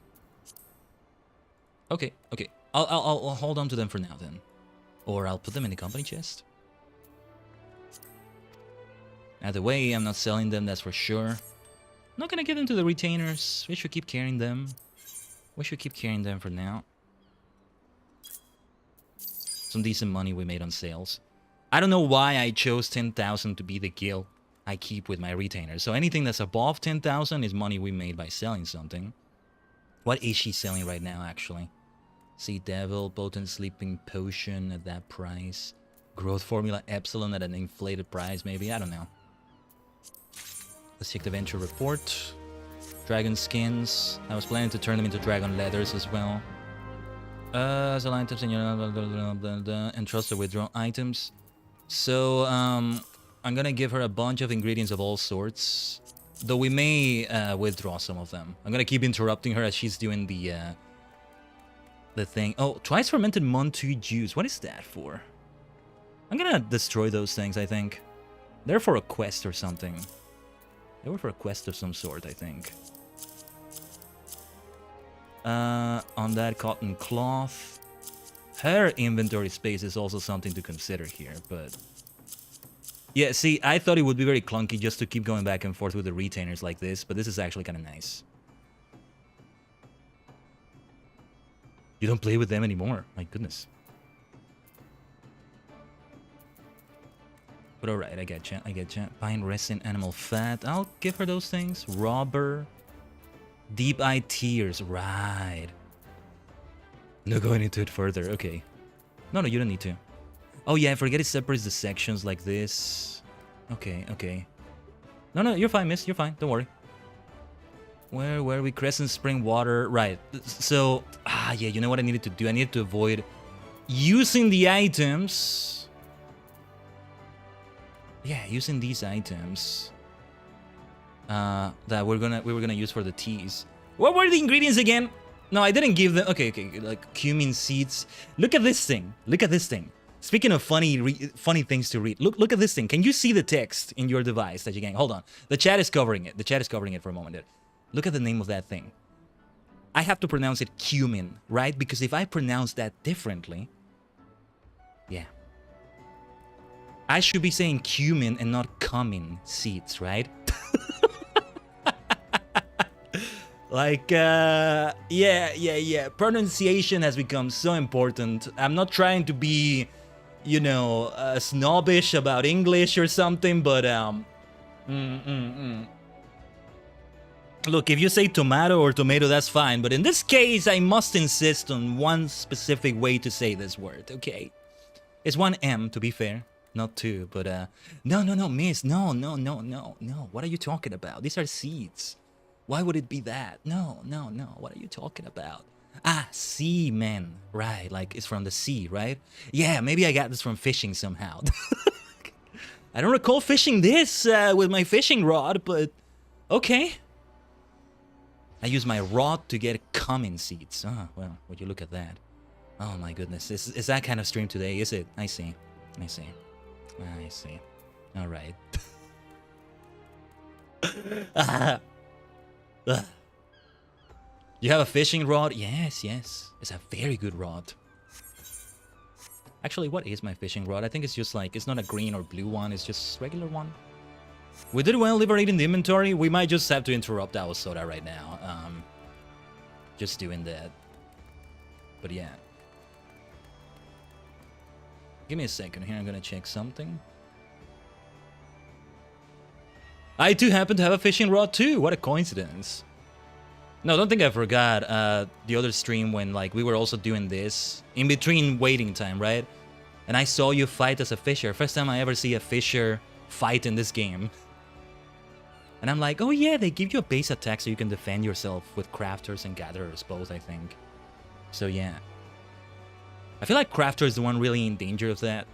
Okay, okay. I'll hold on to them for now then. Or I'll put them in the company chest. Either way, I'm not selling them, that's for sure. Not gonna give them to the retainers. We should keep carrying them. We should keep carrying them for now. Some decent money we made on sales. I don't know why I chose 10,000 to be the gil I keep with my retainers. So anything that's above 10,000 is money we made by selling something. What is she selling right now, actually? Sea Devil, Potent Sleeping Potion at that price. Growth Formula Epsilon at an inflated price, maybe? I don't know. Let's check the venture report. Dragon skins. I was planning to turn them into dragon leathers as well. Sell items and trust the withdraw items. So, I'm gonna give her a bunch of ingredients of all sorts. Though we may withdraw some of them. I'm gonna keep interrupting her as she's doing the thing. Oh, twice fermented Montu juice. What is that for? I'm gonna destroy those things, I think. They're for a quest or something. They were for a quest of some sort, I think. On that cotton cloth. Her inventory space is also something to consider here, but... Yeah, see, I thought it would be very clunky just to keep going back and forth with the retainers like this, but this is actually kind of nice. You don't play with them anymore. My goodness. But alright, I getcha, I getcha. Pine resin, animal fat. I'll give her those things. Robber. Deep eye tears. Right. No going into it further. Okay. No, you don't need to. Oh yeah, I forget it separates the sections like this. Okay, okay. No, you're fine, miss. You're fine. Don't worry. Where were we? Crescent Spring Water. Right. So, yeah, you know what I needed to do? I needed to avoid using the items. Yeah, using these items that we were gonna use for the teas. What were the ingredients again? No, I didn't give them. Okay, like cumin seeds. Look at this thing. Look at this thing. Speaking of funny things to read, look at this thing. Can you see the text in your device that you can? Hold on. The chat is covering it. The chat is covering it for a moment there. Look at the name of that thing. I have to pronounce it cumin, right? Because if I pronounce that differently, yeah. I should be saying cumin and not cumin seeds, right? Like, yeah. Pronunciation has become so important. I'm not trying to be, you know, snobbish about English or something, but, Look, if you say tomato or tomato, that's fine. But in this case, I must insist on one specific way to say this word, okay? It's one M, to be fair. Not two, but, No, miss. No. What are you talking about? These are seeds. Why would it be that? No. What are you talking about? Ah, seamen. Right, like it's from the sea, right? Yeah, maybe I got this from fishing somehow. I don't recall fishing this with my fishing rod, but okay. I use my rod to get cumin seeds. Oh, well, would you look at that? Oh my goodness, is that kind of stream today, is it? I see. All right. You have a fishing rod? Yes. It's a very good rod. Actually, what is my fishing rod? I think it's just like, it's not a green or blue one, it's just regular one. We did well liberating the inventory. We might just have to interrupt our soda right now. Just doing that. But yeah. Give me a second here, I'm gonna check something. I too happen to have a fishing rod too, what a coincidence. No, don't think I forgot the other stream when like we were also doing this in between waiting time, right? And I saw you fight as a fisher. First time I ever see a fisher fight in this game. And I'm like, oh yeah, they give you a base attack so you can defend yourself with crafters and gatherers both, I think. So yeah. I feel like crafter is the one really in danger of that.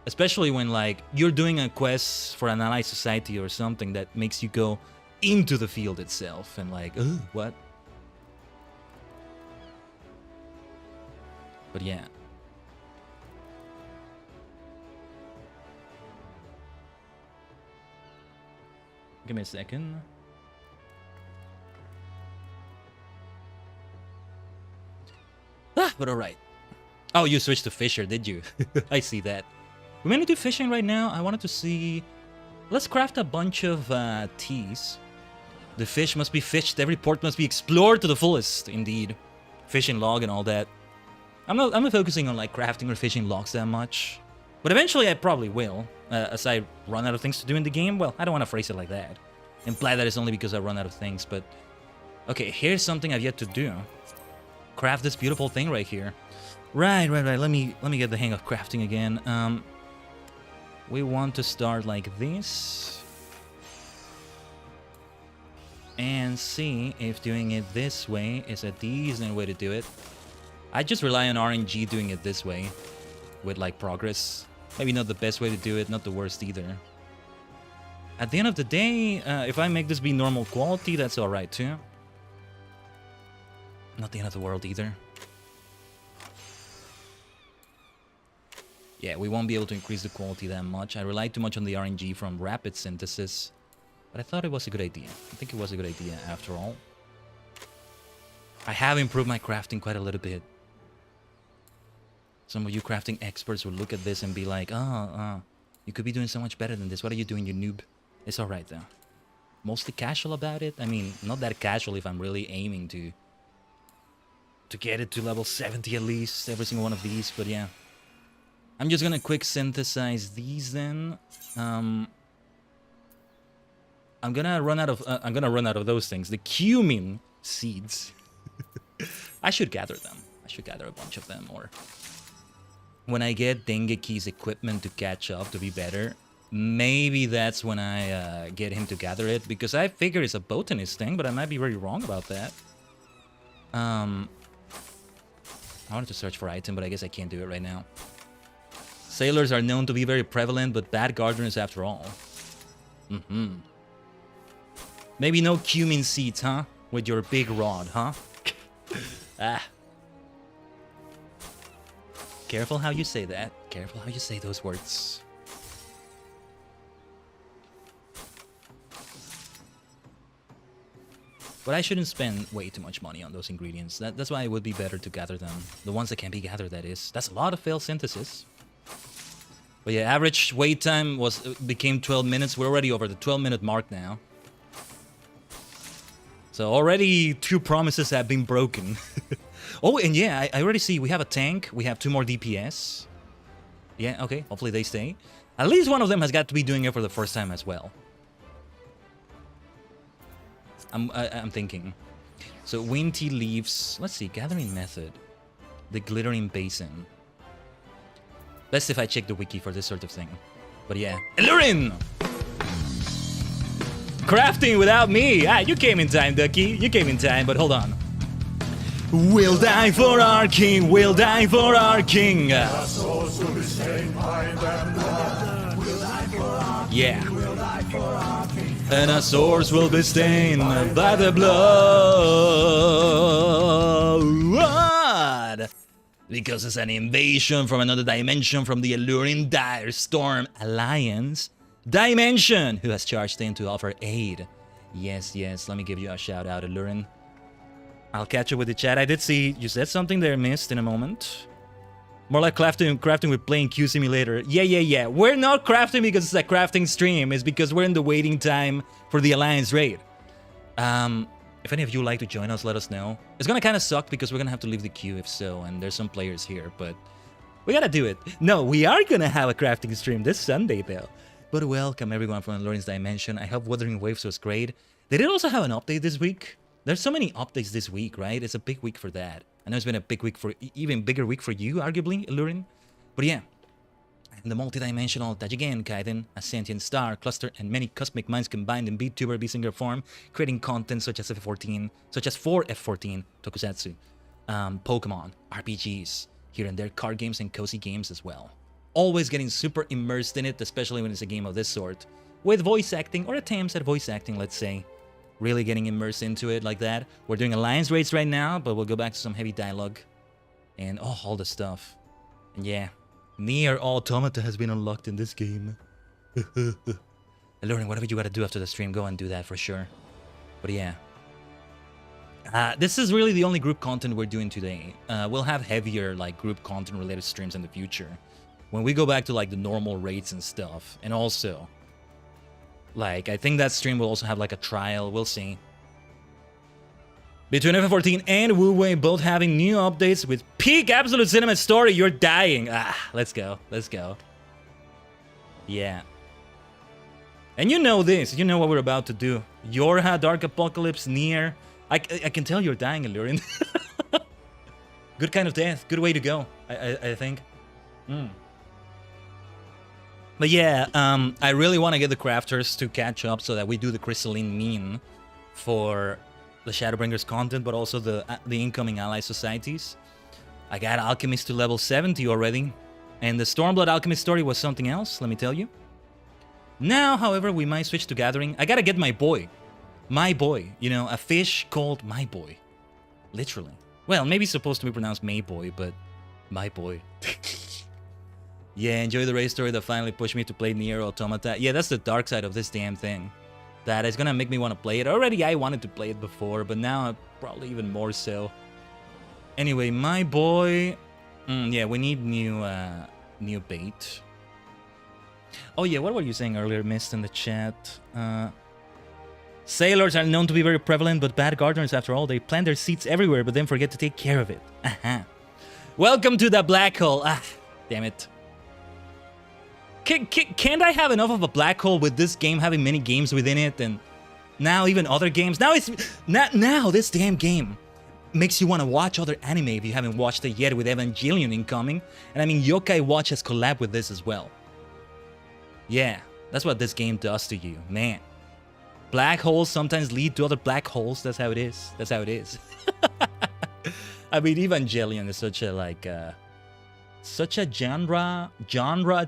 Especially when like you're doing a quest for an allied society or something that makes you go into the field itself and like, ugh, what? But yeah. Give me a second. Ah, but alright. Oh, you switched to Fisher, did you? I see that. We're gonna do fishing right now. I wanted to see... Let's craft a bunch of teas. The fish must be fished. Every port must be explored to the fullest. Indeed. Fishing log and all that. I'm not focusing on like crafting or fishing logs that much. But eventually I probably will. As I run out of things to do in the game. Well, I don't want to phrase it like that. Imply that it's only because I run out of things, but... Okay, here's something I've yet to do. Craft this beautiful thing right here. Right. Let me get the hang of crafting again. We want to start like this. And see if doing it this way is a decent way to do it. I just rely on RNG doing it this way. With like progress. Maybe not the best way to do it, not the worst either. At the end of the day, if I make this be normal quality, that's alright too. Not the end of the world either. Yeah, we won't be able to increase the quality that much. I rely too much on the RNG from rapid synthesis. But I thought it was a good idea. I think it was a good idea after all. I have improved my crafting quite a little bit. Some of you crafting experts will look at this and be like, you could be doing so much better than this. What are you doing, you noob? It's alright though. Mostly casual about it. I mean, not that casual if I'm really aiming to get it to level 70 at least, every single one of these, but yeah. I'm just gonna quick synthesize these then. I'm gonna run out of those things. The cumin seeds. I should gather them. I should gather a bunch of them, or when I get Dengeki's equipment to catch up to be better, maybe that's when I get him to gather it, because I figure it's a botanist thing, but I might be very wrong about that. I wanted to search for item, but I guess I can't do it right now. Sailors are known to be very prevalent, but bad gardeners after all. Maybe no cumin seeds, huh? With your big rod, huh? Careful how you say that. Careful how you say those words. But I shouldn't spend way too much money on those ingredients. That's why it would be better to gather them. The ones that can be gathered, that is. That's a lot of failed synthesis. But yeah, average wait time became 12 minutes. We're already over the 12-minute mark now. So already 2 promises have been broken. Oh, and yeah, I already see we have a tank. We have 2 more DPS. Yeah, okay, hopefully they stay. At least one of them has got to be doing it for the first time as well. I'm thinking. So wind tea leaves. Let's see, gathering method. The glittering basin. Best if I check the wiki for this sort of thing. But yeah. Allurin! Crafting without me! Ah, you came in time, Ducky. You came in time, but hold on. We'll die for our king, we'll die for our king. Yeah. And our swords will be stained by the blood. Because it's an invasion from another dimension from the alluring Dire Storm Alliance Dimension, who has charged in to offer aid. Yes, let me give you a shout out, Allurin. I'll catch up with the chat. I did see you said something there, missed in a moment. More like crafting with playing Q Simulator. Yeah. We're not crafting because it's a crafting stream. It's because we're in the waiting time for the Alliance raid. If any of you would like to join us, let us know. It's gonna kind of suck because we're gonna have to leave the queue if so, and there's some players here, but we gotta do it. No, we are gonna have a crafting stream this Sunday though. But welcome everyone from Lawrence Dimension. I hope Wuthering Waves was great. They did also have an update this week. There's so many updates this week, right? It's a big week for that. I know it's been a big week for, even bigger week for you, arguably, Lurin. But yeah, the multi-dimensional Tajigen, Khaiden, a sentient star, cluster, and many cosmic minds combined in VTuber B-Singer form, creating content such as FF14, such as for F14, Tokusatsu, Pokemon, RPGs, here and there, card games and cozy games as well. Always getting super immersed in it, especially when it's a game of this sort, with voice acting, or attempts at voice acting, let's say. Really getting immersed into it like that. We're doing Alliance raids right now, but we'll go back to some heavy dialogue. And all the stuff. And yeah, NieR Automata has been unlocked in this game. Learning whatever you gotta do after the stream, go and do that for sure. But yeah. This is really the only group content we're doing today. We'll have heavier like group content related streams in the future. When we go back to like the normal raids and stuff. And also, like, I think that stream will also have like a trial. We'll see. Between FF14 and Wu Wei both having new updates with peak absolute cinema story, you're dying. Let's go. Let's go. Yeah. And you know this. You know what we're about to do. Yorha, Dark Apocalypse, NieR. I can tell you're dying, Allurin. Good kind of death. Good way to go, I think. But yeah, I really want to get the crafters to catch up so that we do the crystalline mean for the Shadowbringers content, but also the incoming ally societies. I got Alchemist to level 70 already, and the Stormblood Alchemist story was something else, let me tell you. Now, however, we might switch to Gathering. I gotta get my boy. My boy. You know, a fish called my boy. Literally. Well, maybe it's supposed to be pronounced May boy, but my boy. Yeah, enjoy the race story that finally pushed me to play NieR Automata. Yeah, that's the dark side of this damn thing. That is gonna make me want to play it. Already I wanted to play it before, but now probably even more so. Anyway, my boy... yeah, we need new bait. Oh yeah, what were you saying earlier, Mist, in the chat? Sailors are known to be very prevalent, but bad gardeners after all. They plant their seeds everywhere, but then forget to take care of it. Welcome to the black hole. Damn it. Can't I have enough of a black hole with this game having many games within it, and now even other games? Now this damn game makes you want to watch other anime if you haven't watched it yet, with Evangelion incoming. And I mean, Yokai Watch has collabed with this as well. Yeah, that's what this game does to you, man. Black holes sometimes lead to other black holes. That's how it is. That's how it is. I mean, Evangelion is such a like such a genre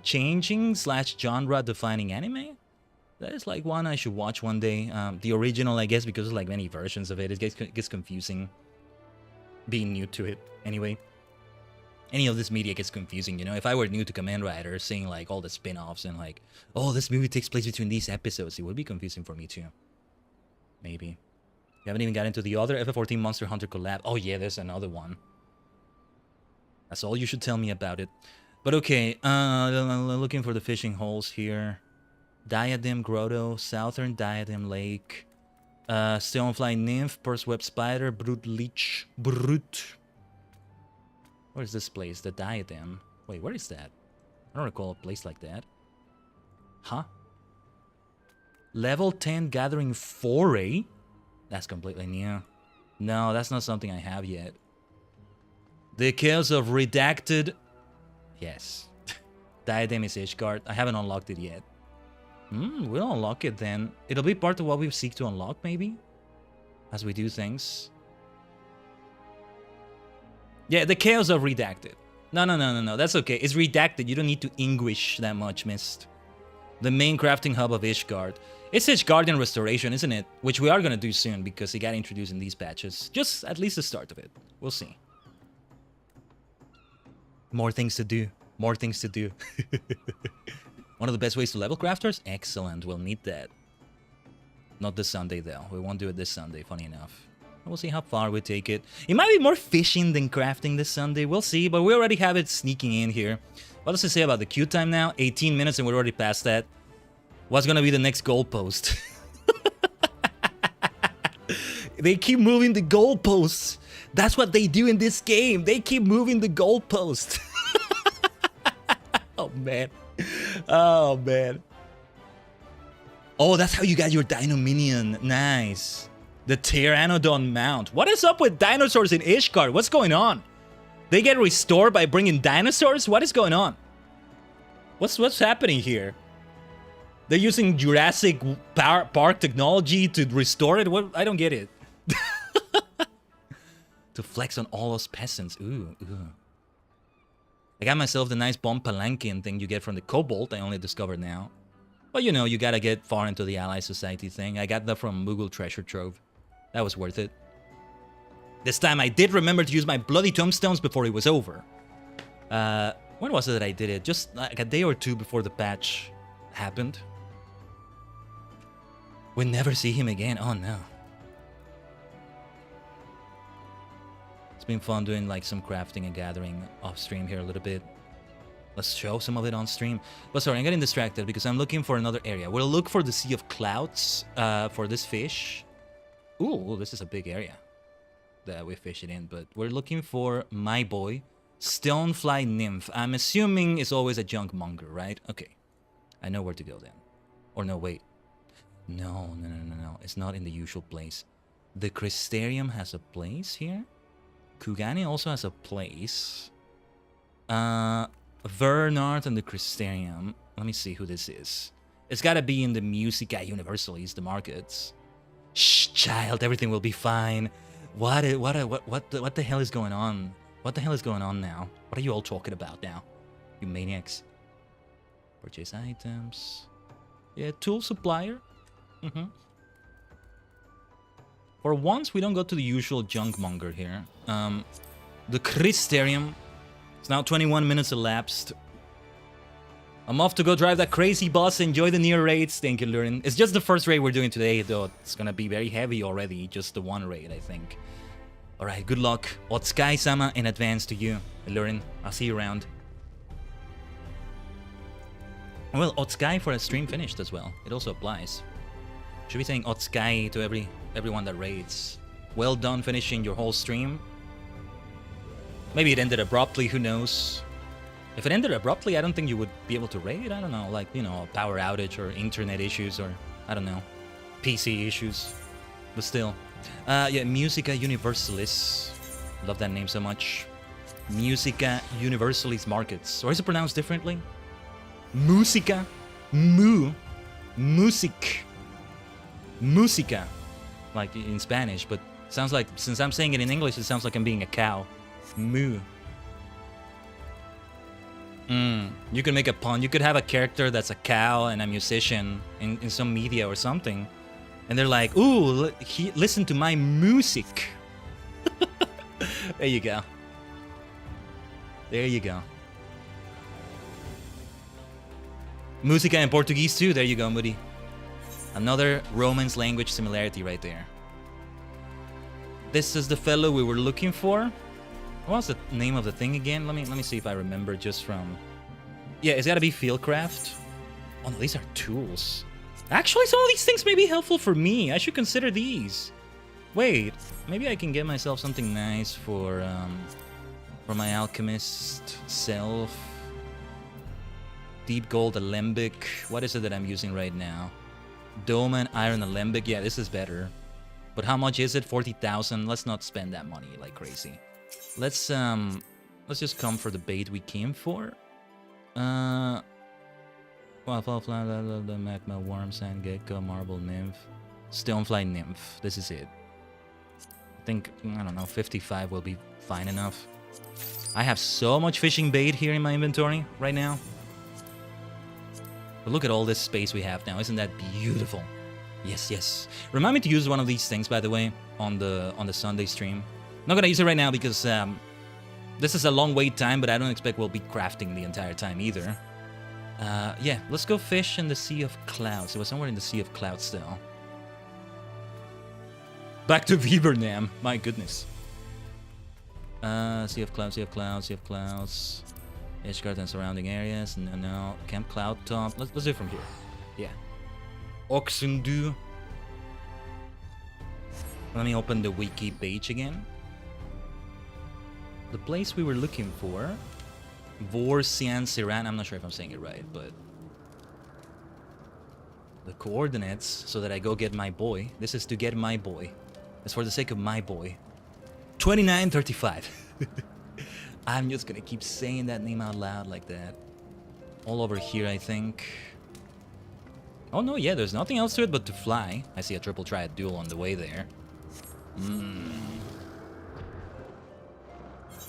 changing / genre defining anime. That is like one I should watch one day. The original, I guess, because there's like many versions of it. It gets confusing being new to it. Anyway, any of this media gets confusing, you know. If I were new to Kamen Rider, seeing like all the spin-offs and like, oh, this movie takes place between these episodes, it would be confusing for me too. Maybe. You haven't even got into the other FF14 Monster Hunter collab. Oh yeah, there's another one. That's all you should tell me about it. But okay, looking for the fishing holes here. Diadem Grotto, Southern Diadem Lake, Stonefly Nymph, Purseweb Spider, Brute Leech, Brute. Where's this place? The Diadem. Wait, where is that? I don't recall a place like that. Huh? Level 10 Gathering Foray? That's completely new. No, that's not something I have yet. The Chaos of Redacted. Yes. Diadem is Ishgard. I haven't unlocked it yet. We'll unlock it then. It'll be part of what we seek to unlock, maybe? As we do things. Yeah, the Chaos of Redacted. No. That's okay. It's Redacted. You don't need to English that much, Mist. The main crafting hub of Ishgard. It's Ishgardian Restoration, isn't it? Which we are going to do soon because it got introduced in these patches. Just at least the start of it. We'll see. More things to do. More things to do. One of the best ways to level crafters? Excellent. We'll need that. Not this Sunday, though. We won't do it this Sunday, funny enough. We'll see how far we take it. It might be more fishing than crafting this Sunday. We'll see, but we already have it sneaking in here. What does it say about the queue time now? 18 minutes and we're already past that. What's gonna be the next goalpost? They keep moving the goalposts. That's what they do in this game. They keep moving the goalposts. Oh, man. Oh, man. Oh, that's how you got your Dino Minion. Nice. The Pteranodon mount. What is up with dinosaurs in Ishgard? What's going on? They get restored by bringing dinosaurs? What is going on? What's happening here? They're using Jurassic Park technology to restore it? What? I don't get it. To flex on all those peasants. Ooh, ooh. I got myself the nice bomb palanquin thing you get from the Cobalt. I only discovered now. But you know, you gotta get far into the Ally Society thing. I got that from Moogle Treasure Trove. That was worth it. This time I did remember to use my bloody tombstones before it was over. When was it that I did it? Just like a day or two before the patch happened. We'll never see him again. Oh no. It's been fun doing like some crafting and gathering off stream here a little bit. Let's show some of it on stream. But sorry, I'm getting distracted because I'm looking for another area. We'll look for the Sea of Clouds for this fish. Ooh, this is a big area that we fish it in. But we're looking for my boy, Stonefly Nymph. I'm assuming it's always a junk monger, right? Okay. I know where to go then. Or no, wait. No. It's not in the usual place. The Crystarium has a place here. Kugani also has a place. Vernard and the Crystarium. Let me see who this is. It's gotta be in the Musica Universalis, the markets. Shh, child, everything will be fine. What the hell is going on? What the hell is going on now? What are you all talking about now? You maniacs. Purchase items. Yeah, tool supplier. For once, we don't go to the usual junk monger here. The Crystarium. It's now 21 minutes elapsed. I'm off to go drive that crazy bus. Enjoy the NieR raids. Thank you, Lurin. It's just the first raid we're doing today, though. It's gonna be very heavy already. Just the one raid, I think. Alright, good luck. Otsukai-sama in advance to you, Lurin. I'll see you around. Well, Otsukai for a stream finished as well. It also applies. Should be saying Otsukai to everyone that raids. Well done finishing your whole stream. Maybe it ended abruptly, who knows? If it ended abruptly, I don't think you would be able to raid. I don't know, like, you know, a power outage or internet issues or, I don't know, PC issues. But still. Yeah, Musica Universalis. Love that name so much. Musica Universalis Markets. Or is it pronounced differently? Musica. Music. Musica. Like in Spanish, but sounds like, since I'm saying it in English, it sounds like I'm being a cow. Moo. You could make a pun. You could have a character that's a cow and a musician in some media or something. And they're like, ooh, listen to my music. There you go. There you go. Música in Portuguese too. There you go, Moody. Another Romance language similarity right there. This is the fellow we were looking for. What's the name of the thing again? Let me see if I remember just from... Yeah, it's gotta be Fieldcraft. Oh no, these are tools. Actually, some of these things may be helpful for me. I should consider these. Wait, maybe I can get myself something nice for my alchemist self. Deep gold alembic. What is it that I'm using right now? Dome and iron alembic. Yeah, this is better. But how much is it? 40,000. Let's not spend that money like crazy. Let's just come for the bait we came for. Wildflower, the magma worm, sand gecko, marble nymph, stonefly nymph. This is it. I think, I don't know, 55 will be fine enough. I have so much fishing bait here in my inventory right now. But look at all this space we have now. Isn't that beautiful? Yes, yes. Remind me to use one of these things, by the way, on the Sunday stream. Not gonna use it right now because this is a long wait time, but I don't expect we'll be crafting the entire time either. Yeah, let's go fish in the Sea of Clouds. It was somewhere in the Sea of Clouds still. Back to Vietnam. My goodness. Sea of clouds, sea of clouds, sea of clouds. Edgeguard and surrounding areas. No, no. Camp Cloud Top. Let's do it from here. Yeah. Oxendu. Let me open the wiki page again. The place we were looking for. Vorsian Siran. I'm not sure if I'm saying it right, but the coordinates so that I go get my boy. This is to get my boy. It's for the sake of my boy. 2935. I'm just gonna keep saying that name out loud like that. All over here, I think. Oh no, yeah, there's nothing else to it but to fly. I see a triple triad duel on the way there.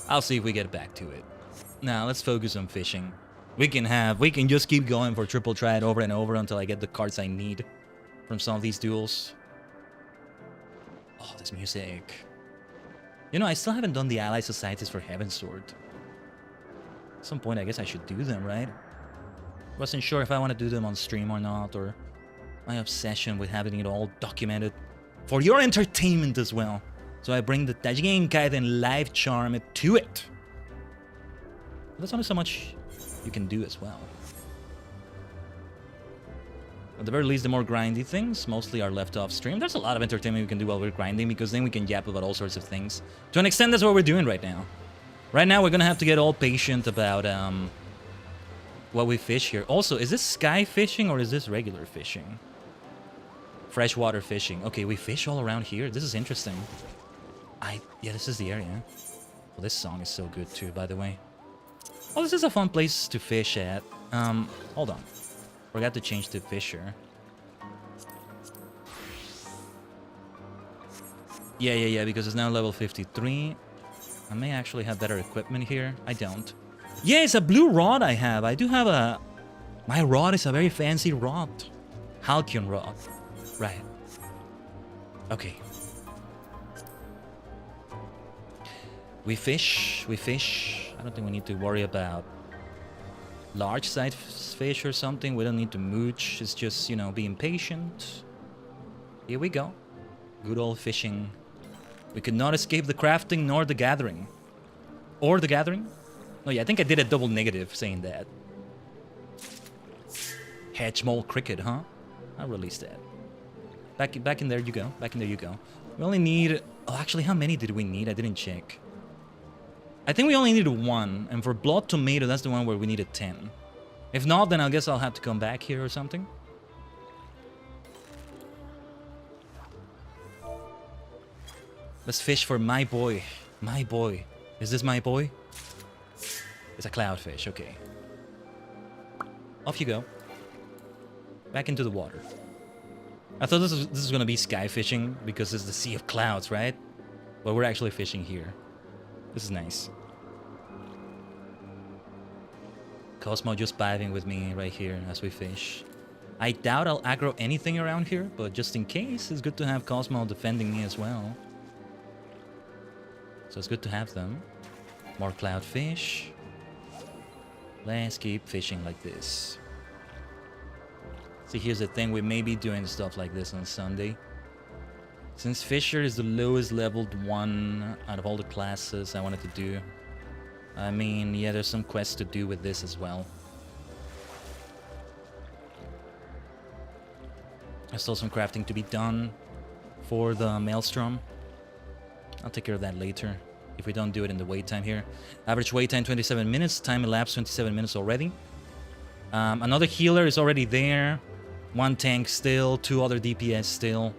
I'll see if we get back to it. Now, let's focus on fishing. We can just keep going for triple triad over and over until I get the cards I need from some of these duels. Oh, this music. You know, I still haven't done the Ally Societies for Heavensward. At some point, I guess I should do them, right? Wasn't sure if I want to do them on stream or not, or my obsession with having it all documented for your entertainment as well. So I bring the Tajigen Khaiden live charm to it. There's only so much you can do as well. At the very least, the more grindy things mostly are left off stream. There's a lot of entertainment we can do while we're grinding, because then we can yap about all sorts of things. To an extent, that's what we're doing right now. Right now, we're gonna have to get all patient about what we fish here. Also, is this sky fishing or is this regular fishing? Freshwater fishing. Okay, we fish all around here. This is interesting. Yeah, this is the area. Well, this song is so good too, by the way. Oh, this is a fun place to fish at. Hold on. Forgot to change to Fisher. Yeah, because it's now level 53. I may actually have better equipment here. I don't. Yeah, it's a blue rod I have. I do have a... My rod is a very fancy rod. Halcyon rod. Right. Okay. We fish. I don't think we need to worry about large size fish or something. We don't need to mooch. It's just, you know, being patient. Here we go. Good old fishing. We could not escape the crafting nor the gathering. Or the gathering? Oh yeah, I think I did a double negative saying that. Hedgemole cricket, huh? I'll release that. Back in there you go. Back in there you go. We only need... Oh, actually, how many did we need? I didn't check. I think we only needed 1. And for Blood Tomato, that's the one where we needed 10. If not, then I guess I'll have to come back here or something. Let's fish for my boy. My boy. Is this my boy? It's a cloudfish, okay. Off you go. Back into the water. I thought this was gonna be sky fishing because it's the Sea of Clouds, right? But we're actually fishing here. This is nice. Cosmo just vibing with me right here as we fish. I doubt I'll aggro anything around here, but just in case, it's good to have Cosmo defending me as well. So it's good to have them. More cloudfish. Let's keep fishing like this. See, here's the thing. We may be doing stuff like this on Sunday. Since Fisher is the lowest leveled one out of all the classes I wanted to do. I mean, yeah, there's some quests to do with this as well. There's still some crafting to be done for the Maelstrom. I'll take care of that later, if we don't do it in the wait time here. Average wait time 27 minutes, time elapsed 27 minutes already. Another healer is already there. 1 tank still, 2 other DPS still.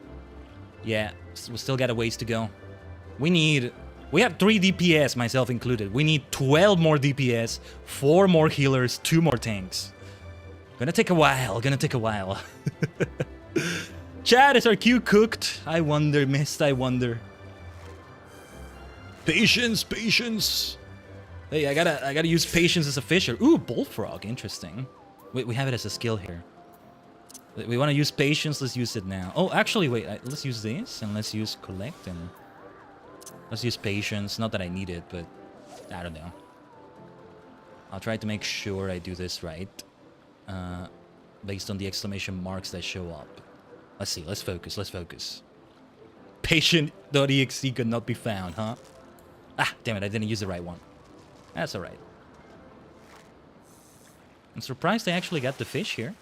Yeah, we still got a ways to go. We have 3 DPS, myself included. We need 12 more DPS, 4 more healers, 2 more tanks. Gonna take a while. Chad, is our queue cooked? I wonder, mist, I wonder. Patience. Hey, I gotta use patience as a fisher. Ooh, bullfrog, interesting. We have it as a skill here. We want to use patience, let's use it now. Oh, actually, wait, let's use this, and let's use collect, and let's use patience. Not that I need it, but I don't know. I'll try to make sure I do this right, based on the exclamation marks that show up. Let's see, let's focus. Patient.exe could not be found, huh? Ah, damn it, I didn't use the right one. That's alright. I'm surprised I actually got the fish here.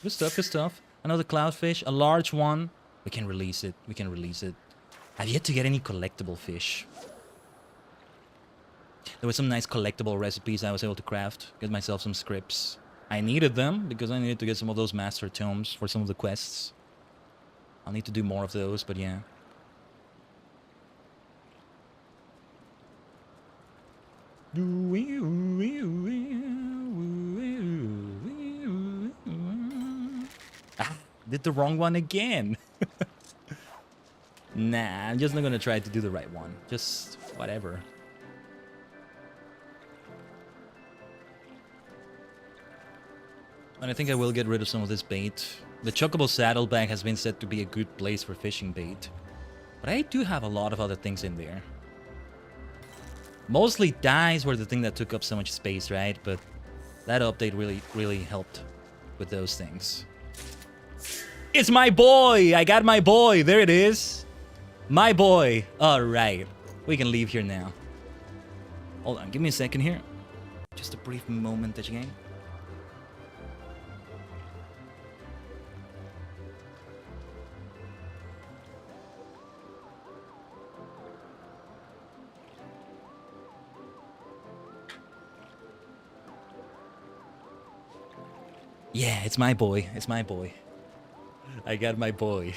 Good stuff, good stuff. Another cloudfish, a large one. We can release it, we can release it. I've yet to get any collectible fish. There were some nice collectible recipes I was able to craft. Get myself some scripts. I needed them because I needed to get some of those master tomes for some of the quests. I'll need to do more of those, but yeah. Ah, did the wrong one again. Nah, I'm just not gonna try to do the right one. Just whatever. And I think I will get rid of some of this bait. The Chocobo saddlebag has been said to be a good place for fishing bait. But I do have a lot of other things in there. Mostly dyes were the thing that took up so much space, right? But that update really helped with those things. It's my boy! I got my boy! There it is! My boy! Alright. We can leave here now. Hold on, give me a second here. Just a brief moment, Tajigen. Yeah, it's my boy. It's my boy. I got my boy.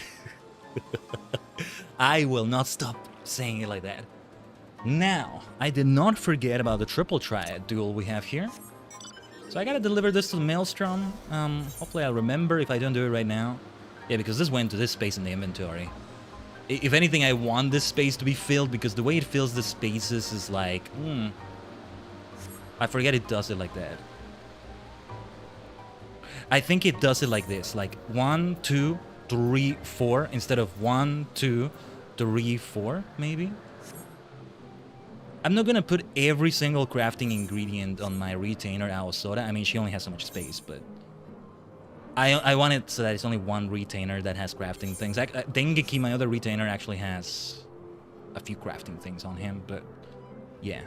I will not stop saying it like that. Now, I did not forget about the triple triad duel we have here. So I gotta deliver this to the Maelstrom. Hopefully I'll remember if I don't do it right now. Yeah, because this went to this space in the inventory. If anything, I want this space to be filled because the way it fills the spaces is like... I forget it does it like that. I think it does it like this, like 1, 2, 3, 4, instead of 1, 2, 3, 4, maybe? I'm not gonna put every single crafting ingredient on my retainer Aosoda. I mean, she only has so much space, but... I want it so that it's only one retainer that has crafting things. Dengeki, my other retainer, actually has a few crafting things on him, but... yeah.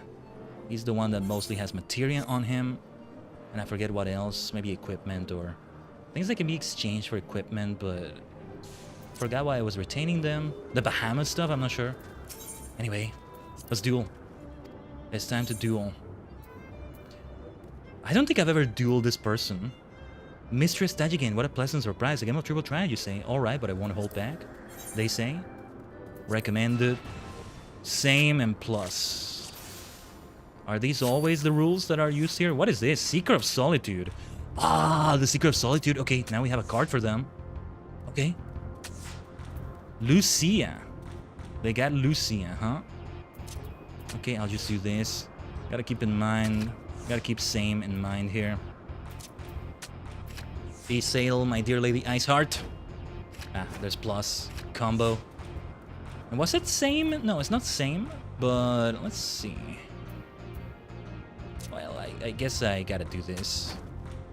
He's the one that mostly has materia on him. And I forget what else, maybe equipment or things that can be exchanged for equipment, but forgot why I was retaining them. The Bahamas stuff, I'm not sure. Anyway, let's duel. It's time to duel. I don't think I've ever dueled this person. Mistress Tajigen, what a pleasant surprise. A game of triple triad, you say. Alright, but I won't hold back. They say. Recommended. Same and plus. Are these always the rules that are used here? What is this? Seeker of Solitude. Ah, the Seeker of Solitude. Okay, now we have a card for them. Okay. Lucia. They got Lucia, huh? Okay, I'll just do this. Gotta keep in mind. Gotta keep same in mind here. Be sail, my dear lady Iceheart. Ah, there's plus. Combo. And was it same? No, it's not same. But let's see. Well, I guess I gotta do this.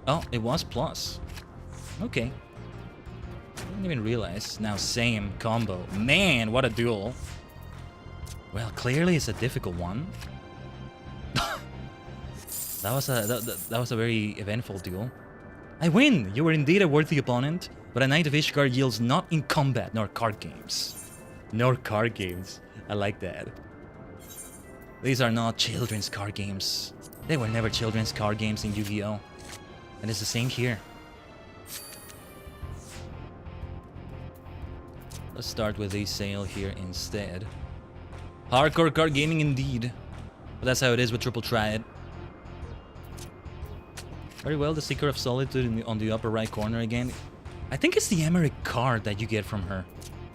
Oh, it was plus. Okay. I didn't even realize. Now same combo. Man, what a duel. Well, clearly it's a difficult one. That was a very eventful duel. I win! You were indeed a worthy opponent, but a Knight of Ishgard yields not in combat nor card games. Nor card games. I like that. These are not children's card games. They were never children's card games in Yu-Gi-Oh! And it's the same here. Let's start with a sale here instead. Hardcore card gaming indeed. But that's how it is with Triple Triad. Very well, the Seeker of Solitude on the upper right corner again. I think it's the Emmerich card that you get from her.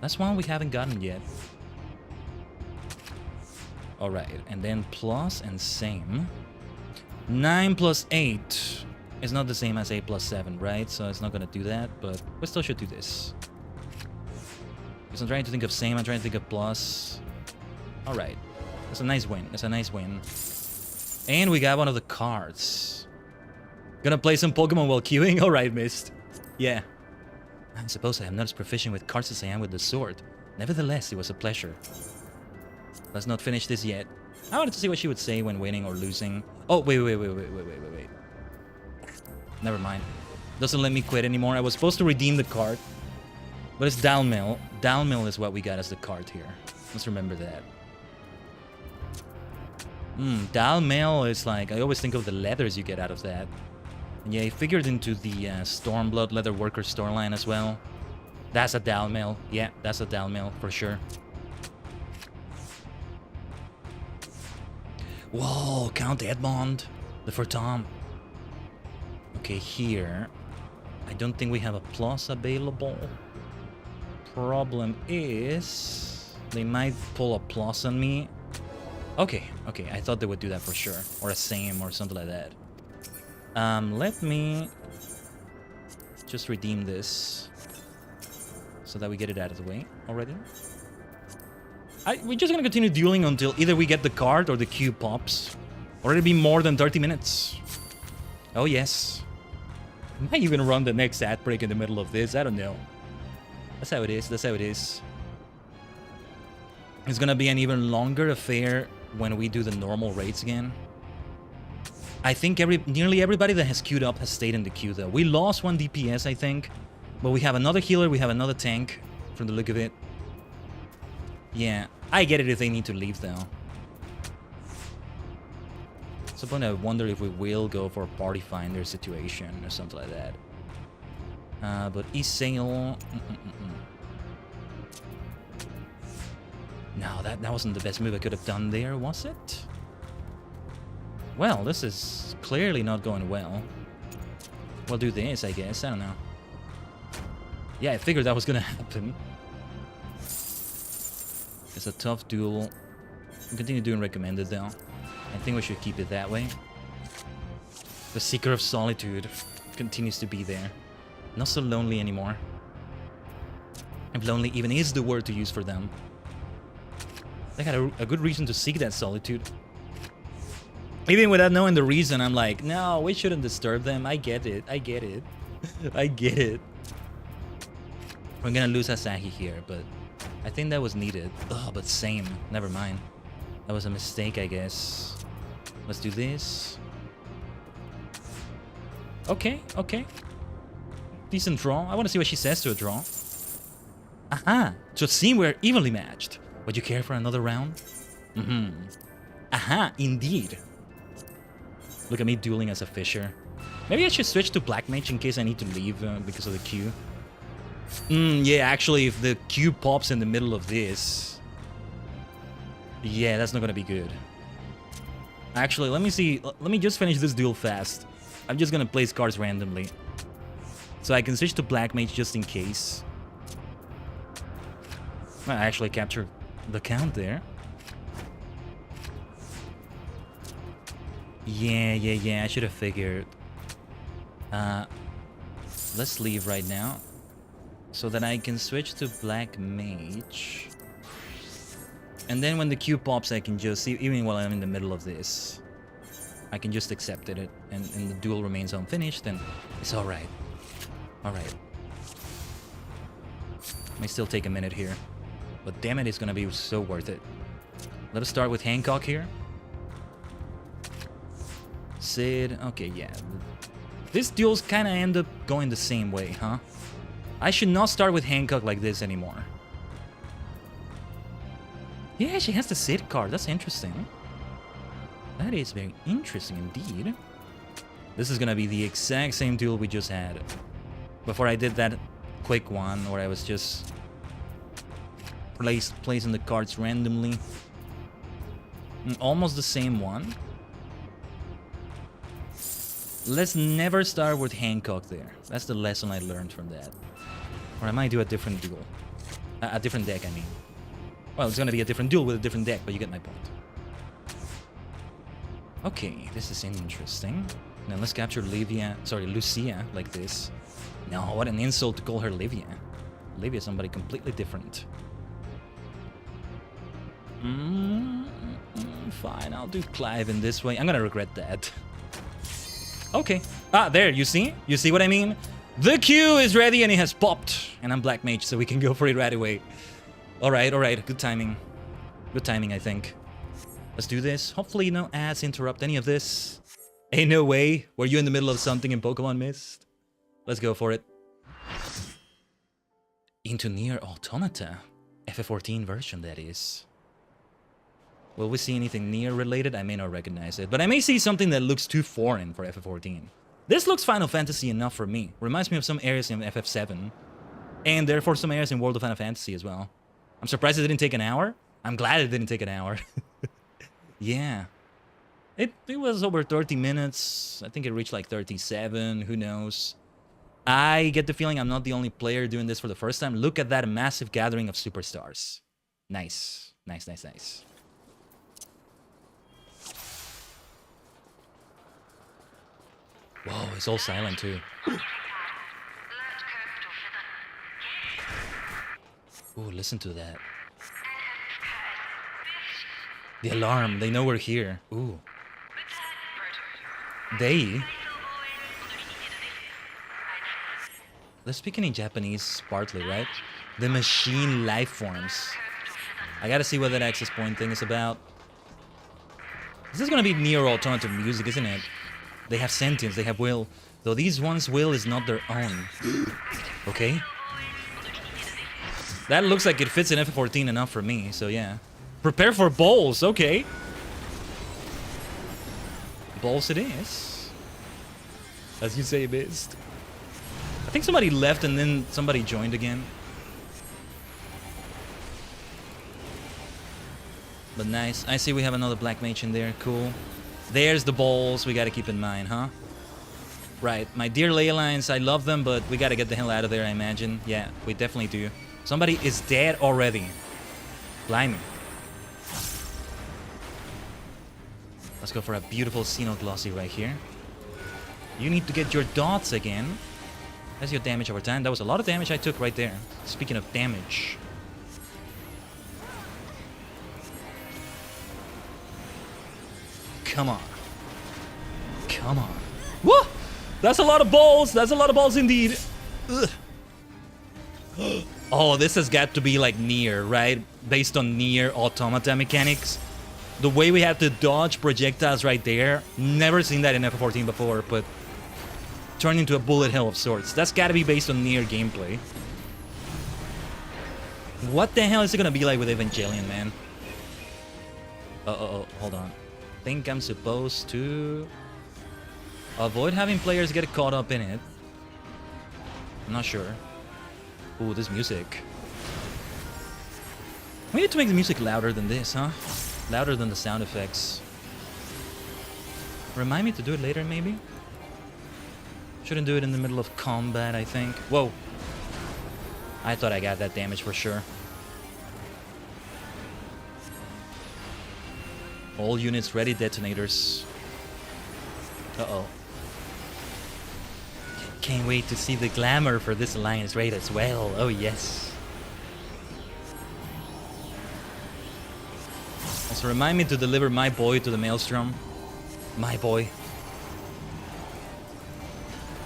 That's one we haven't gotten yet. Alright, and then plus and same. 9 plus 8 is not the same as 8 plus 7, right? So it's not gonna do that, but we still should do this. Because I'm trying to think of same, I'm trying to think of plus. Alright, that's a nice win, that's a nice win. And we got one of the cards. Gonna play some Pokemon while queuing? Alright, Mist. Yeah. I suppose I am not as proficient with cards as I am with the sword. Nevertheless, it was a pleasure. Let's not finish this yet. I wanted to see what she would say when winning or losing. Oh, wait. Never mind. Doesn't let me quit anymore. I was supposed to redeem the card. But it's Dalmil. Dalmil is what we got as the card here. Let's remember that. Dalmil is like... I always think of the leathers you get out of that. And yeah, it figured into the Stormblood Leatherworker storyline as well. That's a Dalmil. Yeah, that's a Dalmil for sure. Whoa, Count Edmond. The Fortom. Okay, here. I don't think we have a plus available. Problem is... they might pull a plus on me. Okay, I thought they would do that for sure. Or a same or something like that. Let me just redeem this so that we get it out of the way already. We're just gonna continue dueling until either we get the card or the queue pops. Or it'll be more than 30 minutes. Oh yes. I might even run the next ad break in the middle of this, I don't know. That's how it is, that's how it is. It's gonna be an even longer affair when we do the normal raids again. I think nearly everybody that has queued up has stayed in the queue though. We lost one DPS, I think. But we have another healer, we have another tank, from the look of it. Yeah, I get it if they need to leave though. At some point I wonder if we will go for a party finder situation or something like that. But Isail... No, that wasn't the best move I could have done there, was it? Well, this is clearly not going well. We'll do this, I guess. I don't know. Yeah, I figured that was gonna happen. It's a tough duel. We'll continue doing recommended, though. I think we should keep it that way. The Seeker of Solitude continues to be there. Not so lonely anymore. If lonely even is the word to use for them. They had a good reason to seek that solitude. Even without knowing the reason, I'm like, no, we shouldn't disturb them. I get it. I get it. I get it. We're gonna lose Asahi here, but I think that was needed. Oh, but same. Never mind. That was a mistake, I guess. Let's do this. Okay, okay. Decent draw. I want to see what she says to a draw. Aha! So it seems we're evenly matched. Would you care for another round? Aha, indeed. Look at me dueling as a fisher. Maybe I should switch to Black Mage in case I need to leave because of the queue. Yeah, actually, if the queue pops in the middle of this... yeah, that's not gonna be good. Actually, let me see. Let me just finish this duel fast. I'm just gonna place cards randomly. So I can switch to Black Mage just in case. I actually captured the count there. Yeah, I should have figured. Let's leave right now. So that I can switch to Black Mage. And then when the queue pops, I can just see, even while I'm in the middle of this, I can just accept it, and the duel remains unfinished, and it's alright. Alright. May still take a minute here. But damn it, it's gonna be so worth it. Let us start with Hancock here. Sid, okay, yeah. These duels kinda end up going the same way, huh? I should not start with Hancock like this anymore. Yeah, she has the Sid card. That's interesting. That is very interesting indeed. This is gonna be the exact same duel we just had. Before I did that quick one where I was just placing the cards randomly. Almost the same one. Let's never start with Hancock there. That's the lesson I learned from that. Or I might do a different duel. A different deck, I mean. Well, it's gonna be a different duel with a different deck, but you get my point. Okay, this is interesting. Now let's capture Lucia like this. No, what an insult to call her Livia. Livia's somebody completely different. Fine, I'll do Clive in this way. I'm gonna regret that. Okay. Ah, there, you see? You see what I mean? The queue is ready and it has popped. And I'm Black Mage, so we can go for it right away. Alright, alright. Good timing. Good timing, I think. Let's do this. Hopefully no ads interrupt any of this. Ain't no way. Were you in the middle of something in Pokemon Mist? Let's go for it. Into NieR Automata. FF14 version, that is. Will we see anything NieR related? I may not recognize it, but I may see something that looks too foreign for FF14. This looks Final Fantasy enough for me. Reminds me of some areas in FF7. And therefore some areas in World of Final Fantasy as well. I'm surprised it didn't take an hour. I'm glad it didn't take an hour. Yeah. It was over 30 minutes. I think it reached like 37. Who knows? I get the feeling I'm not the only player doing this for the first time. Look at that massive gathering of superstars. Nice. Nice, nice, nice. Whoa, it's all silent too. Ooh, listen to that. The alarm, they know we're here. Ooh. They? They're speaking in Japanese partly, right? The machine life forms. I gotta see what that access point thing is about. This is gonna be NieR Automata music, isn't it? They have sentience, they have will. Though these ones' will is not their own. Okay? That looks like it fits in FF14 enough for me, so yeah. Prepare for balls, okay. Balls it is. As you say, Mist. I think somebody left and then somebody joined again. But nice. I see we have another Black Mage in there. Cool. There's the balls we gotta keep in mind, huh? Right. My dear ley lines, I love them, but we gotta get the hell out of there, I imagine. Yeah, we definitely do. Somebody is dead already. Blimey. Let's go for a beautiful Xenoglossy right here. You need to get your dots again. That's your damage over time. That was a lot of damage I took right there. Speaking of damage. Come on. Come on. Woo! That's a lot of balls. That's a lot of balls indeed. Ugh. Oh, this has got to be like NieR, right? Based on NieR Automata mechanics. The way we have to dodge projectiles right there. Never seen that in FF14 before, but turned into a bullet hell of sorts. That's gotta be based on NieR gameplay. What the hell is it gonna be like with Evangelion, man? Hold on. I think I'm supposed to avoid having players get caught up in it. I'm not sure. Ooh, this music. We need to make the music louder than this, huh? Louder than the sound effects. Remind me to do it later, maybe? Shouldn't do it in the middle of combat, I think. Whoa. I thought I got that damage for sure. All units ready, detonators. Uh-oh. Can't wait to see the glamour for this alliance raid as well. Oh, yes. Also, remind me to deliver my boy to the Maelstrom. My boy.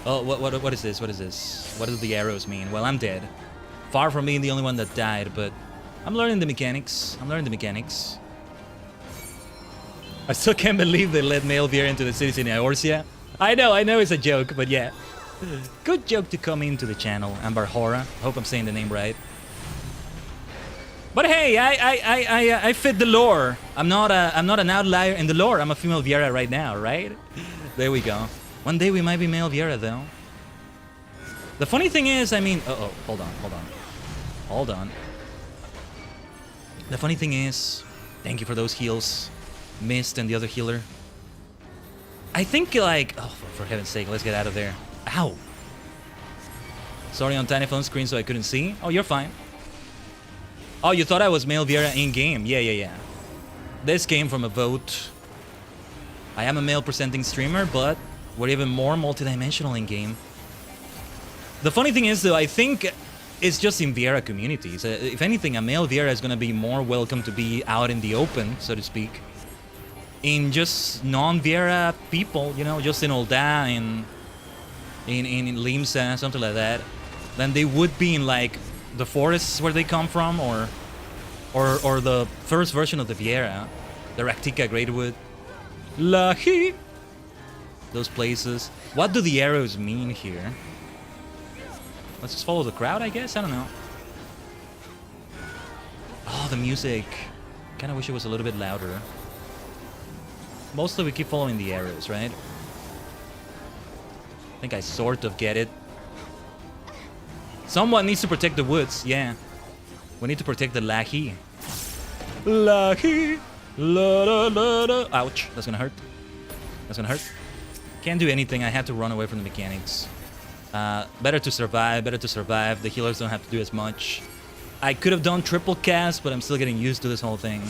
Oh, what is this? What is this? What do the arrows mean? Well, I'm dead. Far from being the only one that died, but I'm learning the mechanics. I'm learning the mechanics. I still can't believe they let Malvier into the cities in Eorzea. I know it's a joke, but yeah. Good joke to come into the channel, Ambarhora. I hope I'm saying the name right. But hey, I fit the lore. I'm not an outlier in the lore. I'm a female Viera right now, right? There we go. One day we might be male Viera though. The funny thing is, I mean, hold on. The funny thing is, thank you for those heals, Mist and the other healer. I think like, oh, for heaven's sake, let's get out of there. Ow. Sorry on tiny phone screen so I couldn't see. Oh, you're fine. Oh, you thought I was male Viera in game? Yeah. This came from a vote. I am a male presenting streamer, but we're even more multidimensional in game. The funny thing is, though, I think it's just in Viera communities. If anything, a male Viera is going to be more welcome to be out in the open, so to speak. In just non-Viera people, you know, just in Ul'dah, in Limsa, something like that, then they would be in like the forests where they come from, or the first version of the Viera, the Raktika Greatwood, Lahi. Those places. What do the arrows mean here? Let's just follow the crowd, I guess? I don't know. Oh, the music. Kinda wish it was a little bit louder. Mostly we keep following the arrows, right? I think I sort of get it. Someone needs to protect the woods, yeah. We need to protect the Lahi. Lahi. La, la, la, la. Ouch, that's gonna hurt. That's gonna hurt. Can't do anything, I had to run away from the mechanics. Better to survive, better to survive. The healers don't have to do as much. I could have done triple cast, but I'm still getting used to this whole thing.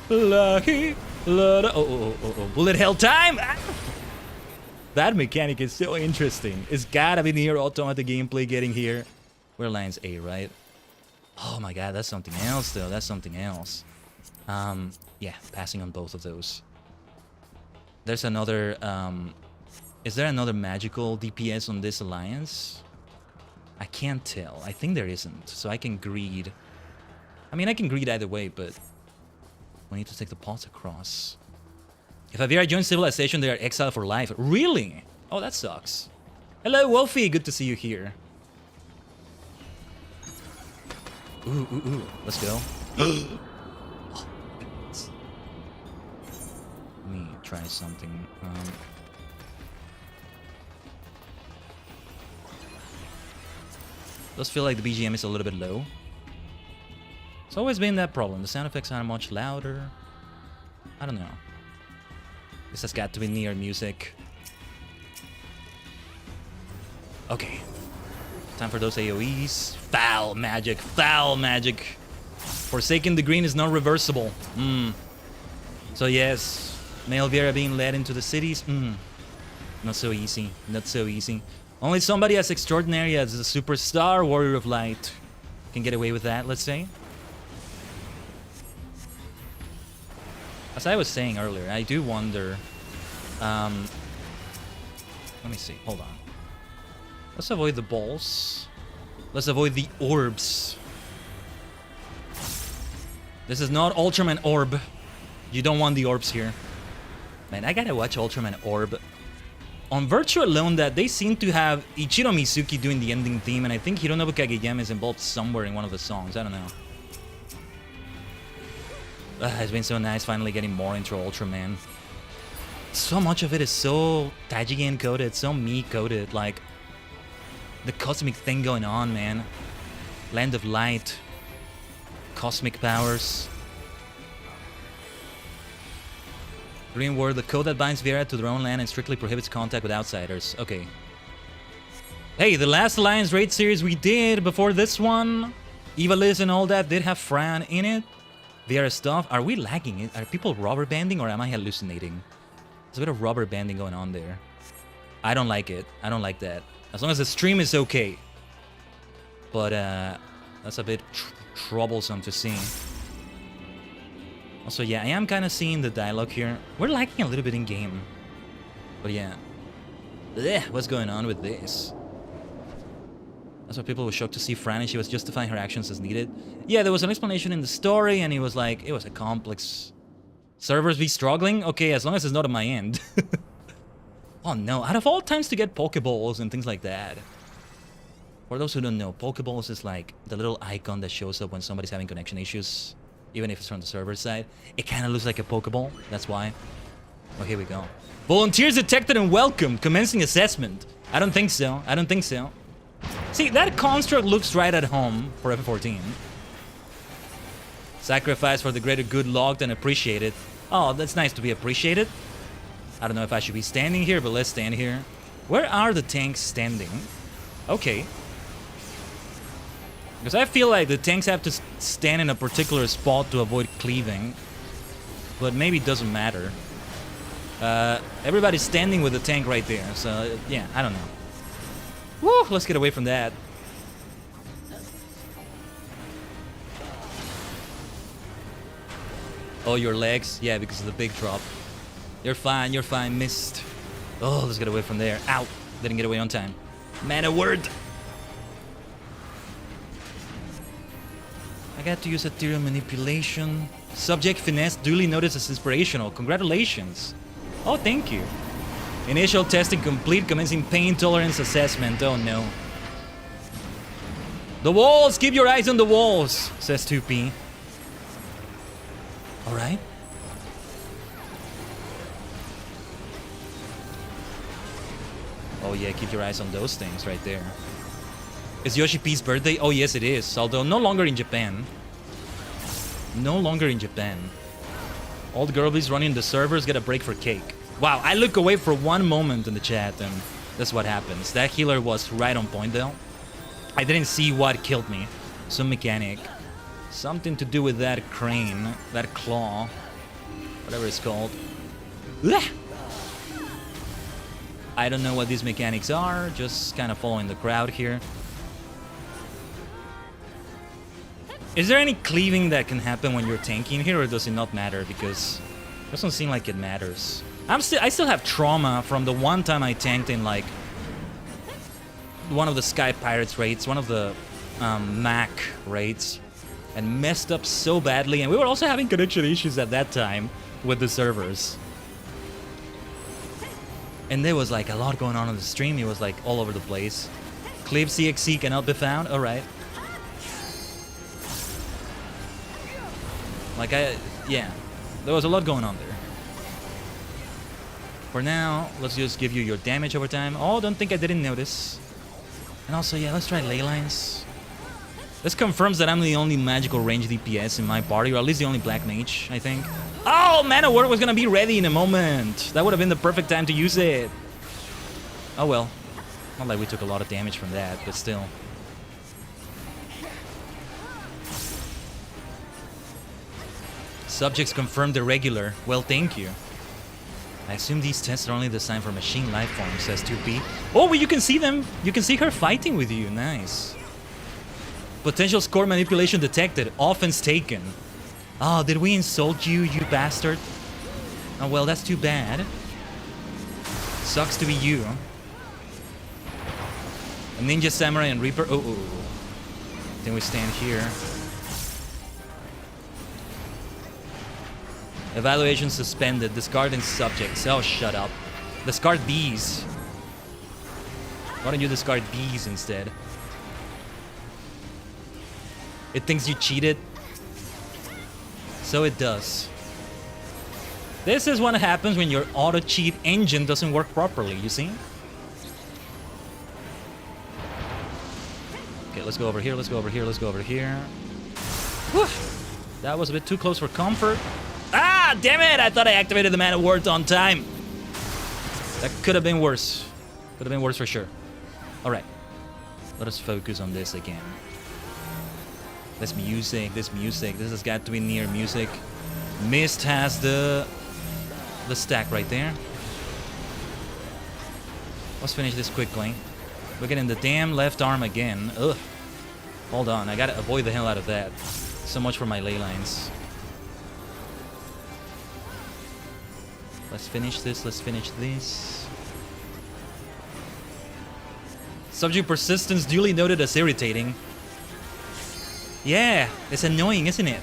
Lucky, oh. Bullet hell time! Ah! That mechanic is so interesting. It's gotta be NieR Automata gameplay getting here. We're Lines A, right? Oh my god, that's something else though. That's something else. Yeah, passing on both of those. There's another, is there another magical DPS on this alliance? I can't tell. I think there isn't, so I can greed. I mean, I can greed either way, but we need to take the pulse across. If Avira joins Civilization, they are exiled for life. Really? Oh, that sucks. Hello, Wolfie. Good to see you here. Ooh. Let's go. Let me try something. Does feel like the BGM is a little bit low. It's always been that problem. The sound effects are much louder. I don't know. This has got to be NieR music. Okay. Time for those AoEs. Foul magic. Foul magic. Forsaking the green is not reversible. So yes, male Viera being led into the cities. Not so easy. Not so easy. Only somebody as extraordinary as the superstar warrior of light can get away with that, let's say. As I was saying earlier, I do wonder... let me see, hold on. Let's avoid the balls. Let's avoid the orbs. This is not Ultraman Orb. You don't want the orbs here. Man, I gotta watch Ultraman Orb. On Virtue alone, that they seem to have Ichiro Mizuki doing the ending theme, and I think Hironobu Kageyama is involved somewhere in one of the songs. I don't know. It's been so nice finally getting more into Ultraman. So much of it is so Tajigen coded, so me coded. Like, the cosmic thing going on, man. Land of Light. Cosmic powers. Green word, the code that binds Viera to their own land and strictly prohibits contact with outsiders. Okay. Hey, the last Alliance Raid series we did before this one, Ivalice and all that, did have Fran in it. Viera stuff. Are we lagging it? Are people rubber banding or am I hallucinating? There's a bit of rubber banding going on there. I don't like it. I don't like that. As long as the stream is okay. But that's a bit troublesome to see. Also, yeah, I am kind of seeing the dialogue here. We're lacking a little bit in game. But yeah. Blech, what's going on with this? That's why people were shocked to see Fran and she was justifying her actions as needed. Yeah, there was an explanation in the story and he was like, it was a complex... Servers be struggling? Okay, as long as it's not on my end. Oh no, out of all times to get Pokeballs and things like that. For those who don't know, Pokeballs is like the little icon that shows up when somebody's having connection issues. Even if it's from the server side. It kind of looks like a Pokeball, that's why. Oh, here we go. Volunteers detected and welcome. Commencing assessment. I don't think so. I don't think so. See, that construct looks right at home for FF14. Sacrifice for the greater good logged and appreciated. Oh, that's nice to be appreciated. I don't know if I should be standing here, but let's stand here. Where are the tanks standing? Okay. Because I feel like the tanks have to stand in a particular spot to avoid cleaving. But maybe it doesn't matter. Everybody's standing with the tank right there. So, yeah, I don't know. Woo, let's get away from that. Oh, your legs? Yeah, because of the big drop. You're fine, missed. Oh, let's get away from there. Ow! Didn't get away on time. Man, a word! I got to use ethereal manipulation. Subject finesse duly noticed as inspirational. Congratulations. Oh, thank you. Initial testing complete. Commencing pain tolerance assessment. Oh, no. The walls! Keep your eyes on the walls, says 2P. Alright. Oh yeah, keep your eyes on those things right there. Is Yoshi P's birthday? Oh yes, it is. Although no longer in Japan. No longer in Japan. Old girlies running the servers get a break for cake. Wow, I look away for one moment in the chat and that's what happens. That healer was right on point though. I didn't see what killed me. Some mechanic. Something to do with that crane. That claw. Whatever it's called. Ugh! I don't know what these mechanics are. Just kind of following the crowd here. Is there any cleaving that can happen when you're tanking here, or does it not matter? Because it doesn't seem like it matters. I still have trauma from the one time I tanked in like one of the Sky Pirates raids, one of the Mac raids, and messed up so badly. And we were also having connection issues at that time with the servers. And there was like a lot going on the stream. It was like all over the place. Clip CXC cannot be found. All right. Like yeah, there was a lot going on there. For now, let's just give you your damage over time. Oh, don't think I didn't notice. And also, yeah, let's try ley lines. This confirms that I'm the only magical range DPS in my party, or at least the only black mage, I think. Oh, Mana Word was gonna be ready in a moment. That would have been the perfect time to use it. Oh well. Not like we took a lot of damage from that, but still. Subjects confirmed irregular. Well, thank you. I assume these tests are only designed for machine life forms, says 2P. Oh, well, you can see them. You can see her fighting with you. Nice. Potential score manipulation detected. Offense taken. Oh, did we insult you, you bastard? Oh, well, that's too bad. Sucks to be you. A Ninja Samurai and Reaper. Oh. Then we stand here. Evaluation suspended. Discarding subjects. Oh, shut up. Discard these. Why don't you discard these instead? It thinks you cheated. So it does. This is what happens when your auto-cheat engine doesn't work properly, you see? Okay, let's go over here, let's go over here, let's go over here. Whew. That was a bit too close for comfort. Ah, damn it! I thought I activated the Mana Word on time. That could have been worse. Could have been worse for sure. Alright. Let us focus on this again. This music. This has got to be NieR music. Mist has the stack right there. Let's finish this quickly. We're getting the damn left arm again. Ugh. Hold on, I gotta avoid the hell out of that. So much for my ley lines. Let's finish this, let's finish this. Subject persistence duly noted as irritating. Yeah, it's annoying, isn't it?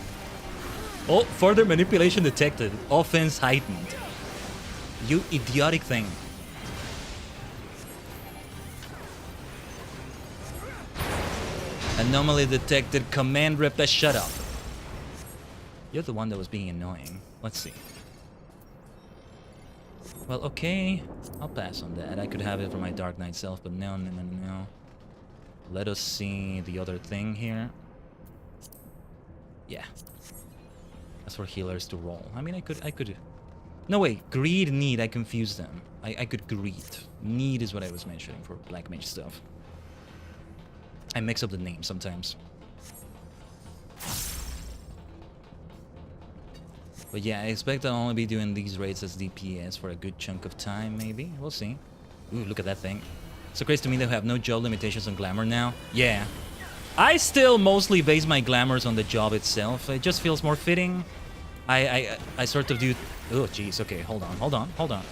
Oh, further manipulation detected. Offense heightened. You idiotic thing. Anomaly detected. Command rep. Shut up. You're the one that was being annoying. Let's see. Well, okay. I'll pass on that. I could have it for my Dark Knight self, but no. Let us see the other thing here. Yeah. That's for healers to roll. I mean, I could... No, wait. Greed, need. I confused them. I could greed. Need is what I was mentioning for Black Mage stuff. I mix up the names sometimes. But yeah, I expect I'll only be doing these raids as DPS for a good chunk of time, maybe. We'll see. Ooh, look at that thing. So crazy to me that we have no job limitations on glamour now. Yeah. I still mostly base my glamours on the job itself. It just feels more fitting. I sort of do... Oh, jeez. Okay, hold on.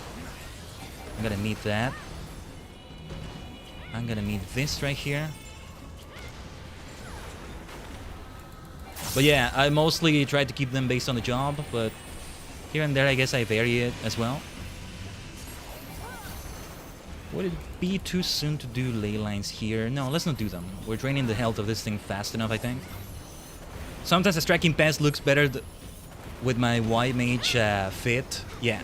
I'm gonna need that. I'm gonna need this right here. But yeah, I mostly try to keep them based on the job, but here and there I guess I vary it as well. Would it be too soon to do ley lines here? No, let's not do them. We're draining the health of this thing fast enough, I think. Sometimes a striking pass looks better with my white mage fit. Yeah.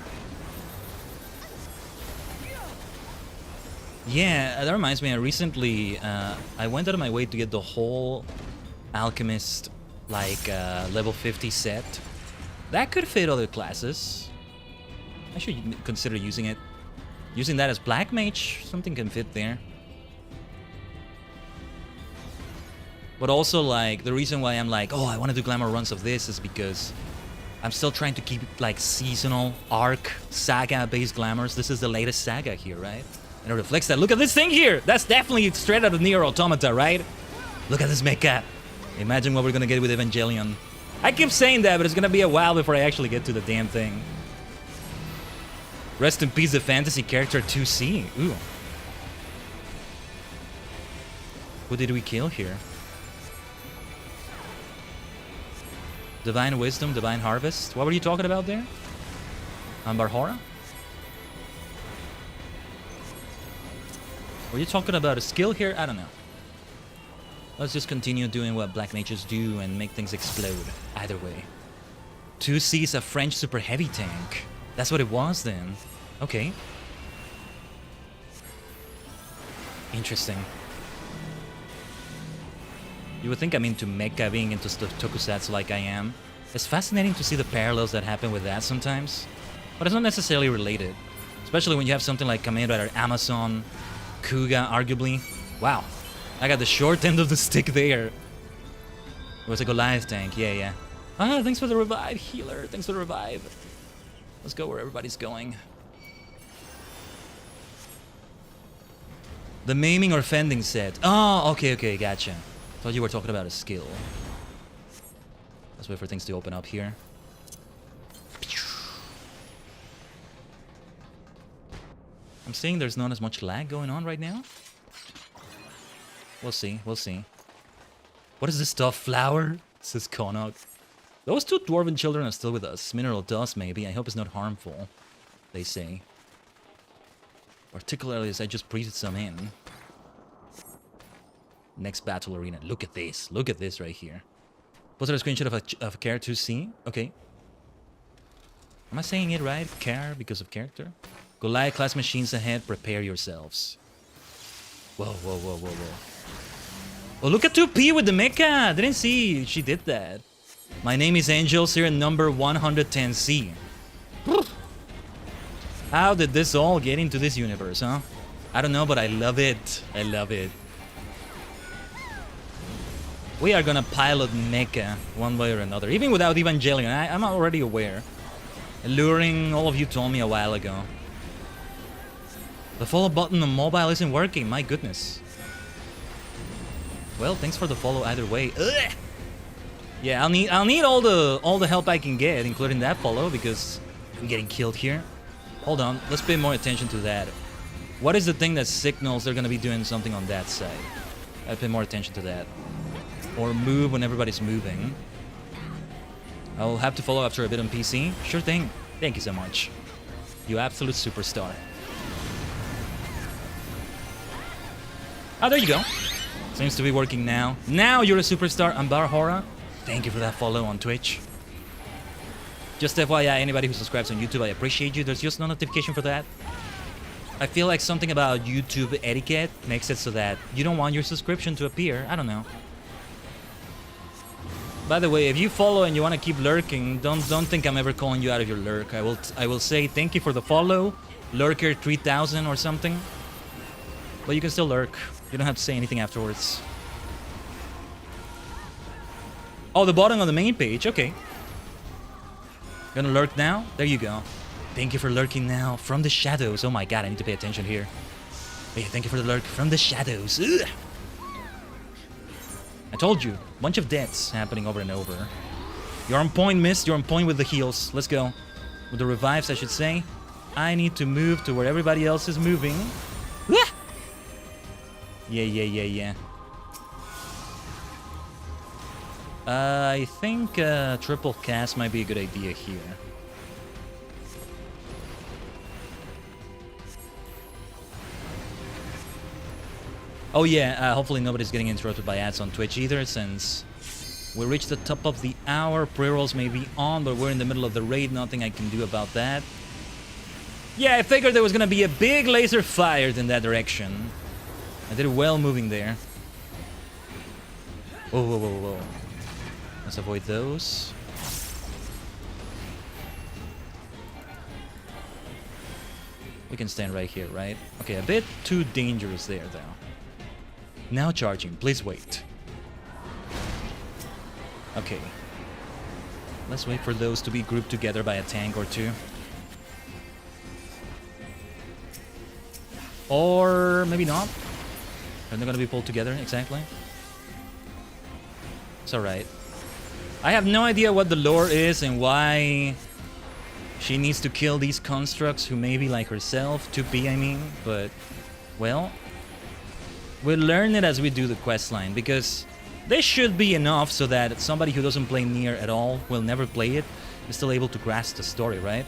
Yeah, that reminds me, I recently, I went out of my way to get the whole Alchemist, like, level 50 set. That could fit other classes. I should consider using it. Using that as Black Mage, something can fit there. But also, like, the reason why I'm like, oh, I want to do glamour runs of this is because I'm still trying to keep, like, seasonal, arc, saga-based glamours. This is the latest saga here, right? And it reflects that. Look at this thing here! That's definitely straight out of NieR Automata, right? Look at this mecha. Imagine what we're gonna get with Evangelion. I keep saying that, but it's gonna be a while before I actually get to the damn thing. Rest in peace, the fantasy character 2C. Ooh. Who did we kill here? Divine Wisdom, Divine Harvest. What were you talking about there? Ambarhora? Were you talking about a skill here? I don't know. Let's just continue doing what black mages do and make things explode. Either way. 2C is a French super heavy tank. That's what it was then. Okay. Interesting. You would think I'm into mecha, being into tokusatsu like I am. It's fascinating to see the parallels that happen with that sometimes. But it's not necessarily related. Especially when you have something like Kamen Rider Amazon, Kuga, arguably. Wow. I got the short end of the stick there. It was a Goliath tank, yeah. Ah, thanks for the revive, healer. Thanks for the revive. Let's go where everybody's going. The maiming or fending set. Oh, okay, gotcha. Thought you were talking about a skill. Let's wait for things to open up here. I'm seeing there's not as much lag going on right now. We'll see. What is this stuff? Flower? Says Konok. Those two dwarven children are still with us. Mineral dust, maybe. I hope it's not harmful, they say. Particularly as I just breathed some in. Next battle arena. Look at this. Look at this right here. Posted a screenshot of a character 2C. Okay. Am I saying it right? Care because of character? Goliath class machines ahead. Prepare yourselves. Whoa. Oh, look at 2P with the mecha. Didn't see she did that. My name is Angel, serial number 110C. How did this all get into this universe, huh? I don't know, but I love it. I love it. We are gonna pilot mecha one way or another, even without Evangelion. I'm already aware. Alluring, all of you told me a while ago. The follow button on mobile isn't working, my goodness. Well, thanks for the follow either way. Ugh! Yeah, I'll need all the help I can get, including that follow, because I'm getting killed here. Hold on, let's pay more attention to that. What is the thing that signals they're gonna be doing something on that side? I'll pay more attention to that. Or move when everybody's moving. I'll have to follow after a bit on PC. Sure thing. Thank you so much. You absolute superstar. Oh, there you go. Seems to be working now. Now you're a superstar, Ambarhora. Thank you for that follow on Twitch. Just FYI, anybody who subscribes on YouTube, I appreciate you. There's just no notification for that. I feel like something about YouTube etiquette makes it so that you don't want your subscription to appear. I don't know. By the way, if you follow and you want to keep lurking, don't think I'm ever calling you out of your lurk. I will say thank you for the follow, lurker 3000 or something. But you can still lurk. You don't have to say anything afterwards. Oh, the bottom of the main page. Okay. Gonna lurk now? There you go. Thank you for lurking now from the shadows. Oh my god, I need to pay attention here. Hey, thank you for the lurk from the shadows. Ugh. I told you, bunch of deaths happening over and over. You're on point, miss. You're on point with the heals. Let's go. With the revives, I should say. I need to move to where everybody else is moving. Ah! Yeah. I think triple cast might be a good idea here. Oh yeah, hopefully nobody's getting interrupted by ads on Twitch either, since we reached the top of the hour. Pre-rolls may be on, but we're in the middle of the raid. Nothing I can do about that. Yeah, I figured there was gonna be a big laser fired in that direction. I did well moving there. Whoa. Let's avoid those. We can stand right here, right? Okay, a bit too dangerous there, though. Now charging. Please wait. Okay. Let's wait for those to be grouped together by a tank or two. Or maybe not. Are they gonna be pulled together exactly? It's alright. I have no idea what the lore is and why she needs to kill these constructs who may be like herself, 2P I mean, but well, we'll learn it as we do the quest line, because this should be enough so that somebody who doesn't play NieR at all, will never play it, is still able to grasp the story, right?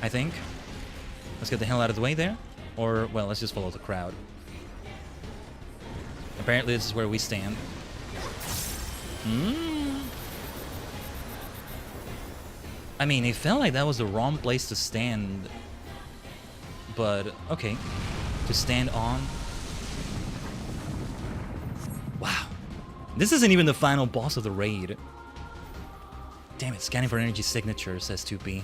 I think. Let's get the hell out of the way there. Or, well, let's just follow the crowd. Apparently this is where we stand. I mean, it felt like that was the wrong place to stand. But, okay. To stand on. Wow. This isn't even the final boss of the raid. Damn it, scanning for energy signature, says 2P.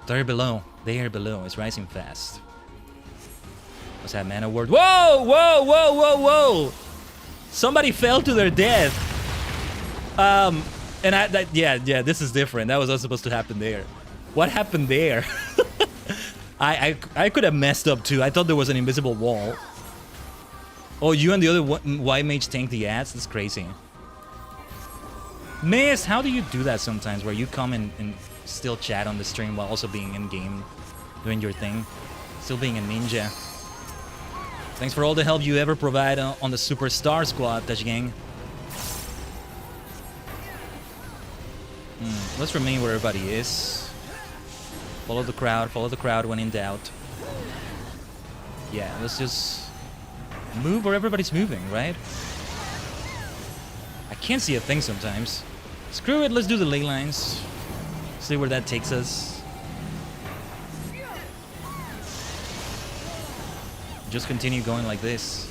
They're below. They are below. It's rising fast. What's that mana word? Whoa! Somebody fell to their death. And yeah, this is different. That was not supposed to happen there. What happened there? I could have messed up too. I thought there was an invisible wall. Oh, you and the other white mage tank the ads? That's crazy. Miss, how do you do that sometimes, where you come and still chat on the stream while also being in-game, doing your thing? Still being a ninja. Thanks for all the help you ever provide on the Superstar Squad, Tajigen. Let's remain where everybody is. Follow the crowd when in doubt. Yeah, let's just move where everybody's moving, right? I can't see a thing sometimes. Screw it, let's do the ley lines. See where that takes us. Just continue going like this.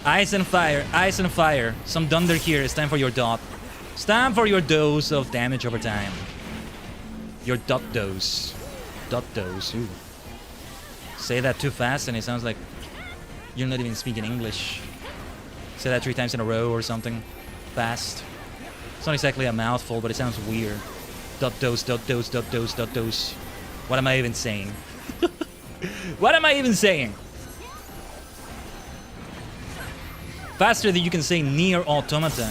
Ice and fire. Some thunder here. It's time for your dot. It's time for your dose of damage over time. Your dot dose. Dot dose. Ooh. Say that too fast and it sounds like you're not even speaking English. Say that 3 times in a row or something. Fast. It's not exactly a mouthful, but it sounds weird. Dot dose, dot dose, dot dose, dot dose. What am I even saying? What am I even saying? Faster than you can say NieR Automata.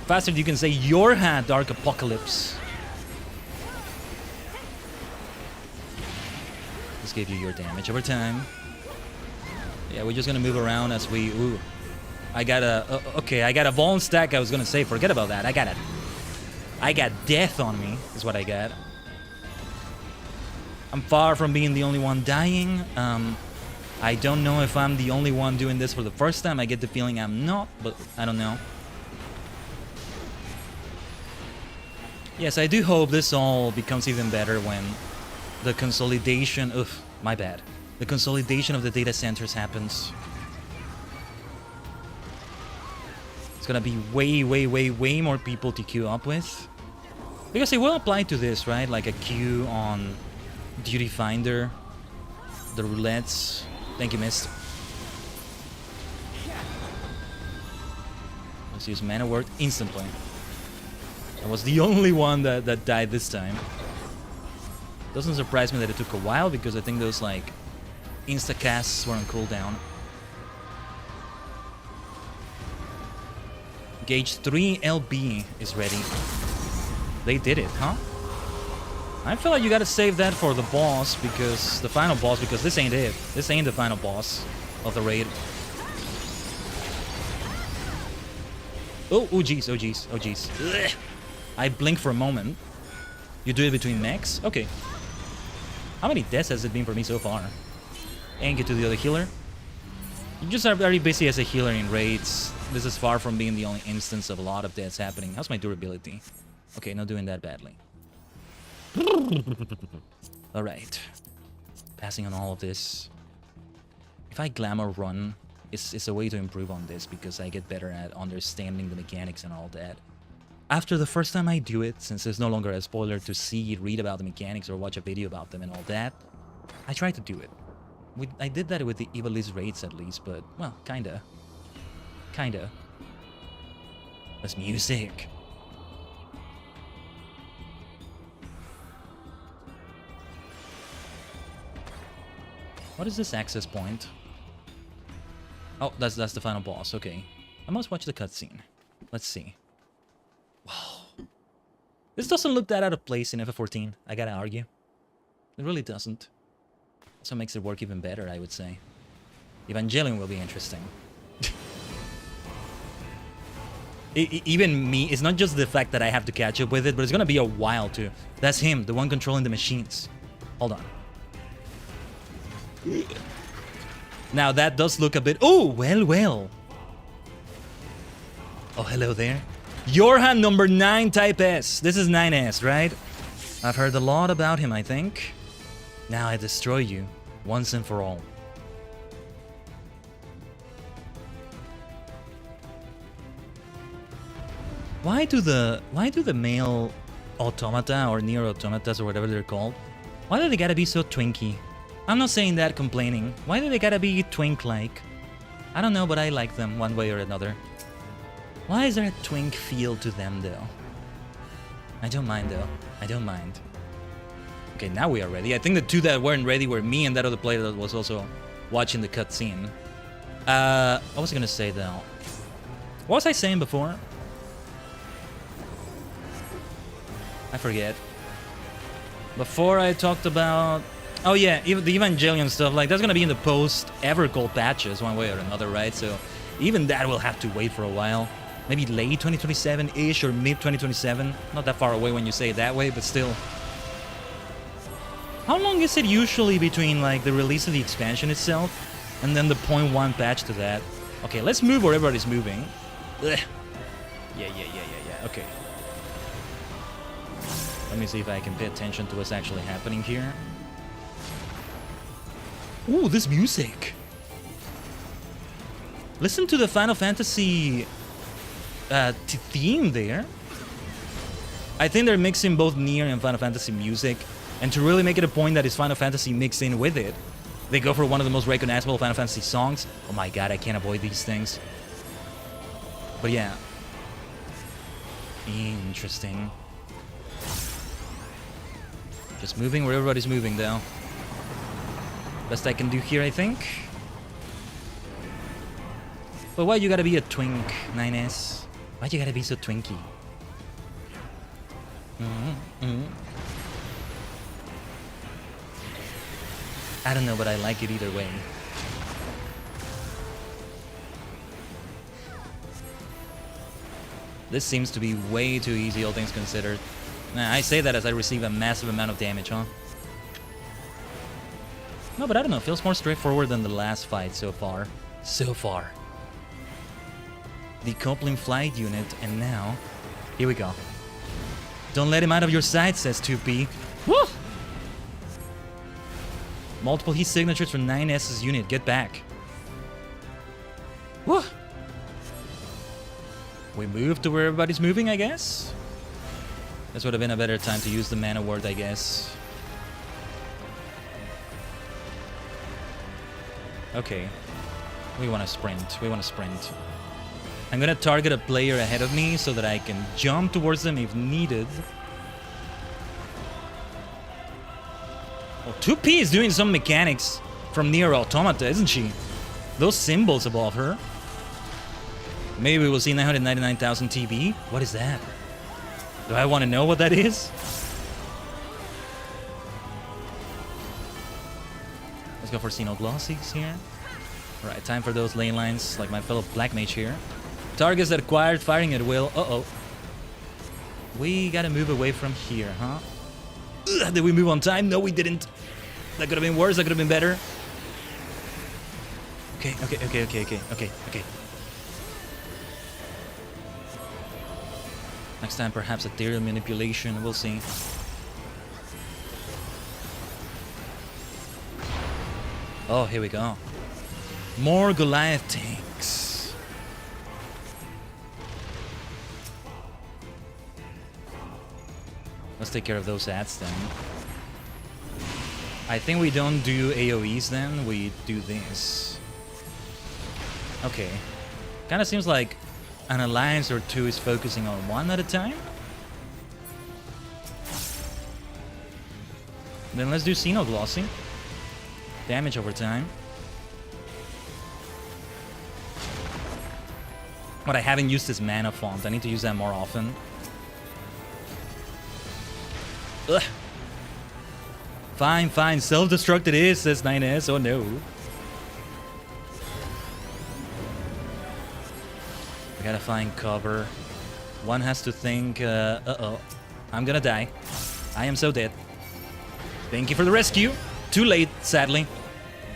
Faster than you can say Yorha Dark Apocalypse. Let's give you your damage over time. Yeah, we're just gonna move around as we... Ooh. I got a... okay, I got a Vuln stack I was gonna say. Forget about that. I got death on me, is what I got. I'm far from being the only one dying. I don't know if I'm the only one doing this for the first time. I get the feeling I'm not, but I don't know. Yes, I do hope this all becomes even better when the consolidation... Oof, my bad. The consolidation of the data centers happens. It's gonna be way more people to queue up with. Because it will apply to this, right? Like a queue on Duty Finder, the roulettes. Thank you, Mist. Let's use Mana Word instantly. I was the only one that died this time. Doesn't surprise me that it took a while, because I think those like insta-casts were on cooldown. Gauge 3 LB is ready. They did it, huh? I feel like you gotta save that for the boss, because the final boss, because this ain't it. This ain't the final boss of the raid. Oh jeez, oh jeez, oh jeez. Ugh. I blink for a moment. You do it between mechs? Okay. How many deaths has it been for me so far? And get to the other healer. You just are very busy as a healer in raids. This is far from being the only instance of a lot of deaths happening. How's my durability? Okay, not doing that badly. Alright. Passing on all of this. If I glamour run, it's a way to improve on this, because I get better at understanding the mechanics and all that. After the first time I do it, since it's no longer a spoiler to see, read about the mechanics, or watch a video about them and all that, I try to do it. I did that with the Evilist raids at least, but, well, kinda. Kinda. That's music. What is this access point? Oh, that's the final boss, okay. I must watch the cutscene. Let's see. Wow. This doesn't look that out of place in FF14, I gotta argue. It really doesn't. So it makes it work even better, I would say. Evangelion will be interesting. Even me, it's not just the fact that I have to catch up with it, but it's gonna be a while too. That's him, the one controlling the machines. Hold on. Now that does look a bit... Oh, well. Oh, hello there. Yorhan number 9 type S. This is 9S, right? I've heard a lot about him, I think. Now I destroy you, once and for all. Why do the male automata, or NieR automatas, or whatever they're called, why do they gotta be so twinky? I'm not saying that complaining. Why do they gotta be twink-like? I don't know, but I like them one way or another. Why is there a twink feel to them, though? I don't mind, though. I don't mind. Okay, now we are ready. I think the two that weren't ready were me and that other player that was also watching the cutscene. What was I gonna say, though? What was I saying before? I forget. Before I talked about... Oh yeah, even the Evangelion stuff, like, that's gonna be in the post-Evercall patches one way or another, right? So even that will have to wait for a while. Maybe late 2027-ish or mid-2027. Not that far away when you say it that way, but still. How long is it usually between, like, the release of the expansion itself and then the 0.1 patch to that? Okay, let's move where everybody's moving. Ugh. Yeah, okay. Let me see if I can pay attention to what's actually happening here. Ooh, this music! Listen to the Final Fantasy theme there. I think they're mixing both NieR and Final Fantasy music, and to really make it a point that it's Final Fantasy mixed in with it, they go for one of the most recognizable Final Fantasy songs. Oh my god, I can't avoid these things. But yeah. Interesting. Just moving where everybody's moving, though. Best I can do here, I think. But why you gotta be a twink, 9S? Why you gotta be so twinky? I don't know, but I like it either way. This seems to be way too easy, all things considered. Nah, I say that as I receive a massive amount of damage, huh? No, but I don't know. It feels more straightforward than the last fight so far. Decoupling flight unit, and now... Here we go. Don't let him out of your sight, says 2P. Woo! Multiple heat signatures for 9S's unit. Get back. Woo! We move to where everybody's moving, I guess? This would have been a better time to use the mana word, I guess. Okay. We want to sprint. I'm gonna target a player ahead of me so that I can jump towards them if needed. Oh, 2P is doing some mechanics from NieR Automata, isn't she? Those symbols above her. Maybe we will see 999,000 TB? What is that? Do I want to know what that is? Let's go for Xenoglossies here. Alright, time for those lane lines, like my fellow Black Mage here. Targets that acquired, firing at will. Uh-oh. We gotta move away from here, huh? Ugh, did we move on time? No, we didn't. That could have been worse, that could have been better. Okay. Next time, perhaps ethereal manipulation. We'll see. Oh, here we go. More Goliath tanks. Let's take care of those ads then. I think we don't do AoEs then, we do this. Okay. Kinda seems like an alliance or two is focusing on one at a time. Then let's do Xenoglossy. Damage over time. But I haven't used this mana font. I need to use that more often. Ugh. Fine. Self-destruct it is, says 9S. Oh no. I gotta find cover. One has to think, uh-oh. I'm gonna die. I am so dead. Thank you for the rescue. Too late, sadly.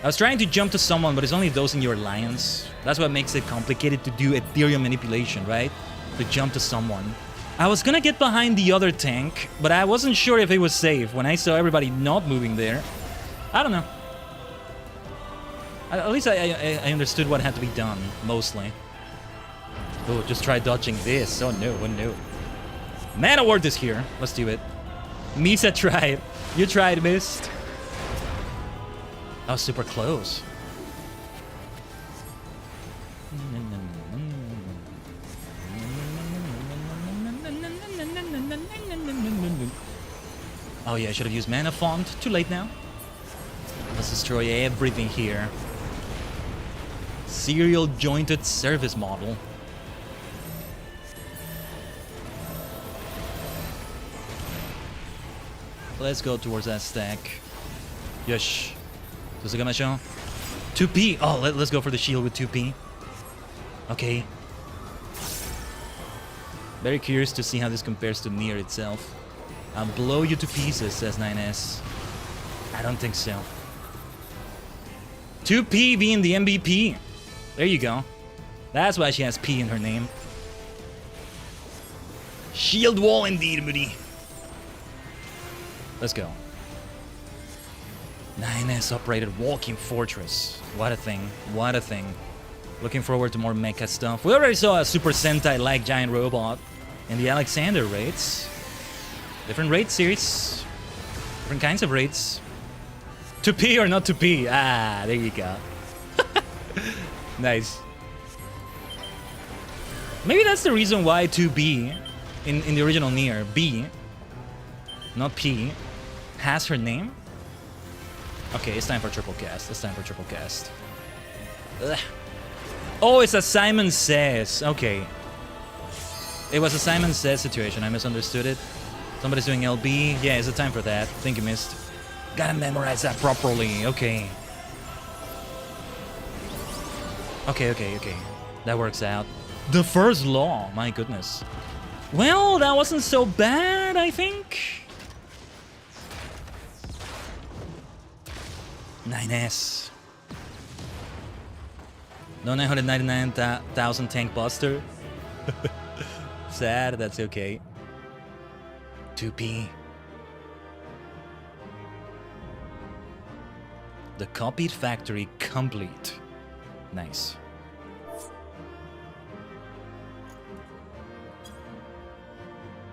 I was trying to jump to someone, but it's only those in your alliance. That's what makes it complicated to do ethereal manipulation, right? To jump to someone. I was gonna get behind the other tank, but I wasn't sure if it was safe when I saw everybody not moving there. I don't know. At least I understood what had to be done, mostly. Oh, just try dodging this. Oh no, oh no. Mana Ward is here. Let's do it. Misa tried. You tried, missed. Oh, super close. Oh yeah, I should have used mana font. Too late now. Let's destroy everything here. Serial jointed service model. Let's go towards that stack. Yosh. 2P. Oh, let's go for the shield with 2P. Okay. Very curious to see how this compares to NieR itself. I'll blow you to pieces, says 9S. I don't think so. 2P being the MVP. There you go. That's why she has P in her name. Shield wall indeed, Moody. Let's go. 9S operated walking fortress. What a thing. What a thing. Looking forward to more mecha stuff. We already saw a Super Sentai-like giant robot in the Alexander raids. Different raid series. Different kinds of raids. 2P or not 2P? Ah, there you go. Nice. Maybe that's the reason why 2B in the original NieR, B, not P, has her name. Okay, it's time for triple cast. It's time for triple cast. Ugh. Oh, it's a Simon Says. Okay. It was a Simon Says situation. I misunderstood it. Somebody's doing LB. Yeah, it's a time for that. Think you missed. Gotta memorize that properly. Okay. Okay. That works out. The first law. My goodness. Well, that wasn't so bad, I think. 9S. No 999,000 tank buster. Sad, that's okay. 2P. The copied factory complete. Nice.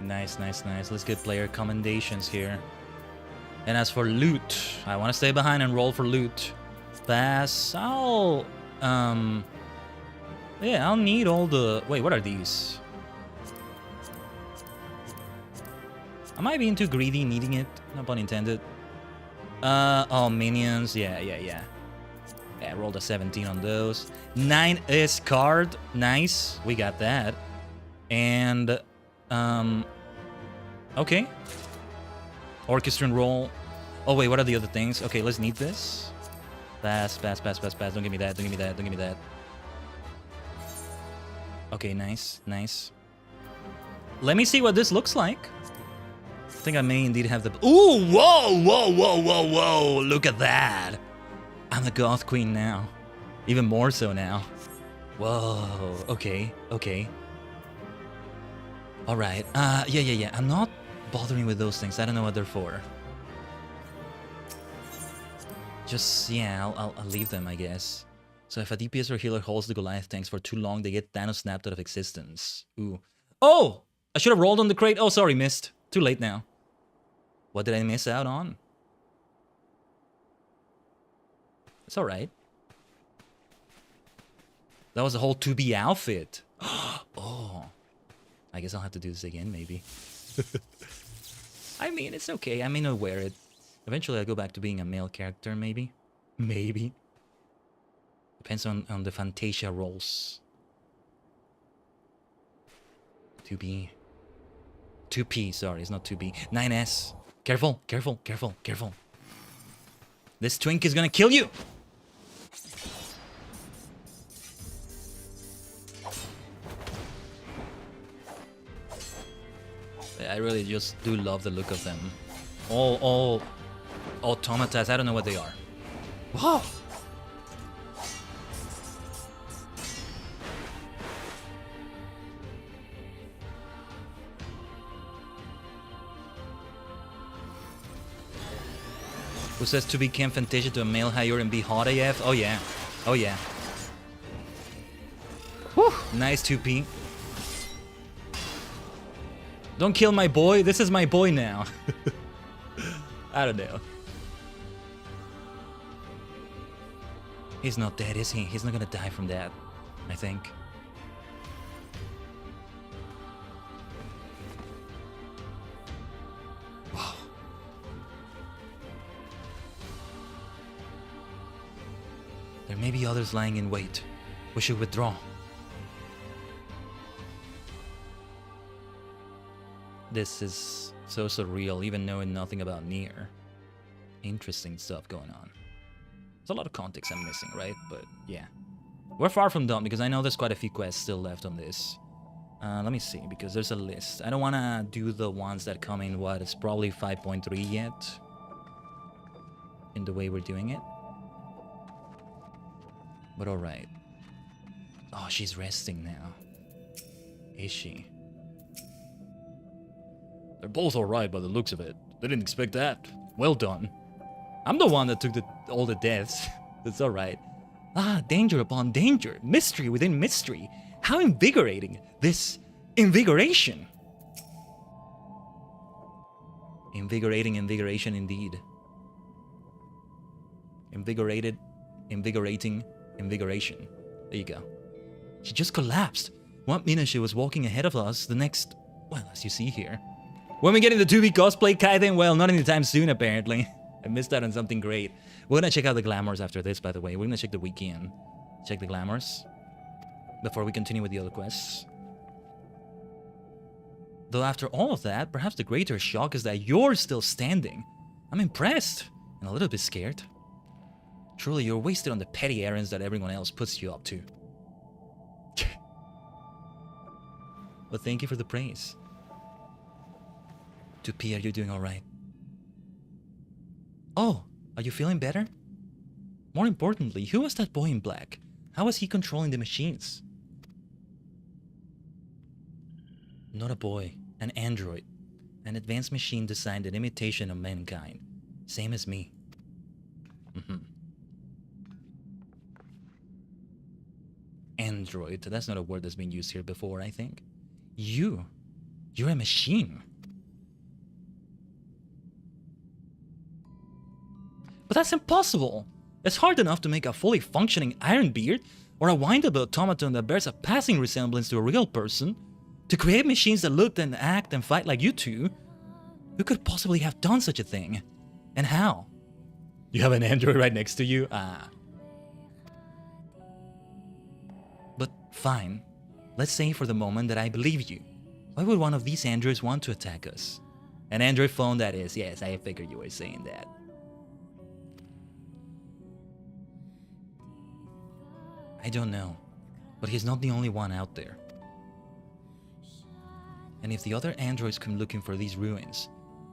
Nice. Let's get player commendations here. And as for loot, I want to stay behind and roll for loot. Pass. I'll need all the... Wait, what are these? Am I being too greedy needing it? No pun intended. Oh, minions. Yeah. Yeah, rolled a 17 on those. 9S card. Nice. We got that. And, okay. Orchestrant roll. Oh, wait, what are the other things? Okay, let's need this. Pass, pass, pass, pass, pass. Don't give me that, don't give me that, don't give me that. Okay, nice, nice. Let me see what this looks like. I think I may indeed have the... Ooh, whoa, whoa, whoa, whoa, whoa. Look at that. I'm the goth queen now. Even more so now. Whoa, okay, okay. Alright, yeah. I'm not bothering with those things. I don't know what they're for. Just, yeah, I'll leave them, I guess. So if a DPS or healer holds the Goliath tanks for too long, they get Thanos snapped out of existence. Ooh. Oh! I should have rolled on the crate. Oh, sorry, missed. Too late now. What did I miss out on? It's alright. That was the whole 2B outfit. Oh. I guess I'll have to do this again, maybe. I mean, it's okay. I may not wear it. Eventually, I'll go back to being a male character, maybe. Maybe. Depends on the Fantasia roles. 2B. 2P, sorry, it's not 2B. 9S. Careful, careful, careful, careful. This twink is gonna kill you! I really just do love the look of them. All automatas, I don't know what they are. Whoa! Who says to become Fantasia to a male higher and be hot AF? Oh yeah. Oh yeah. Whew. Nice 2P. Don't kill my boy. This is my boy now. I don't know. He's not dead, is he? He's not gonna die from that, I think. Wow. There may be others lying in wait. We should withdraw. This is so surreal, even knowing nothing about NieR. Interesting stuff going on. There's a lot of context I'm missing, right? But yeah. We're far from done because I know there's quite a few quests still left on this. Let me see, because there's a list. I don't want to do the ones that come in, what, it's probably 5.3 yet. In the way we're doing it. But alright. Oh, she's resting now. Is she? They're both alright by the looks of it. They didn't expect that. Well done. I'm the one that took all the deaths. It's alright. Ah, danger upon danger. Mystery within mystery. How invigorating. This invigoration. Invigorating invigoration indeed. Invigorated, invigorating, invigoration. There you go. She just collapsed. 1 minute she was walking ahead of us. The next, well, as you see here. When we get into 2B cosplay Khaiden, well, not anytime soon, apparently. I missed out on something great. We're gonna check out the glamours after this, by the way. We're gonna check the weekend. Check the glamours. Before we continue with the other quests. Though after all of that, perhaps the greater shock is that you're still standing. I'm impressed. And a little bit scared. Truly, you're wasted on the petty errands that everyone else puts you up to. But thank you for the praise. 2P, are you doing alright? Oh, are you feeling better? More importantly, who was that boy in black? How was he controlling the machines? Not a boy, an android. An advanced machine designed in imitation of mankind. Same as me. Android, that's not a word that's been used here before, I think. You're a machine. But that's impossible! It's hard enough to make a fully functioning Ironbeard or a wind-up automaton that bears a passing resemblance to a real person. To create machines that look and act and fight like you two. Who could possibly have done such a thing? And how? You have an android right next to you? Ah. But fine. Let's say for the moment that I believe you. Why would one of these androids want to attack us? An android phone, that is. Yes, I figured you were saying that. I don't know. But he's not the only one out there. And if the other androids come looking for these ruins,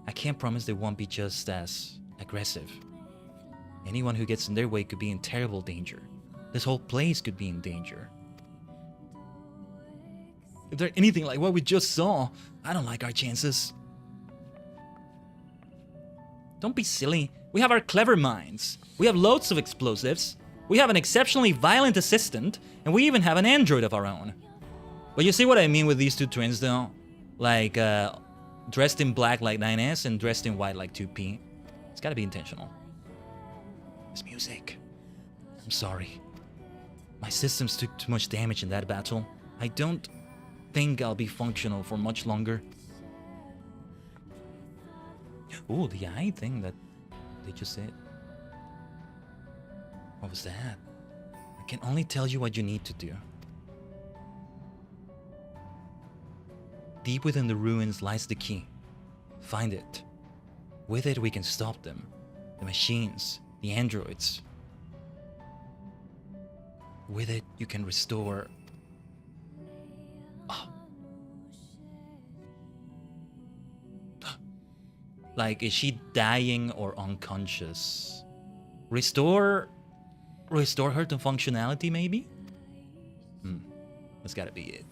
I can't promise they won't be just as aggressive. Anyone who gets in their way could be in terrible danger. This whole place could be in danger. If they're anything like what we just saw, I don't like our chances. Don't be silly. We have our clever minds. We have loads of explosives. We have an exceptionally violent assistant. And we even have an android of our own. But you see what I mean with these two twins though? Like, dressed in black like 9S and dressed in white like 2P. It's gotta be intentional. It's music. I'm sorry. My systems took too much damage in that battle. I don't think I'll be functional for much longer. Ooh, the eye thing that they just said. What was that? I can only tell you what you need to do. Deep within the ruins lies the key. Find it. With it we can stop them. The machines, the androids. With it you can restore... Like, is she dying or unconscious? Restore her to functionality, maybe? That's gotta be it.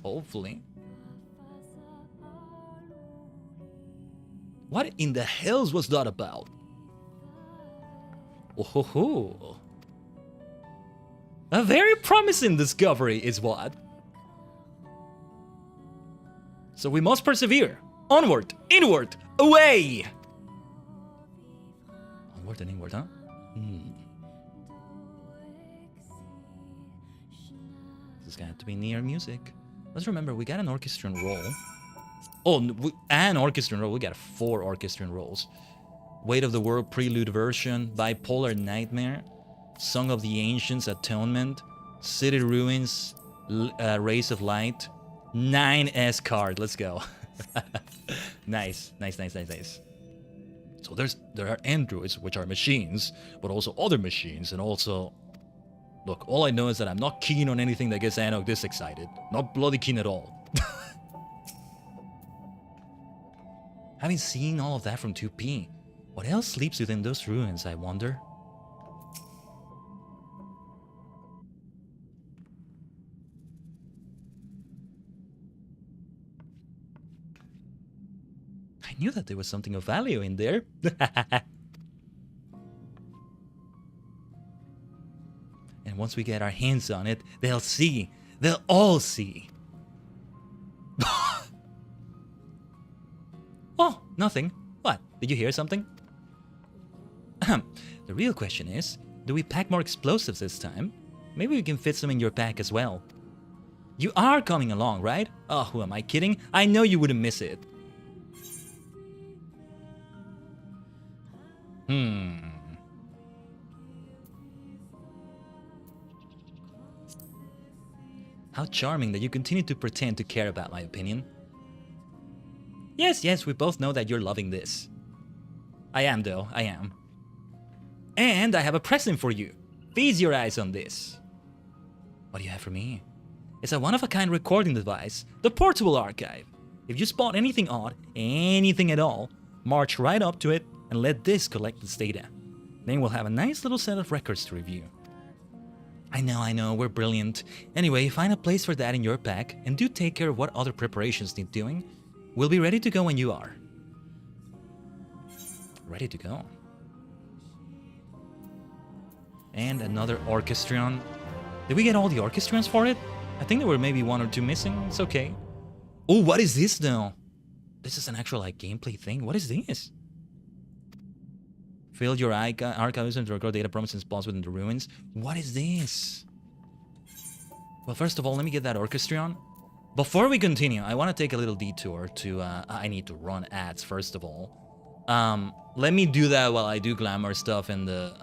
Hopefully. What in the hells was that about? Oh ho ho. A very promising discovery is what. So we must persevere. Onward, inward, away! Onward and inward, huh? This is gonna have to be NieR music. Let's remember, we got an orchestrion roll. Oh, an orchestrion roll. We got 4 orchestrion rolls. Weight of the World Prelude version, Bipolar Nightmare, Song of the Ancients Atonement, City Ruins, Rays of Light, 9S card. Let's go. Nice. So there are androids, which are machines, but also other machines, and also... Look, all I know is that I'm not keen on anything that gets Anok this excited. Not bloody keen at all. Having seen all of that from 2P, what else sleeps within those ruins, I wonder? I knew that there was something of value in there. And once we get our hands on it, they'll see. They'll all see. Oh, nothing. What? Did you hear something? The real question is, do we pack more explosives this time? Maybe we can fit some in your pack as well. You are coming along, right? Oh, who am I kidding? I know you wouldn't miss it. How charming that you continue to pretend to care about my opinion. Yes, we both know that you're loving this. I am, though. I am. And I have a present for you. Feast your eyes on this. What do you have for me? It's a one-of-a-kind recording device, the Portable Archive. If you spot anything odd, anything at all, march right up to it and let this collect its data. Then we'll have a nice little set of records to review. I know, we're brilliant. Anyway, find a place for that in your pack, and do take care of what other preparations need doing. We'll be ready to go when you are. Ready to go. And another orchestrion. Did we get all the orchestrions for it? I think there were maybe 1 or 2 missing. It's okay. Oh, what is this though? This is an actual like gameplay thing. What is this? Fill your archives and record data prompts and spots within the ruins. What is this? Well, first of all, let me get that orchestrion. Before we continue, I want to take a little detour to... I need to run ads, first of all. Let me do that while I do glamour stuff in the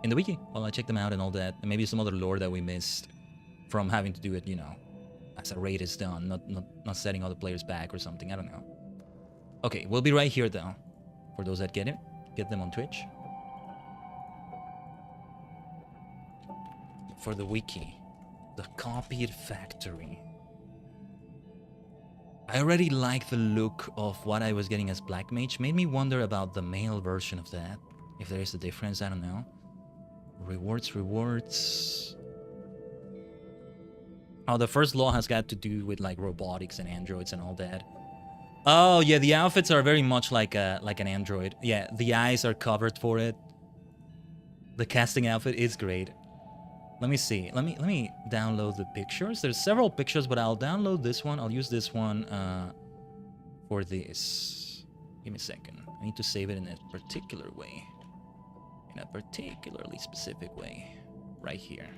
wiki. While I check them out and all that. And maybe some other lore that we missed from having to do it, you know, as a raid is done. Not setting other players back or something. I don't know. Okay, we'll be right here, though. For those that get it. Get them on Twitch. for the wiki. The copied factory. I already like the look of what I was getting as Black Mage. Made me wonder about the male version of that. If there is a difference, I don't know. Rewards. Oh, the first law has got to do with like robotics and androids and all that. Oh yeah, the outfits are very much like an android. Yeah, the eyes are covered for it. The casting outfit is great. Let me see. Let me download the pictures. There's several pictures, but I'll download this one. I'll use this one for this. Give me a second. I need to save it in a particular way. In a particularly specific way. Right here.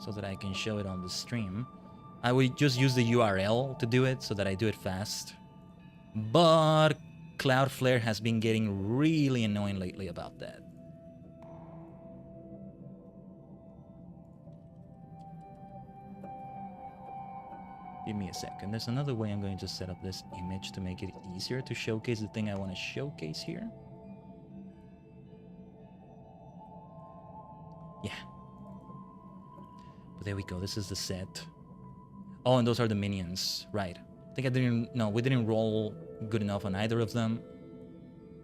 So that I can show it on the stream. I would just use the URL to do it so that I do it fast. But Cloudflare has been getting really annoying lately about that. Give me a second. There's another way I'm going to set up this image to make it easier to showcase the thing I want to showcase here. Yeah. But there we go. This is the set. Oh, and those are the minions. Right. I think I didn't... No, we didn't roll good enough on either of them.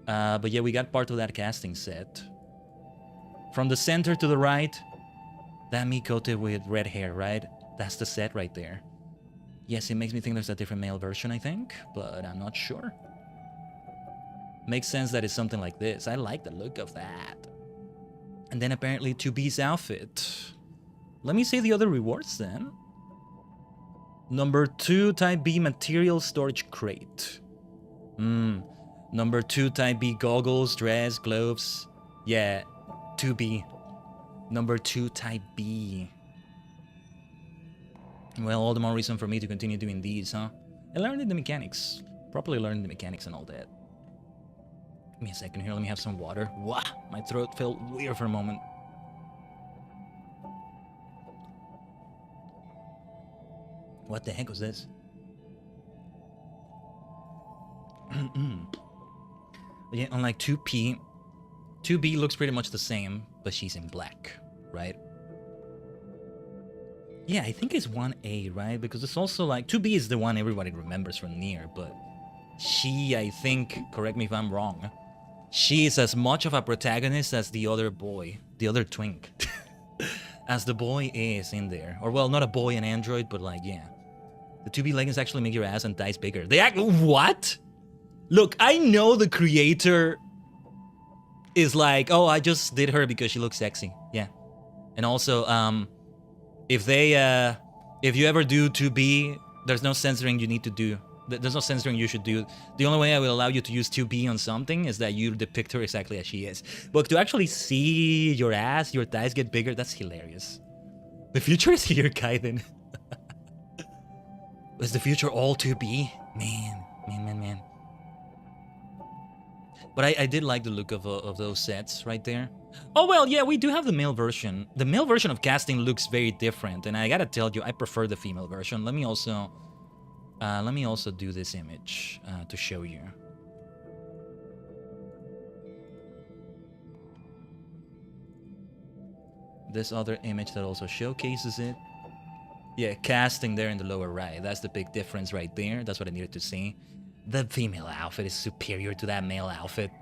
But yeah, we got part of that casting set. From the center to the right, that Mikote with red hair, right? That's the set right there. Yes, it makes me think there's a different male version, I think, but I'm not sure. Makes sense that it's something like this. I like the look of that. And then apparently 2B's outfit. Let me see the other rewards then. Number 2 Type B material storage crate. Number 2 Type B goggles, dress, gloves. Yeah, 2B. Number 2 Type B. Well, all the more reason for me to continue doing these, huh? I learned the mechanics. Properly learned the mechanics and all that. Give me a second here, let me have some water. Wah! My throat felt weird for a moment. What the heck was this? Yeah, unlike 2P, 2B looks pretty much the same, but she's in black, right? Yeah, I think it's 1A, right? Because it's also like... 2B is the one everybody remembers from NieR, but... She, I think, correct me if I'm wrong, she is as much of a protagonist as the other boy. The other twink. As the boy is in there. Or, well, not a boy, an android, but like, yeah. The 2B leggings actually make your ass and thighs bigger. They act... What? Look, I know the creator is like, oh, I just did her because she looks sexy. Yeah. And also, if you ever do 2B, there's no censoring you need to do. There's no censoring you should do. The only way I will allow you to use 2B on something is that you depict her exactly as she is. But to actually see your ass, your thighs get bigger, that's hilarious. The future is here, Khaiden. Is the future all 2B? Man. But I did like the look of those sets right there. Oh, well, yeah, we do have the male version. The male version of casting looks very different, and I gotta tell you, I prefer the female version. Let me also do this image to show you. This other image that also showcases it. Yeah, casting there in the lower right. That's the big difference right there. That's what I needed to see. The female outfit is superior to that male outfit.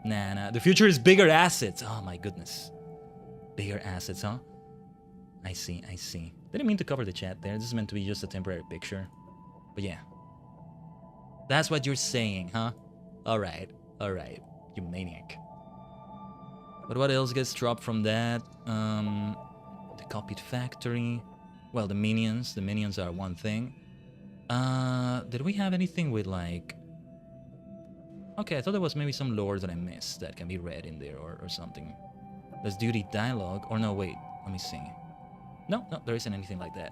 Nah. The future is bigger assets. Oh my goodness. Bigger assets, huh? I see. Didn't mean to cover the chat there. This is meant to be just a temporary picture. But yeah. That's what you're saying, huh? Alright. You maniac. But what else gets dropped from that? The copied factory. Well, the minions. The minions are one thing. Did we have anything with like... Okay, I thought there was maybe some lore that I missed that can be read in there or something. There's duty dialogue. Or no, wait. Let me see. No, there isn't anything like that.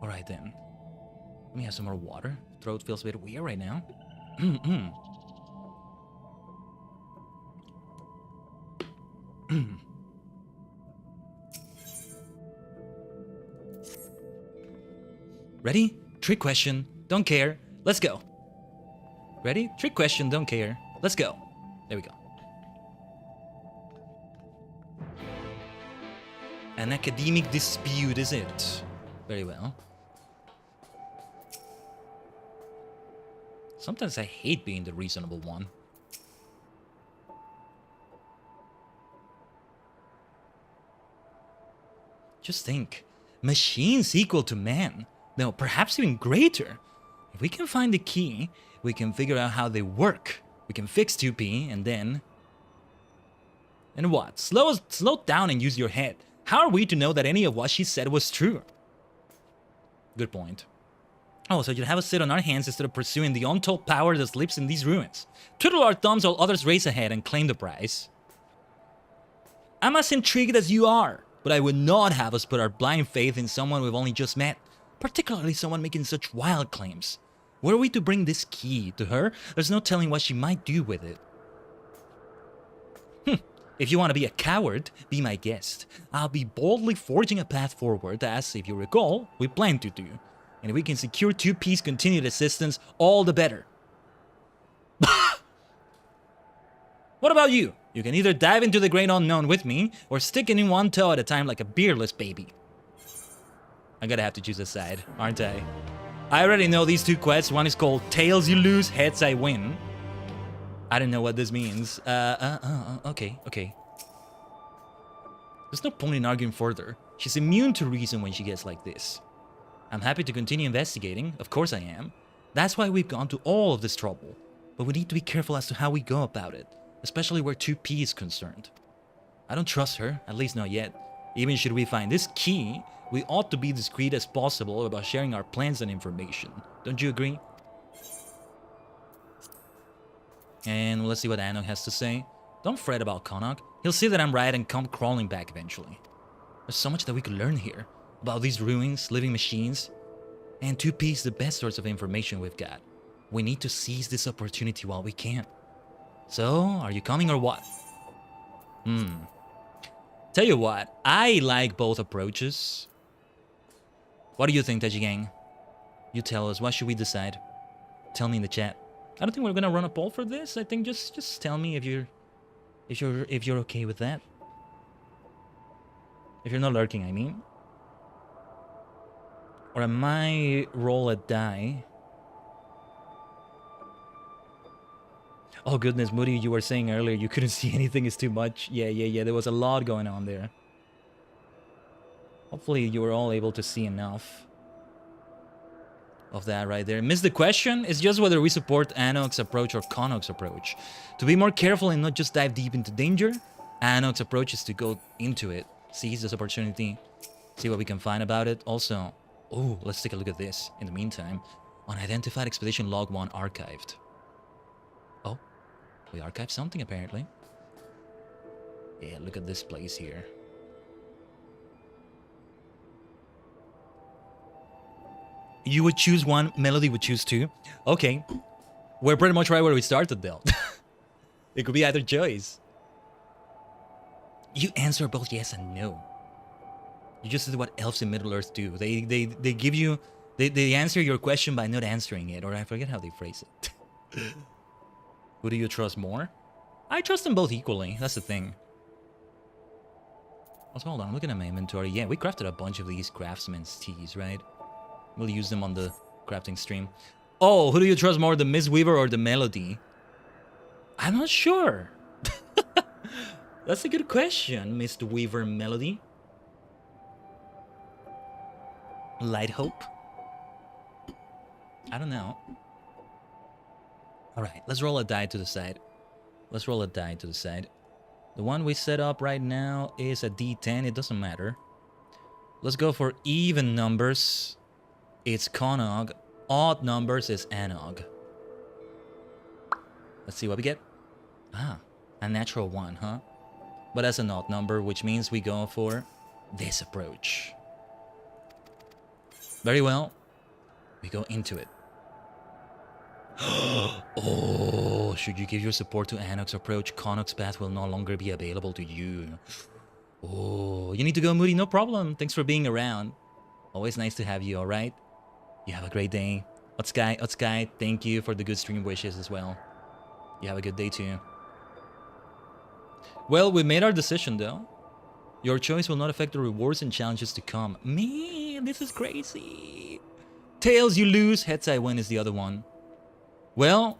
Alright then. Let me have some more water. Throat feels a bit weird right now. Ready? Trick question. Don't care. Let's go. Ready? Trick question. Don't care. Let's go. There we go. An academic dispute, is it? Very well. Sometimes I hate being the reasonable one. Just think. Machines equal to man. No, perhaps even greater. If we can find the key, we can figure out how they work. We can fix 2P and then... And what? Slow down and use your head. How are we to know that any of what she said was true? Good point. Oh, so you'd have us sit on our hands instead of pursuing the untold power that sleeps in these ruins. Twiddle our thumbs while others race ahead and claim the prize. I'm as intrigued as you are, but I would not have us put our blind faith in someone we've only just met, particularly someone making such wild claims. Were we to bring this key to her, there's no telling what she might do with it. If you want to be a coward, be my guest. I'll be boldly forging a path forward as, if you recall, we planned to do. And if we can secure 2P's continued assistance, all the better. What about you? You can either dive into the great unknown with me, or stick it in one toe at a time like a beerless baby. I'm gonna have to choose a side, aren't I? I already know these two quests. One is called Tails You Lose, Heads I Win. I don't know what this means. Okay. There's no point in arguing further. She's immune to reason when she gets like this. I'm happy to continue investigating. Of course I am. That's why we've gone to all of this trouble. But we need to be careful as to how we go about it, especially where 2P is concerned. I don't trust her, at least not yet. Even should we find this key, we ought to be discreet as possible about sharing our plans and information. Don't you agree? And let's see what Anok has to say. Don't fret about Konok. He'll see that I'm right and come crawling back eventually. There's so much that we could learn here. About these ruins, living machines. And 2P is the best source of information we've got. We need to seize this opportunity while we can. So, are you coming or what? Tell you what, I like both approaches. What do you think, Tajigen? You tell us, what should we decide? Tell me in the chat. I don't think we're gonna run a poll for this. I think just tell me if you're okay with that. If you're not lurking, I mean. Or am I roll a die? Oh goodness, Moody, you were saying earlier you couldn't see anything is too much. Yeah. There was a lot going on there. Hopefully you were all able to see enough of that right there. Missed the question? It's just whether we support Anok's approach or Konok's approach. To be more careful and not just dive deep into danger, Anok's approach is to go into it, seize this opportunity, see what we can find about it. Also, oh, let's take a look at this in the meantime. Unidentified Expedition Log 1 archived. Oh, we archived something apparently. Yeah, look at this place here. You would choose one, Melody would choose two. Okay. We're pretty much right where we started, though. It could be either choice. You answer both yes and no. You just did what elves in Middle-earth do. They give you... They answer your question by not answering it. Or I forget how they phrase it. Who do you trust more? I trust them both equally. That's the thing. Also, hold on. I'm looking at my inventory. Yeah, we crafted a bunch of these craftsman's teas, right? We'll use them on the crafting stream. Oh, who do you trust more, the Mistweaver or the Melody? I'm not sure. That's a good question, Mistweaver Melody. Light Hope? I don't know. Alright, let's roll a die to the side. Let's roll a die to the side. The one we set up right now is a D10. It doesn't matter. Let's go for even numbers. It's Konok. Odd numbers is Anok. Let's see what we get. Ah, a natural 1, huh? But that's an odd number, which means we go for this approach. Very well. We go into it. Oh, should you give your support to Anok's approach, Konok's path will no longer be available to you. Oh, you need to go, Moody. No problem. Thanks for being around. Always nice to have you, alright? You have a great day. Otskai, thank you for the good stream wishes as well. You have a good day too. Well, we made our decision though. Your choice will not affect the rewards and challenges to come. Man, this is crazy. Tails, you lose. Heads, I win is the other one. Well,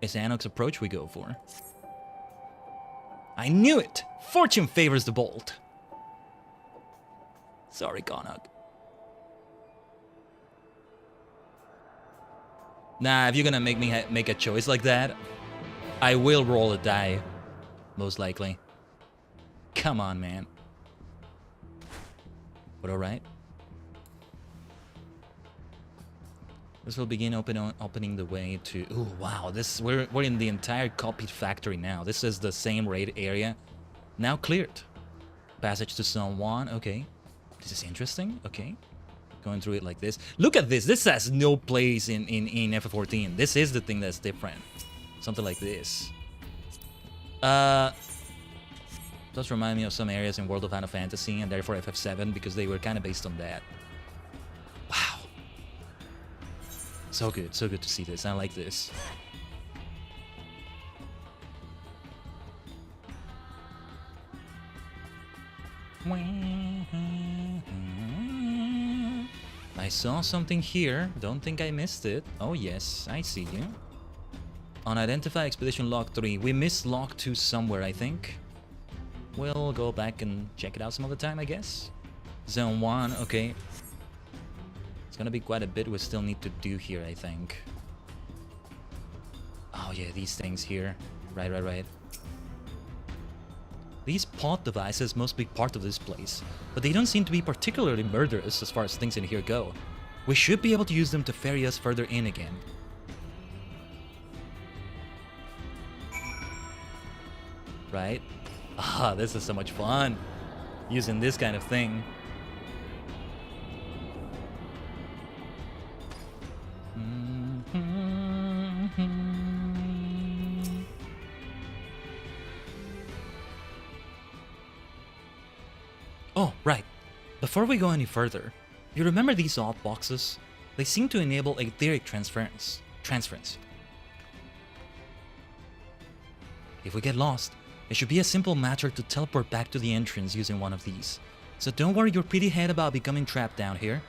it's Anok's approach we go for. I knew it! Fortune favors the bold. Sorry, Konok. Nah, if you're gonna make me make a choice like that, I will roll a die. Most likely. Come on, man. But alright. This will begin opening the way to... Ooh, wow. We're in the entire copied factory now. This is the same raid area. Now cleared. Passage to Zone 1. Okay. This is interesting. Okay. Going through it like this. Look at this. This has no place in FF14. This is the thing that's different. Something like this. Does remind me of some areas in World of Final Fantasy and therefore FF7 because they were kind of based on that. Wow. So good to see this. I like this. I saw something here. Don't think I missed it. Oh yes, I see you. Unidentified Expedition Log 3. We missed Log 2 somewhere, I think. We'll go back and check it out some other time, I guess. Zone 1, okay. It's gonna be quite a bit we still need to do here, I think. Oh yeah, these things here. Right. These pod devices must be part of this place, but they don't seem to be particularly murderous as far as things in here go. We should be able to use them to ferry us further in again. Right? Ah, this is so much fun. Using this kind of thing. Oh, right. Before we go any further, you remember these odd boxes? They seem to enable etheric transference. If we get lost, it should be a simple matter to teleport back to the entrance using one of these. So don't worry your pretty head about becoming trapped down here.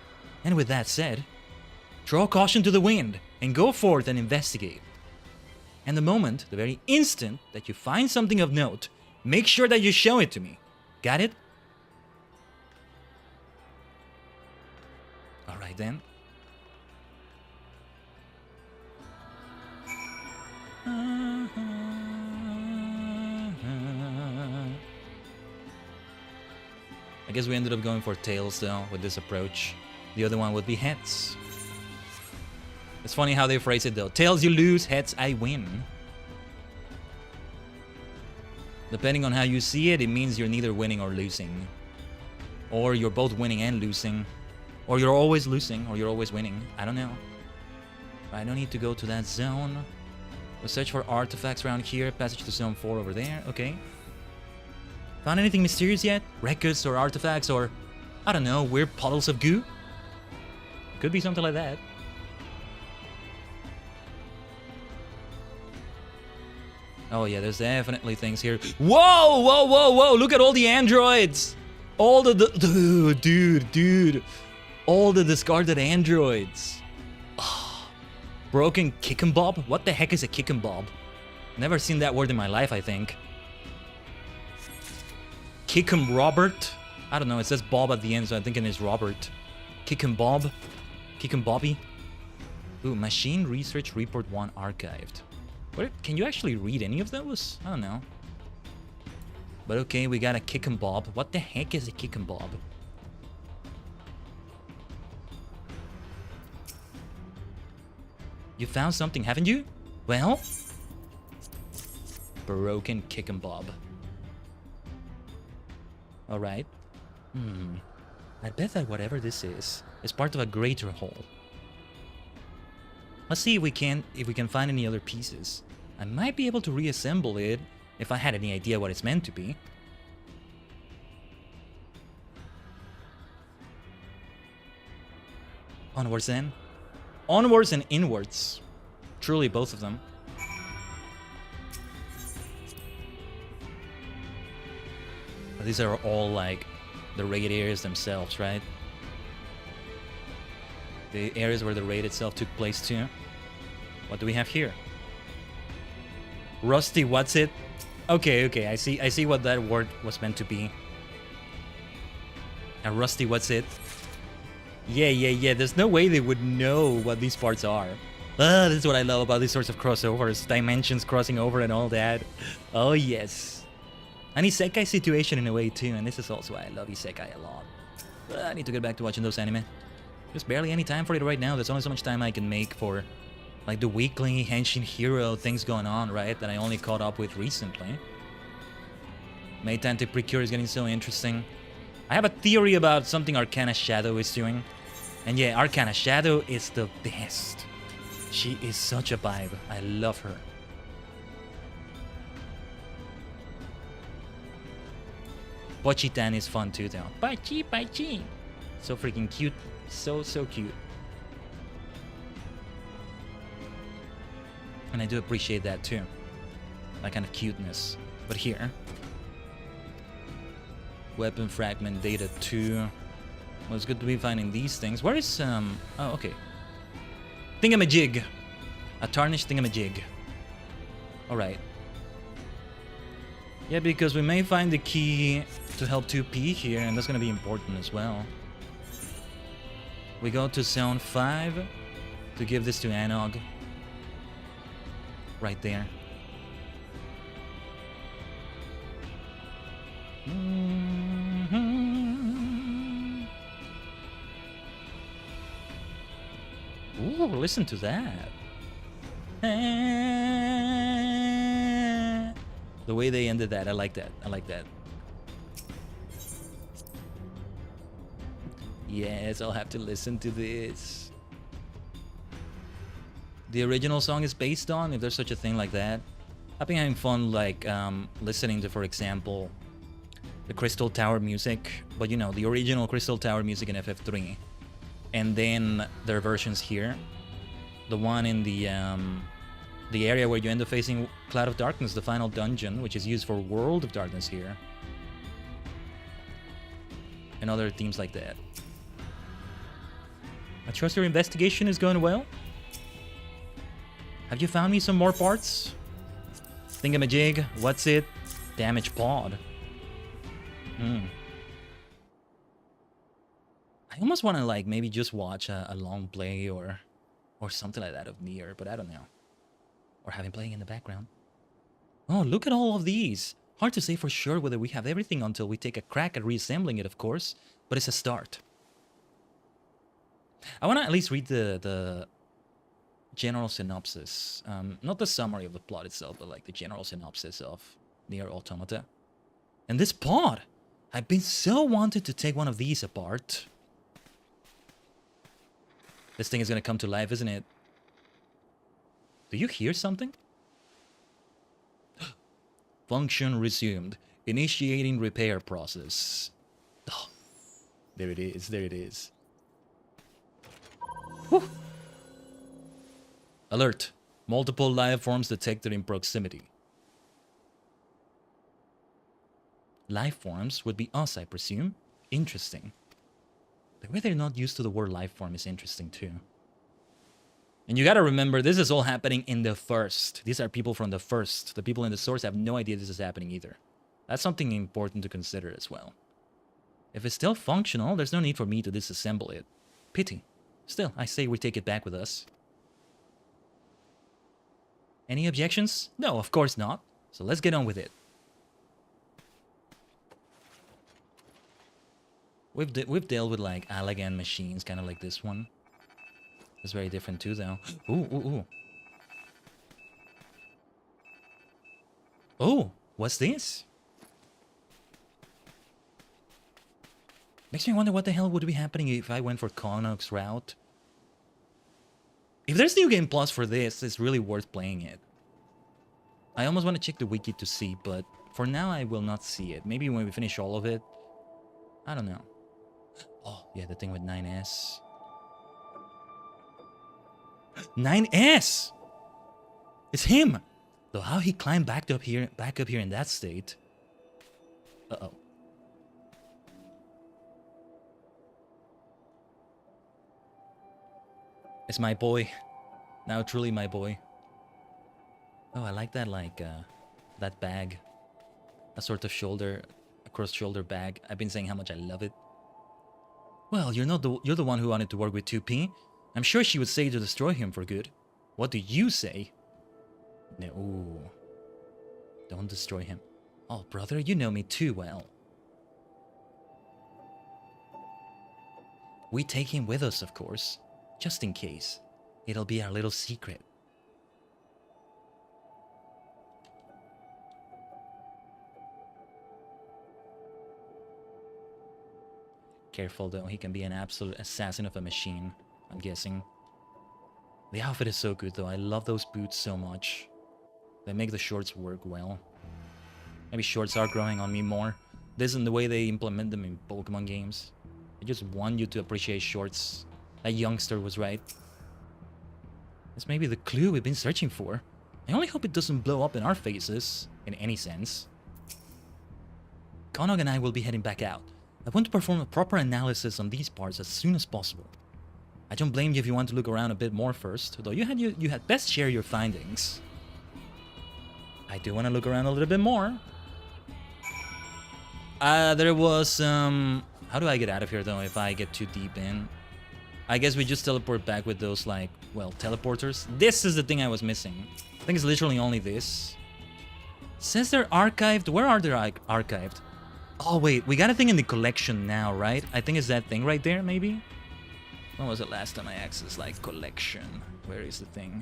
And with that said, throw caution to the wind and go forth and investigate. And the moment, the very instant that you find something of note, make sure that you show it to me. Got it? Alright then. I guess we ended up going for tails though with this approach. The other one would be heads. It's funny how they phrase it though. Tails you lose, heads I win. Depending on how you see it, it means you're neither winning or losing. Or you're both winning and losing. Or you're always losing, or you're always winning. I don't know. I don't need to go to that zone. We'll search for artifacts around here. Passage to Zone 4 over there. Okay. Found anything mysterious yet? Records or artifacts or, I don't know, weird puddles of goo? Could be something like that. Oh yeah, there's definitely things here. Whoa! Look at all the androids! All the dude. All the discarded androids. Oh, broken kick and bob? What the heck is a kick and bob? Never seen that word in my life, I think. Kick and Robert? I don't know, it says Bob at the end, so I'm thinking it's Robert. Kick and Bob? Kick and Bobby? Ooh, Machine Research Report 1 archived. What, can you actually read any of those? I don't know. But okay, we got a kick and bob. What the heck is a kick and bob? You found something, haven't you? Well? Broken kick and bob. Alright. I bet that whatever this is part of a greater whole. Let's see if we can find any other pieces. I might be able to reassemble it if I had any idea what it's meant to be. Onwards then. Onwards and inwards. Truly both of them. These are all like the raid areas themselves, right? The areas where the raid itself took place too. What do we have here? Rusty, what's it? Okay, okay, I see what that word was meant to be. And Rusty, what's it? Yeah. There's no way they would know what these parts are. Ah, this is what I love about these sorts of crossovers. Dimensions crossing over and all that. Oh, yes. An isekai situation in a way, too. And this is also why I love isekai a lot. But I need to get back to watching those anime. There's barely any time for it right now. There's only so much time I can make for, like, the weekly Henshin Hero things going on, right? That I only caught up with recently. Meitante Precure is getting so interesting. I have a theory about something Arcana Shadow is doing. And yeah, Arcana Shadow is the best. She is such a vibe. I love her. Pochitan is fun too, though. Pachi. So freaking cute. So cute. And I do appreciate that too. That kind of cuteness. But here... Weapon fragment data 2. Well, it's good to be finding these things. Where is oh, okay. Thingamajig. A tarnished thingamajig. Alright. Yeah, because we may find the key to help 2P here, and that's gonna be important as well. We go to zone 5 to give this to Anog. Right there. Ooh, listen to that. The way they ended that, I like that. I like that. Yes, I'll have to listen to this. The original song is based on, if there's such a thing like that. I've been having fun, like, listening to, for example, the Crystal Tower music, but you know, the original Crystal Tower music in FF3. And then their versions here. The one in the area where you end up facing Cloud of Darkness, the final dungeon, which is used for World of Darkness here. And other themes like that. I trust your investigation is going well. Have you found me some more parts? Thingamajig, what's it? Damage pod. I almost want to, like, maybe just watch a long play or something like that of NieR, but I don't know. Or have him playing in the background. Oh, look at all of these. Hard to say for sure whether we have everything until we take a crack at reassembling it, of course, but it's a start. I want to at least read the general synopsis. Not the summary of the plot itself, but like the general synopsis of NieR Automata. And this pod! I've been so wanted to take one of these apart. This thing is gonna come to life, isn't it? Do you hear something? Function resumed. Initiating repair process. Oh, there it is, there it is. Whew. Alert. Multiple life forms detected in proximity. Life forms would be us, I presume. Interesting. The way they're not used to the word life form is interesting too. And you gotta remember, this is all happening in the first. These are people from the first. The people in the source have no idea this is happening either. That's something important to consider as well. If it's still functional, there's no need for me to disassemble it. Pity. Still, I say we take it back with us. Any objections? No, of course not. So let's get on with it. We've dealt with like Allagan machines, kind of like this one. It's very different too, though. Ooh. Oh, what's this? Makes me wonder what the hell would be happening if I went for Konok's route. If there's New Game Plus for this, it's really worth playing it. I almost want to check the wiki to see, but for now I will not see it. Maybe when we finish all of it. I don't know. Oh, yeah, the thing with 9S. 9S! It's him! Though how he climbed back up here in that state. Uh-oh. It's my boy. Now truly my boy. Oh, I like that, like, that bag. A sort of a cross-shoulder bag. I've been saying how much I love it. Well, you're the one who wanted to work with 2P. I'm sure she would say to destroy him for good. What do you say? No. Don't destroy him. Oh, brother, you know me too well. We take him with us, of course. Just in case. It'll be our little secret. Careful though, he can be an absolute assassin of a machine, I'm guessing. The outfit is so good though, I love those boots so much. They make the shorts work well. Maybe shorts are growing on me more. This isn't the way they implement them in Pokemon games. They just want you to appreciate shorts. That youngster was right. It's maybe the clue we've been searching for. I only hope it doesn't blow up in our faces, in any sense. Konog and I will be heading back out. I want to perform a proper analysis on these parts as soon as possible. I don't blame you if you want to look around a bit more first, though you had best share your findings. I do want to look around a little bit more. There was, how do I get out of here, though, if I get too deep in? I guess we just teleport back with those, like, well, teleporters. This is the thing I was missing. I think it's literally only this. Says they're archived. Where are they archived? Oh, wait, we got a thing in the collection now, right? I think it's that thing right there, maybe? When was the last time I accessed, like, collection? Where is the thing?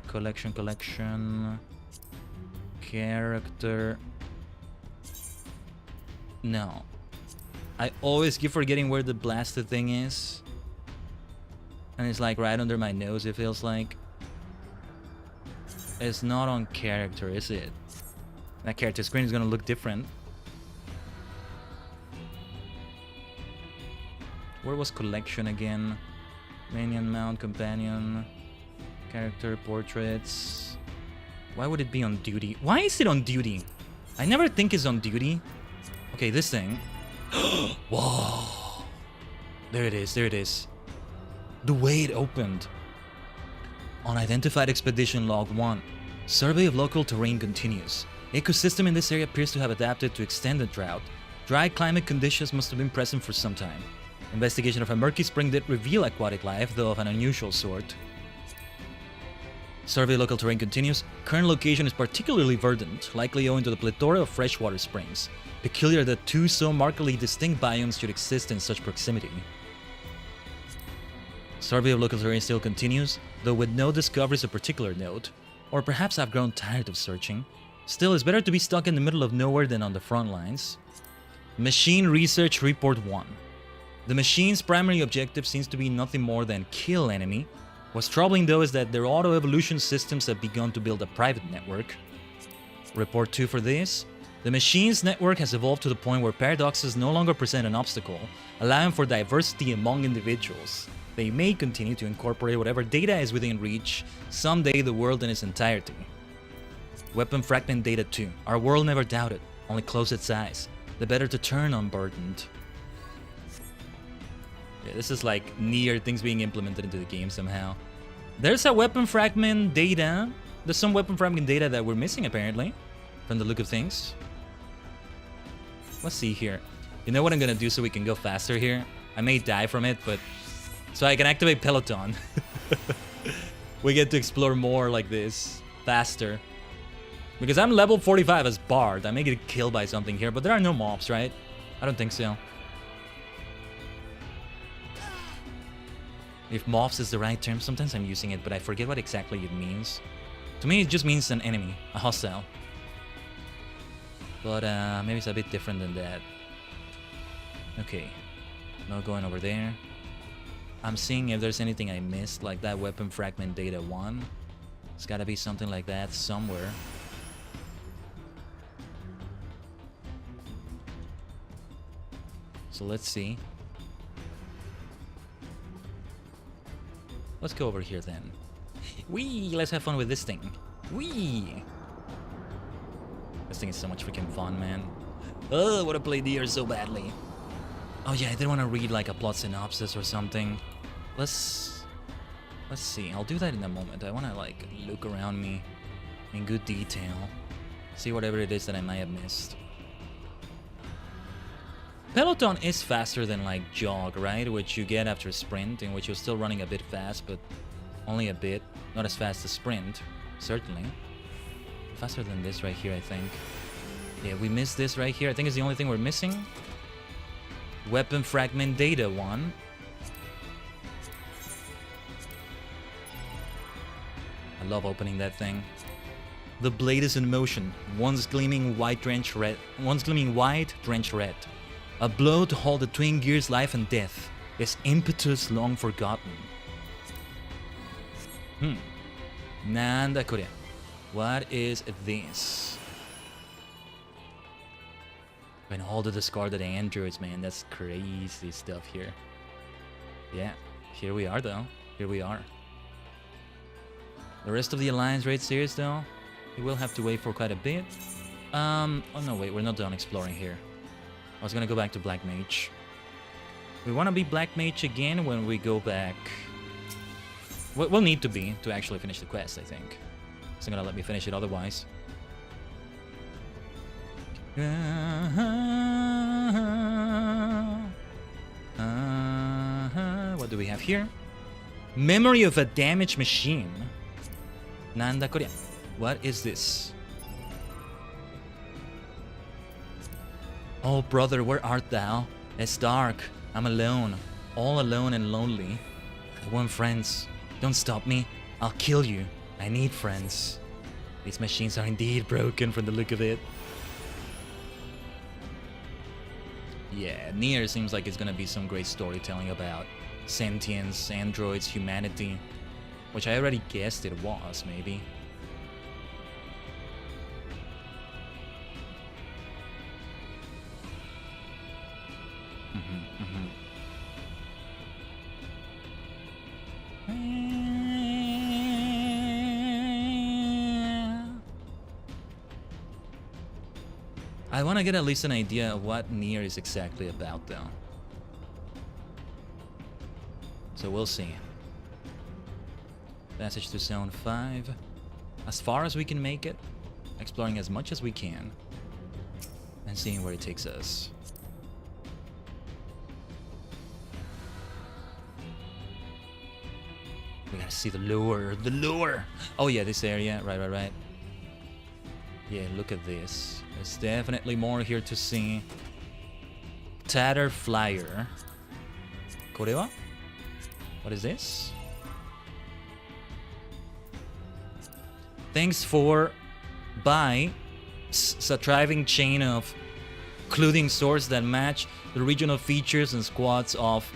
Collection. Character. No. I always keep forgetting where the blasted thing is. And it's, like, right under my nose, it feels like. It's not on character, is it? That character screen is gonna look different. Where was collection again? Minion, mount, companion, character, portraits. Why would it be on duty? Why is it on duty? I never think it's on duty. Okay, this thing. Whoa. There it is, there it is. The way it opened. Unidentified expedition log 1. Survey of local terrain continues. Ecosystem in this area appears to have adapted to extended drought. Dry climate conditions must have been present for some time. Investigation of a murky spring did reveal aquatic life, though of an unusual sort. Survey local terrain continues. Current location is particularly verdant, likely owing to the plethora of freshwater springs. Peculiar that two so markedly distinct biomes should exist in such proximity. Survey of local terrain still continues, though with no discoveries of particular note. Or perhaps I've grown tired of searching. Still, it's better to be stuck in the middle of nowhere than on the front lines. Machine Research Report 1. The machine's primary objective seems to be nothing more than kill enemy. What's troubling though is that their auto-evolution systems have begun to build a private network. Report 2 for this. The machine's network has evolved to the point where paradoxes no longer present an obstacle, allowing for diversity among individuals. They may continue to incorporate whatever data is within reach, someday the world in its entirety. Weapon Fragment Data 2. Our world never doubted, only closed its eyes. The better to turn unburdened. Yeah, this is like NieR, things being implemented into the game somehow. There's a Weapon Fragment data. There's some Weapon Fragment data that we're missing apparently, from the look of things. Let's see here. You know what I'm gonna do so we can go faster here? I may die from it, but... So I can activate Peloton. We get to explore more like this, faster. Because I'm level 45 as Bard. I may get killed by something here, but there are no mobs, right? I don't think so. If mobs is the right term, sometimes I'm using it, but I forget what exactly it means. To me, it just means an enemy, a hostile. But maybe it's a bit different than that. Okay, no going over there. I'm seeing if there's anything I missed, like that Weapon Fragment Data 1. It's gotta be something like that somewhere. So let's see. Let's go over here then. Whee! Let's have fun with this thing. Whee! This thing is so much freaking fun, man. Oh, I want to play NieR so badly. Oh yeah, I didn't want to read like a plot synopsis or something. Let's see. I'll do that in a moment. I want to like look around me in good detail. See whatever it is that I might have missed. Peloton is faster than like jog, right? Which you get after sprint, in which you're still running a bit fast, but only a bit. Not as fast as sprint, certainly. Faster than this right here, I think. Yeah, we missed this right here. I think it's the only thing we're missing. Weapon fragment data 1. I love opening that thing. The blade is in motion. Once gleaming white drenched red. A blow to hold the twin gear's life and death. Its impetus long forgotten. Nanda Korea. What is this? When all the discarded androids, man, that's crazy stuff here. Yeah, here we are though. Here we are. The rest of the Alliance Raid series though, we will have to wait for quite a bit. Oh no, wait, we're not done exploring here. I was gonna go back to Black Mage. We wanna be Black Mage again when we go back. We'll need to be to actually finish the quest, I think. It's not gonna let me finish it otherwise. What do we have here? Memory of a damaged machine. Nanda Korea. What is this? Oh brother, where art thou? It's dark. I'm alone. All alone and lonely. I want friends. Don't stop me. I'll kill you. I need friends. These machines are indeed broken from the look of it. Yeah, NieR seems like it's gonna be some great storytelling about sentience, androids, humanity. Which I already guessed it was, maybe. I want to get at least an idea of what NieR is exactly about, though. So we'll see. Passage to Zone 5. As far as we can make it. Exploring as much as we can. And seeing where it takes us. We gotta see the lure. The lure! Oh yeah, this area. Right. Yeah, look at this. There's definitely more here to see. Tatter Flyer. Korewa? What is this? Thanks for buy a thriving chain of clothing stores that match the regional features and squads of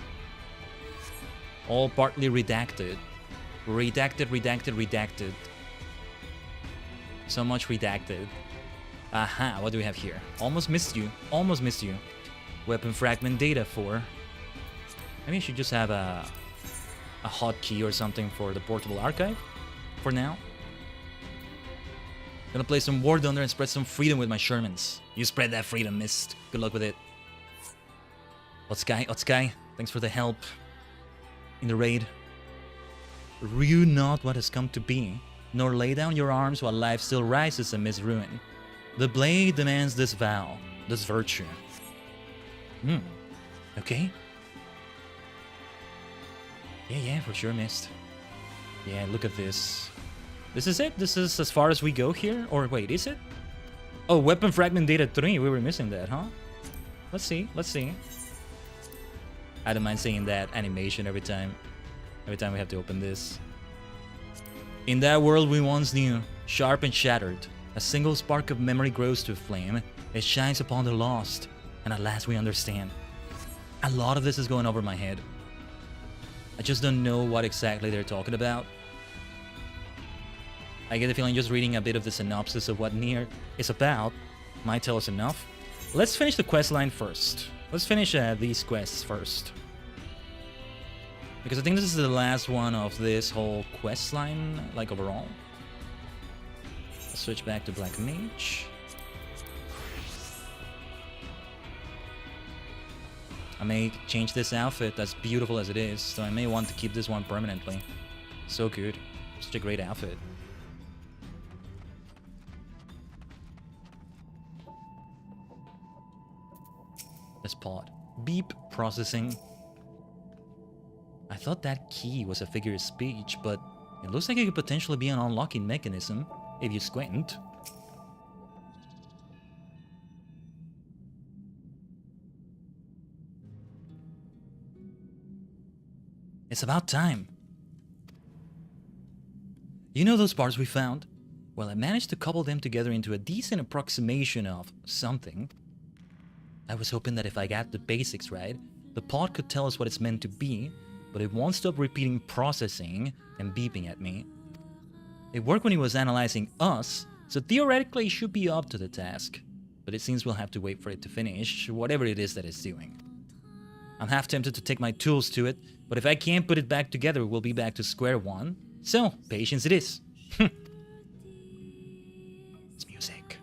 all partly redacted. Redacted. So much redacted. Aha, what do we have here? Almost missed you. Weapon fragment data 4. Maybe I should just have a hotkey or something for the portable archive for now. Gonna play some War Thunder and spread some freedom with my Shermans. You spread that freedom, Mist. Good luck with it. Otsukai, thanks for the help in the raid. Rue not what has come to be, nor lay down your arms while life still rises amidst ruin. The blade demands this vow, this virtue. Okay. Yeah, for sure, Mist. Yeah, look at this. This is it? This is as far as we go here? Or wait, is it? Oh, weapon fragment data 3. We were missing that, huh? Let's see. I don't mind seeing that animation every time we have to open this. In that world we once knew, sharp and shattered, a single spark of memory grows to a flame. It shines upon the lost, and at last we understand. A lot of this is going over my head. I just don't know what exactly they're talking about. I get the feeling just reading a bit of the synopsis of what NieR is about might tell us enough. Let's finish the quest line first. Let's finish these quests first. Because I think this is the last one of this whole quest line, like overall. Let's switch back to Black Mage. I may change this outfit, as beautiful as it is, so I may want to keep this one permanently. So good. Such a great outfit. This pod. Beep processing. I thought that key was a figure of speech, but it looks like it could potentially be an unlocking mechanism if you squint. It's about time. You know those bars we found? Well, I managed to couple them together into a decent approximation of something. I was hoping that if I got the basics right, the pod could tell us what it's meant to be, but it won't stop repeating processing and beeping at me. It worked when it was analyzing us, so theoretically it should be up to the task. But it seems we'll have to wait for it to finish, whatever it is that it's doing. I'm half tempted to take my tools to it, but if I can't put it back together, we'll be back to square one. So, patience it is. It's music.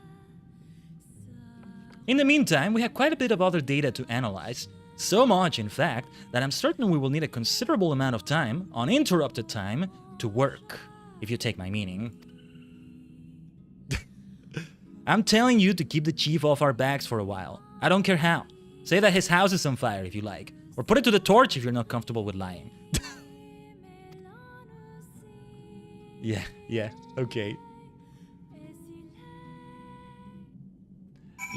In the meantime, we have quite a bit of other data to analyze. So much, in fact, that I'm certain we will need a considerable amount of time, uninterrupted time, to work, if you take my meaning. I'm telling you to keep the chief off our backs for a while. I don't care how. Say that his house is on fire if you like. Or put it to the torch if you're not comfortable with lying. Yeah, okay.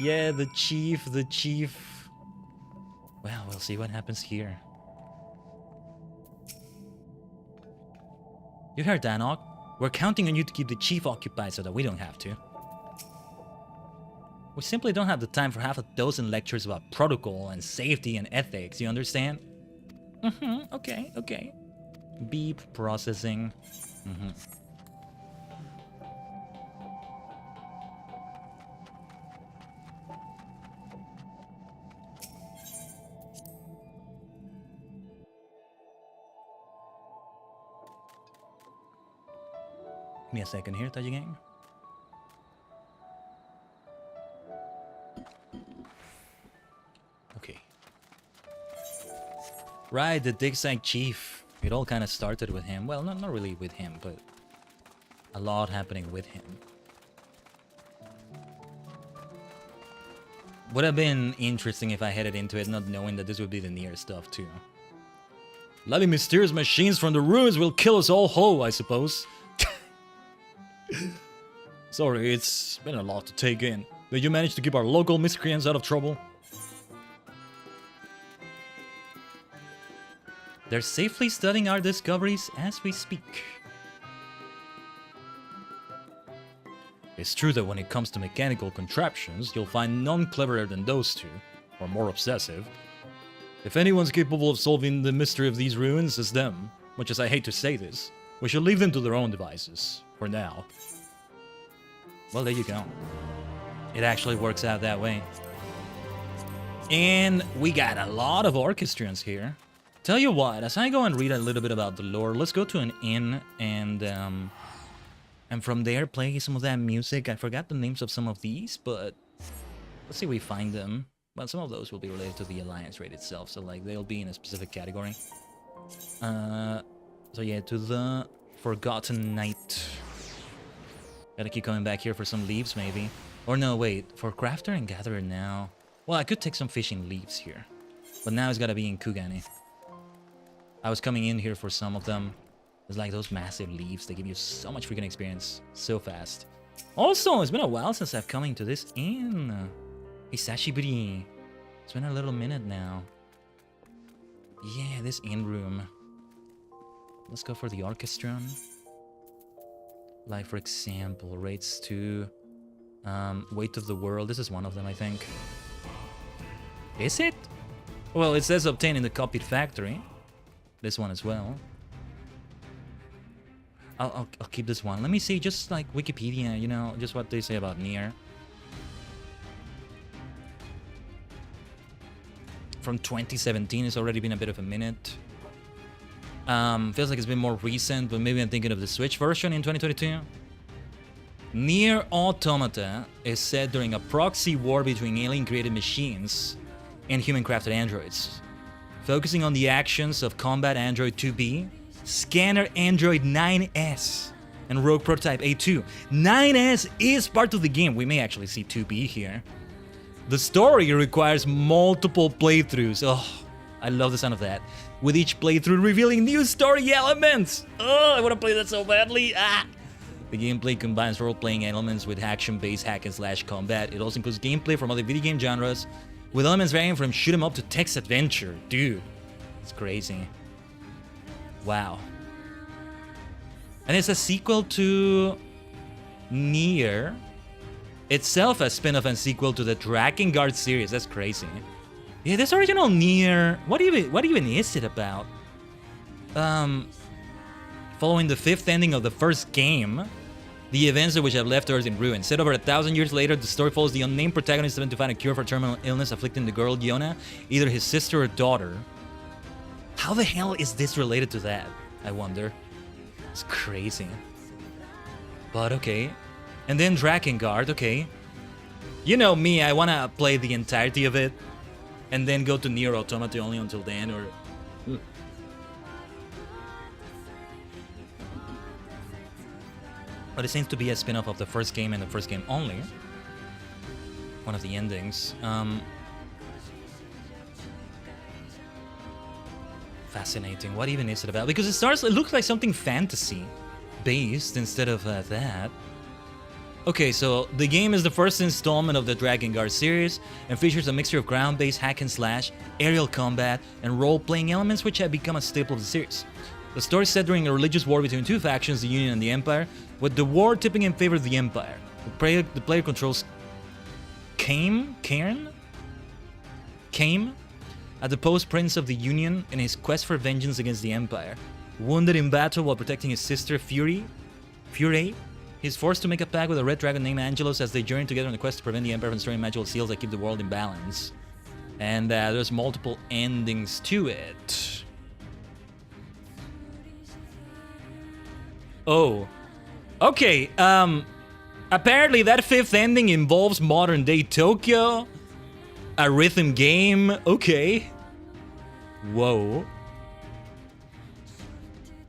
Yeah, the chief. Well, we'll see what happens here. You heard that, Nog? We're counting on you to keep the chief occupied so that we don't have to. We simply don't have the time for half a dozen lectures about protocol and safety and ethics, you understand? Okay. Beep processing. Give me a second here, Tajigen. Okay. Right, the Digside Chief. It all kind of started with him. Well, not really with him, but a lot happening with him. Would have been interesting if I headed into it not knowing that this would be the NieR stuff too. Bloody mysterious machines from the ruins will kill us all whole, I suppose. Sorry, it's been a lot to take in. Did you manage to keep our local miscreants out of trouble? They're safely studying our discoveries as we speak. It's true that when it comes to mechanical contraptions, you'll find none cleverer than those two, or more obsessive. If anyone's capable of solving the mystery of these ruins, it's them. Much as I hate to say this, we should leave them to their own devices, for now. Well, there you go. It actually works out that way. And we got a lot of orchestrons here. Tell you what, as I go and read a little bit about the lore, let's go to an inn and from there play some of that music. I forgot the names of some of these, but let's see if we find them. Well, some of those will be related to the Alliance raid itself, so like they'll be in a specific category. So yeah, to the Forgotten Night. Gotta keep coming back here for some leaves, maybe. Or no, wait, for Crafter and Gatherer now. Well, I could take some fishing leaves here, but now it's gotta be in Kugani. I was coming in here for some of them. It's like those massive leaves. They give you so much freaking experience so fast. Also, it's been a while since I've come into this inn. Hisashiburi. It's been a little minute now. Yeah, this inn room. Let's go for the Orchestron. Like, for example, rates to Weight of the World. This is one of them, I think. Is it? Well, it says obtain in the copied factory. This one as well. I'll keep this one. Let me see, just like Wikipedia, you know, just what they say about NieR. From 2017, it's already been a bit of a minute. Feels like it's been more recent, but maybe I'm thinking of the Switch version in 2022. NieR Automata is set during a proxy war between alien-created machines and human-crafted androids. focusing on the actions of Combat Android 2B, Scanner Android 9S, and Rogue Prototype A2. 9S is part of the game. We may actually see 2B here. The story requires multiple playthroughs. Oh, I love the sound of that. With each playthrough revealing new story elements. Oh, I want to play that so badly. Ah! The gameplay combines role-playing elements with action-based hack-and-slash combat. It also includes gameplay from other video game genres, with elements varying from shoot-'em-up to text-adventure. Dude, it's crazy. Wow. And it's a sequel to NieR, itself a spin-off and sequel to the Drakengard series. That's crazy. Yeah, this original NieR, what even is it about? Following the fifth ending of the first game, the events of which have left Earth in ruin. Set over 1,000 years later, the story follows the unnamed protagonist attempting to find a cure for terminal illness afflicting the girl Yona, either his sister or daughter. How the hell is this related to that, I wonder? It's crazy. But okay. And then Drakengard, okay. You know me, I wanna play the entirety of it, and then go to NieR Automata only until then, or... But it seems to be a spin-off of the first game and the first game only. One of the endings. Fascinating. What even is it about? Because it looks like something fantasy-based instead of that. Okay, so the game is the first installment of the Drakengard series and features a mixture of ground-based hack-and-slash, aerial combat, and role-playing elements which have become a staple of the series. The story is set during a religious war between two factions, the Union and the Empire, with the war tipping in favor of the Empire. The player controls Khaiden, a deposed prince of the Union in his quest for vengeance against the Empire. Wounded in battle while protecting his sister Fury, he's forced to make a pact with a red dragon named Angelos as they journey together on the quest to prevent the Empire from destroying magical seals that keep the world in balance. And there's multiple endings to it. Oh. Okay, apparently that fifth ending involves modern-day Tokyo, a rhythm game, okay. Whoa.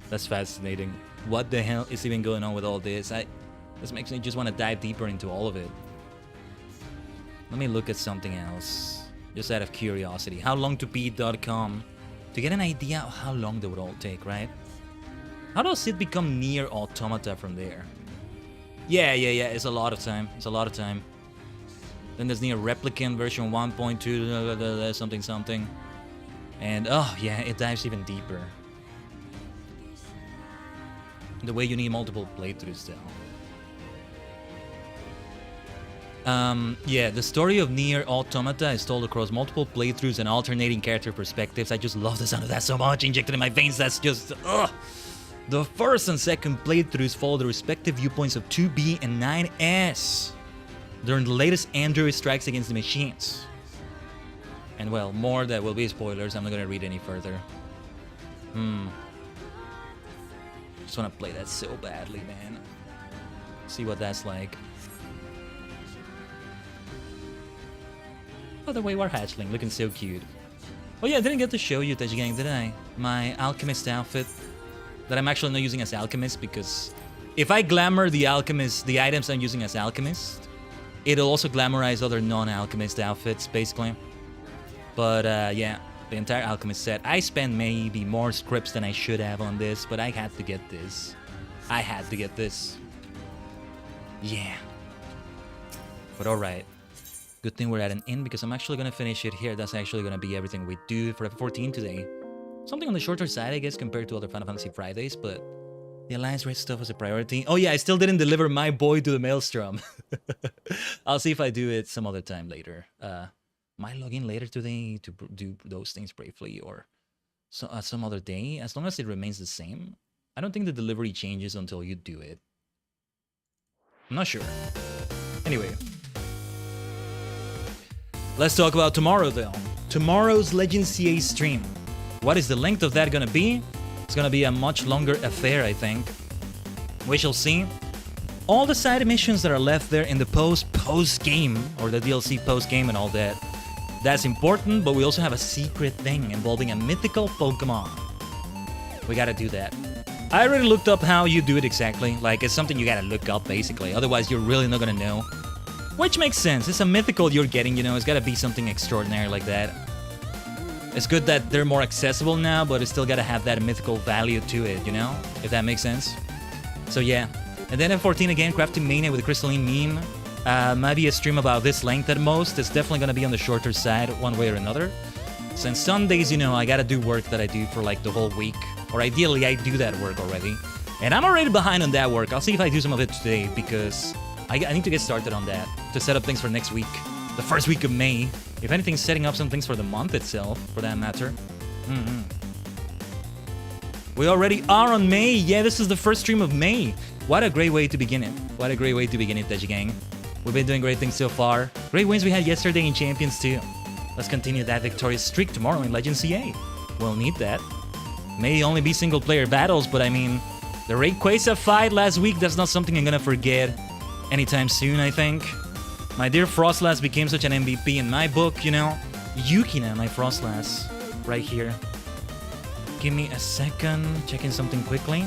That's fascinating. What the hell is even going on with all this? This makes me just want to dive deeper into all of it. Let me look at something else, just out of curiosity. Howlongtobeat.com to get an idea of how long they would all take, right? How does it become NieR Automata from there? Yeah, it's a lot of time. Then there's NieR Replicant version 1.2, something. And, oh, yeah, it dives even deeper. The way you need multiple playthroughs still. Yeah, the story of NieR Automata is told across multiple playthroughs and alternating character perspectives. I just love the sound of that so much, injected in my veins. That's just, ugh. The first and second playthroughs follow the respective viewpoints of 2B and 9S during the latest Android strikes against the machines. And well, more that will be spoilers. I'm not gonna read any further. Just wanna play that so badly, man. See what that's like. Oh, the Wayward Hatchling, looking so cute. Oh yeah, I didn't get to show you, Tajigen, did I? My alchemist outfit. That I'm actually not using as alchemist, because if I glamour the alchemist, the items I'm using as alchemist, it'll also glamorize other non-alchemist outfits, basically. But yeah, the entire alchemist set. I spent maybe more scripts than I should have on this, but I had to get this. Yeah. But alright. Good thing we're at an end, because I'm actually gonna finish it here. That's actually gonna be everything we do for FF14 today. Something on the shorter side, I guess, compared to other Final Fantasy Fridays, but the Alliance Raid stuff was a priority. Oh yeah, I still didn't deliver my boy to the Maelstrom. I'll see if I do it some other time later. Might log in later today to do those things briefly, or some other day, as long as it remains the same. I don't think the delivery changes until you do it. I'm not sure. Anyway. Let's talk about tomorrow, though. Tomorrow's Legend CA stream. What is the length of that gonna be? It's gonna be a much longer affair, I think. We shall see. All the side missions that are left there in the post-game, or the DLC post-game and all that, That's important, but we also have a secret thing involving a mythical Pokemon. We gotta do that. I already looked up how you do it exactly. Like, it's something you gotta look up, basically. Otherwise, you're really not gonna know. Which makes sense. It's a mythical you're getting, you know. It's gotta be something extraordinary like that. It's good that they're more accessible now, but it's still gotta have that mythical value to it, you know? If that makes sense. So, yeah. And then F14 again, Crafting Mania with a Crystalline meme. Might be a stream about this length at most. It's definitely gonna be on the shorter side, one way or another. Since Sundays, you know, I gotta do work that I do for like the whole week. Or ideally, I do that work already. And I'm already behind on that work. I'll see if I do some of it today, because I need to get started on that to set up things for next week. The first week of May. If anything, setting up some things for the month itself, for that matter. We already are on May. Yeah, this is the first stream of May. What a great way to begin it. What a great way to begin it, Tajigen. We've been doing great things so far. Great wins we had yesterday in Champions too. Let's continue that victorious streak tomorrow in Legend CA. We'll need that. May only be single player battles, but I mean, the Rayquaza fight last week, that's not something I'm gonna forget anytime soon, I think. My dear Frostlass became such an MVP in my book, you know. Yukina, my Frostlass, right here. Give me a second, checking something quickly.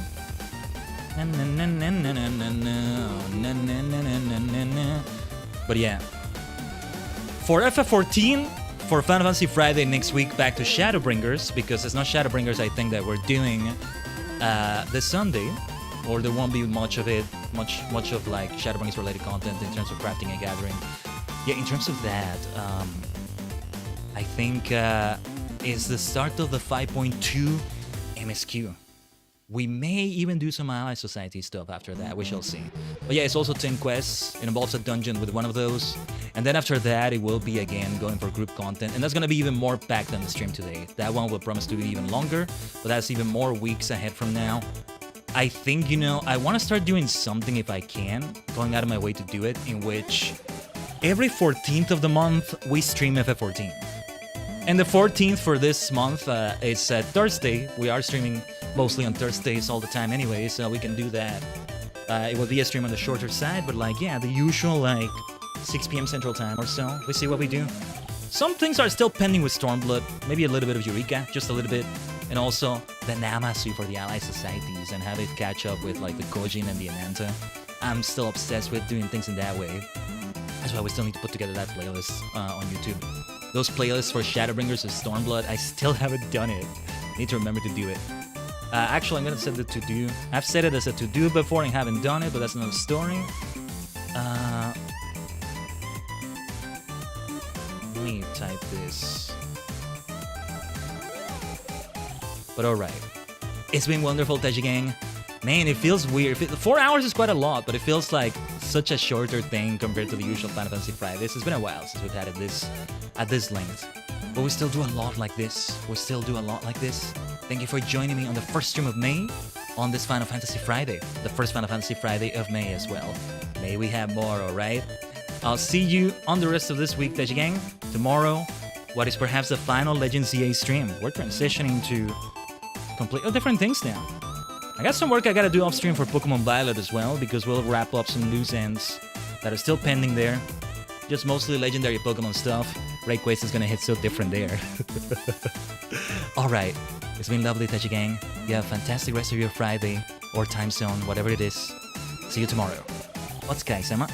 But yeah. For FF14, for Final Fantasy Friday next week, back to Shadowbringers, because it's not Shadowbringers I think that we're doing this Sunday, or there won't be much of it, much of like Shadowbringers related content in terms of crafting and gathering. Yeah, in terms of that, I think it's the start of the 5.2 MSQ. We may even do some Ally Society stuff after that, we shall see. But yeah, it's also 10 quests, it involves a dungeon with one of those, and then after that it will be again going for group content, and that's gonna be even more packed than the stream today. That one will promise to be even longer, but that's even more weeks ahead from now. I think, you know, I want to start doing something if I can, going out of my way to do it, in which every 14th of the month we stream FF14. And the 14th for this month is Thursday. We are streaming mostly on Thursdays all the time anyway, so we can do that. It will be a stream on the shorter side, but like, yeah, the usual like 6 p.m. Central Time or so. We see what we do. Some things are still pending with Stormblood, maybe a little bit of Eureka, just a little bit. And also the Namasu for the Ally Societies and have it catch up with like the Kojin and the Ananta. I'm still obsessed with doing things in that way. That's why we still need to put together that playlist on YouTube. Those playlists for Shadowbringers of Stormblood, I still haven't done it. Need to remember to do it. Actually, I'm gonna set the to-do. I've set it as a to-do before and haven't done it, but that's another story. Let me type this. But alright. It's been wonderful, Tajigen. Man, it feels weird. 4 hours is quite a lot, but it feels like such a shorter thing compared to the usual Final Fantasy Fridays. It's been a while since we've had it at this length. But we still do a lot like this. Thank you for joining me on the first stream of May on this Final Fantasy Friday. The first Final Fantasy Friday of May as well. May we have more, alright? I'll see you on the rest of this week, Tajigen. Tomorrow, what is perhaps the final Legend CA stream. We're transitioning to different things now. I got some work I gotta do off stream for Pokemon Violet as well, because we'll wrap up some loose ends that are still pending there. Just mostly legendary Pokemon stuff. Rayquaza is gonna hit so different there. Alright, it's been lovely, Tajigen. You have a fantastic rest of your Friday, or time zone, whatever it is. See you tomorrow. Otsukai-sama.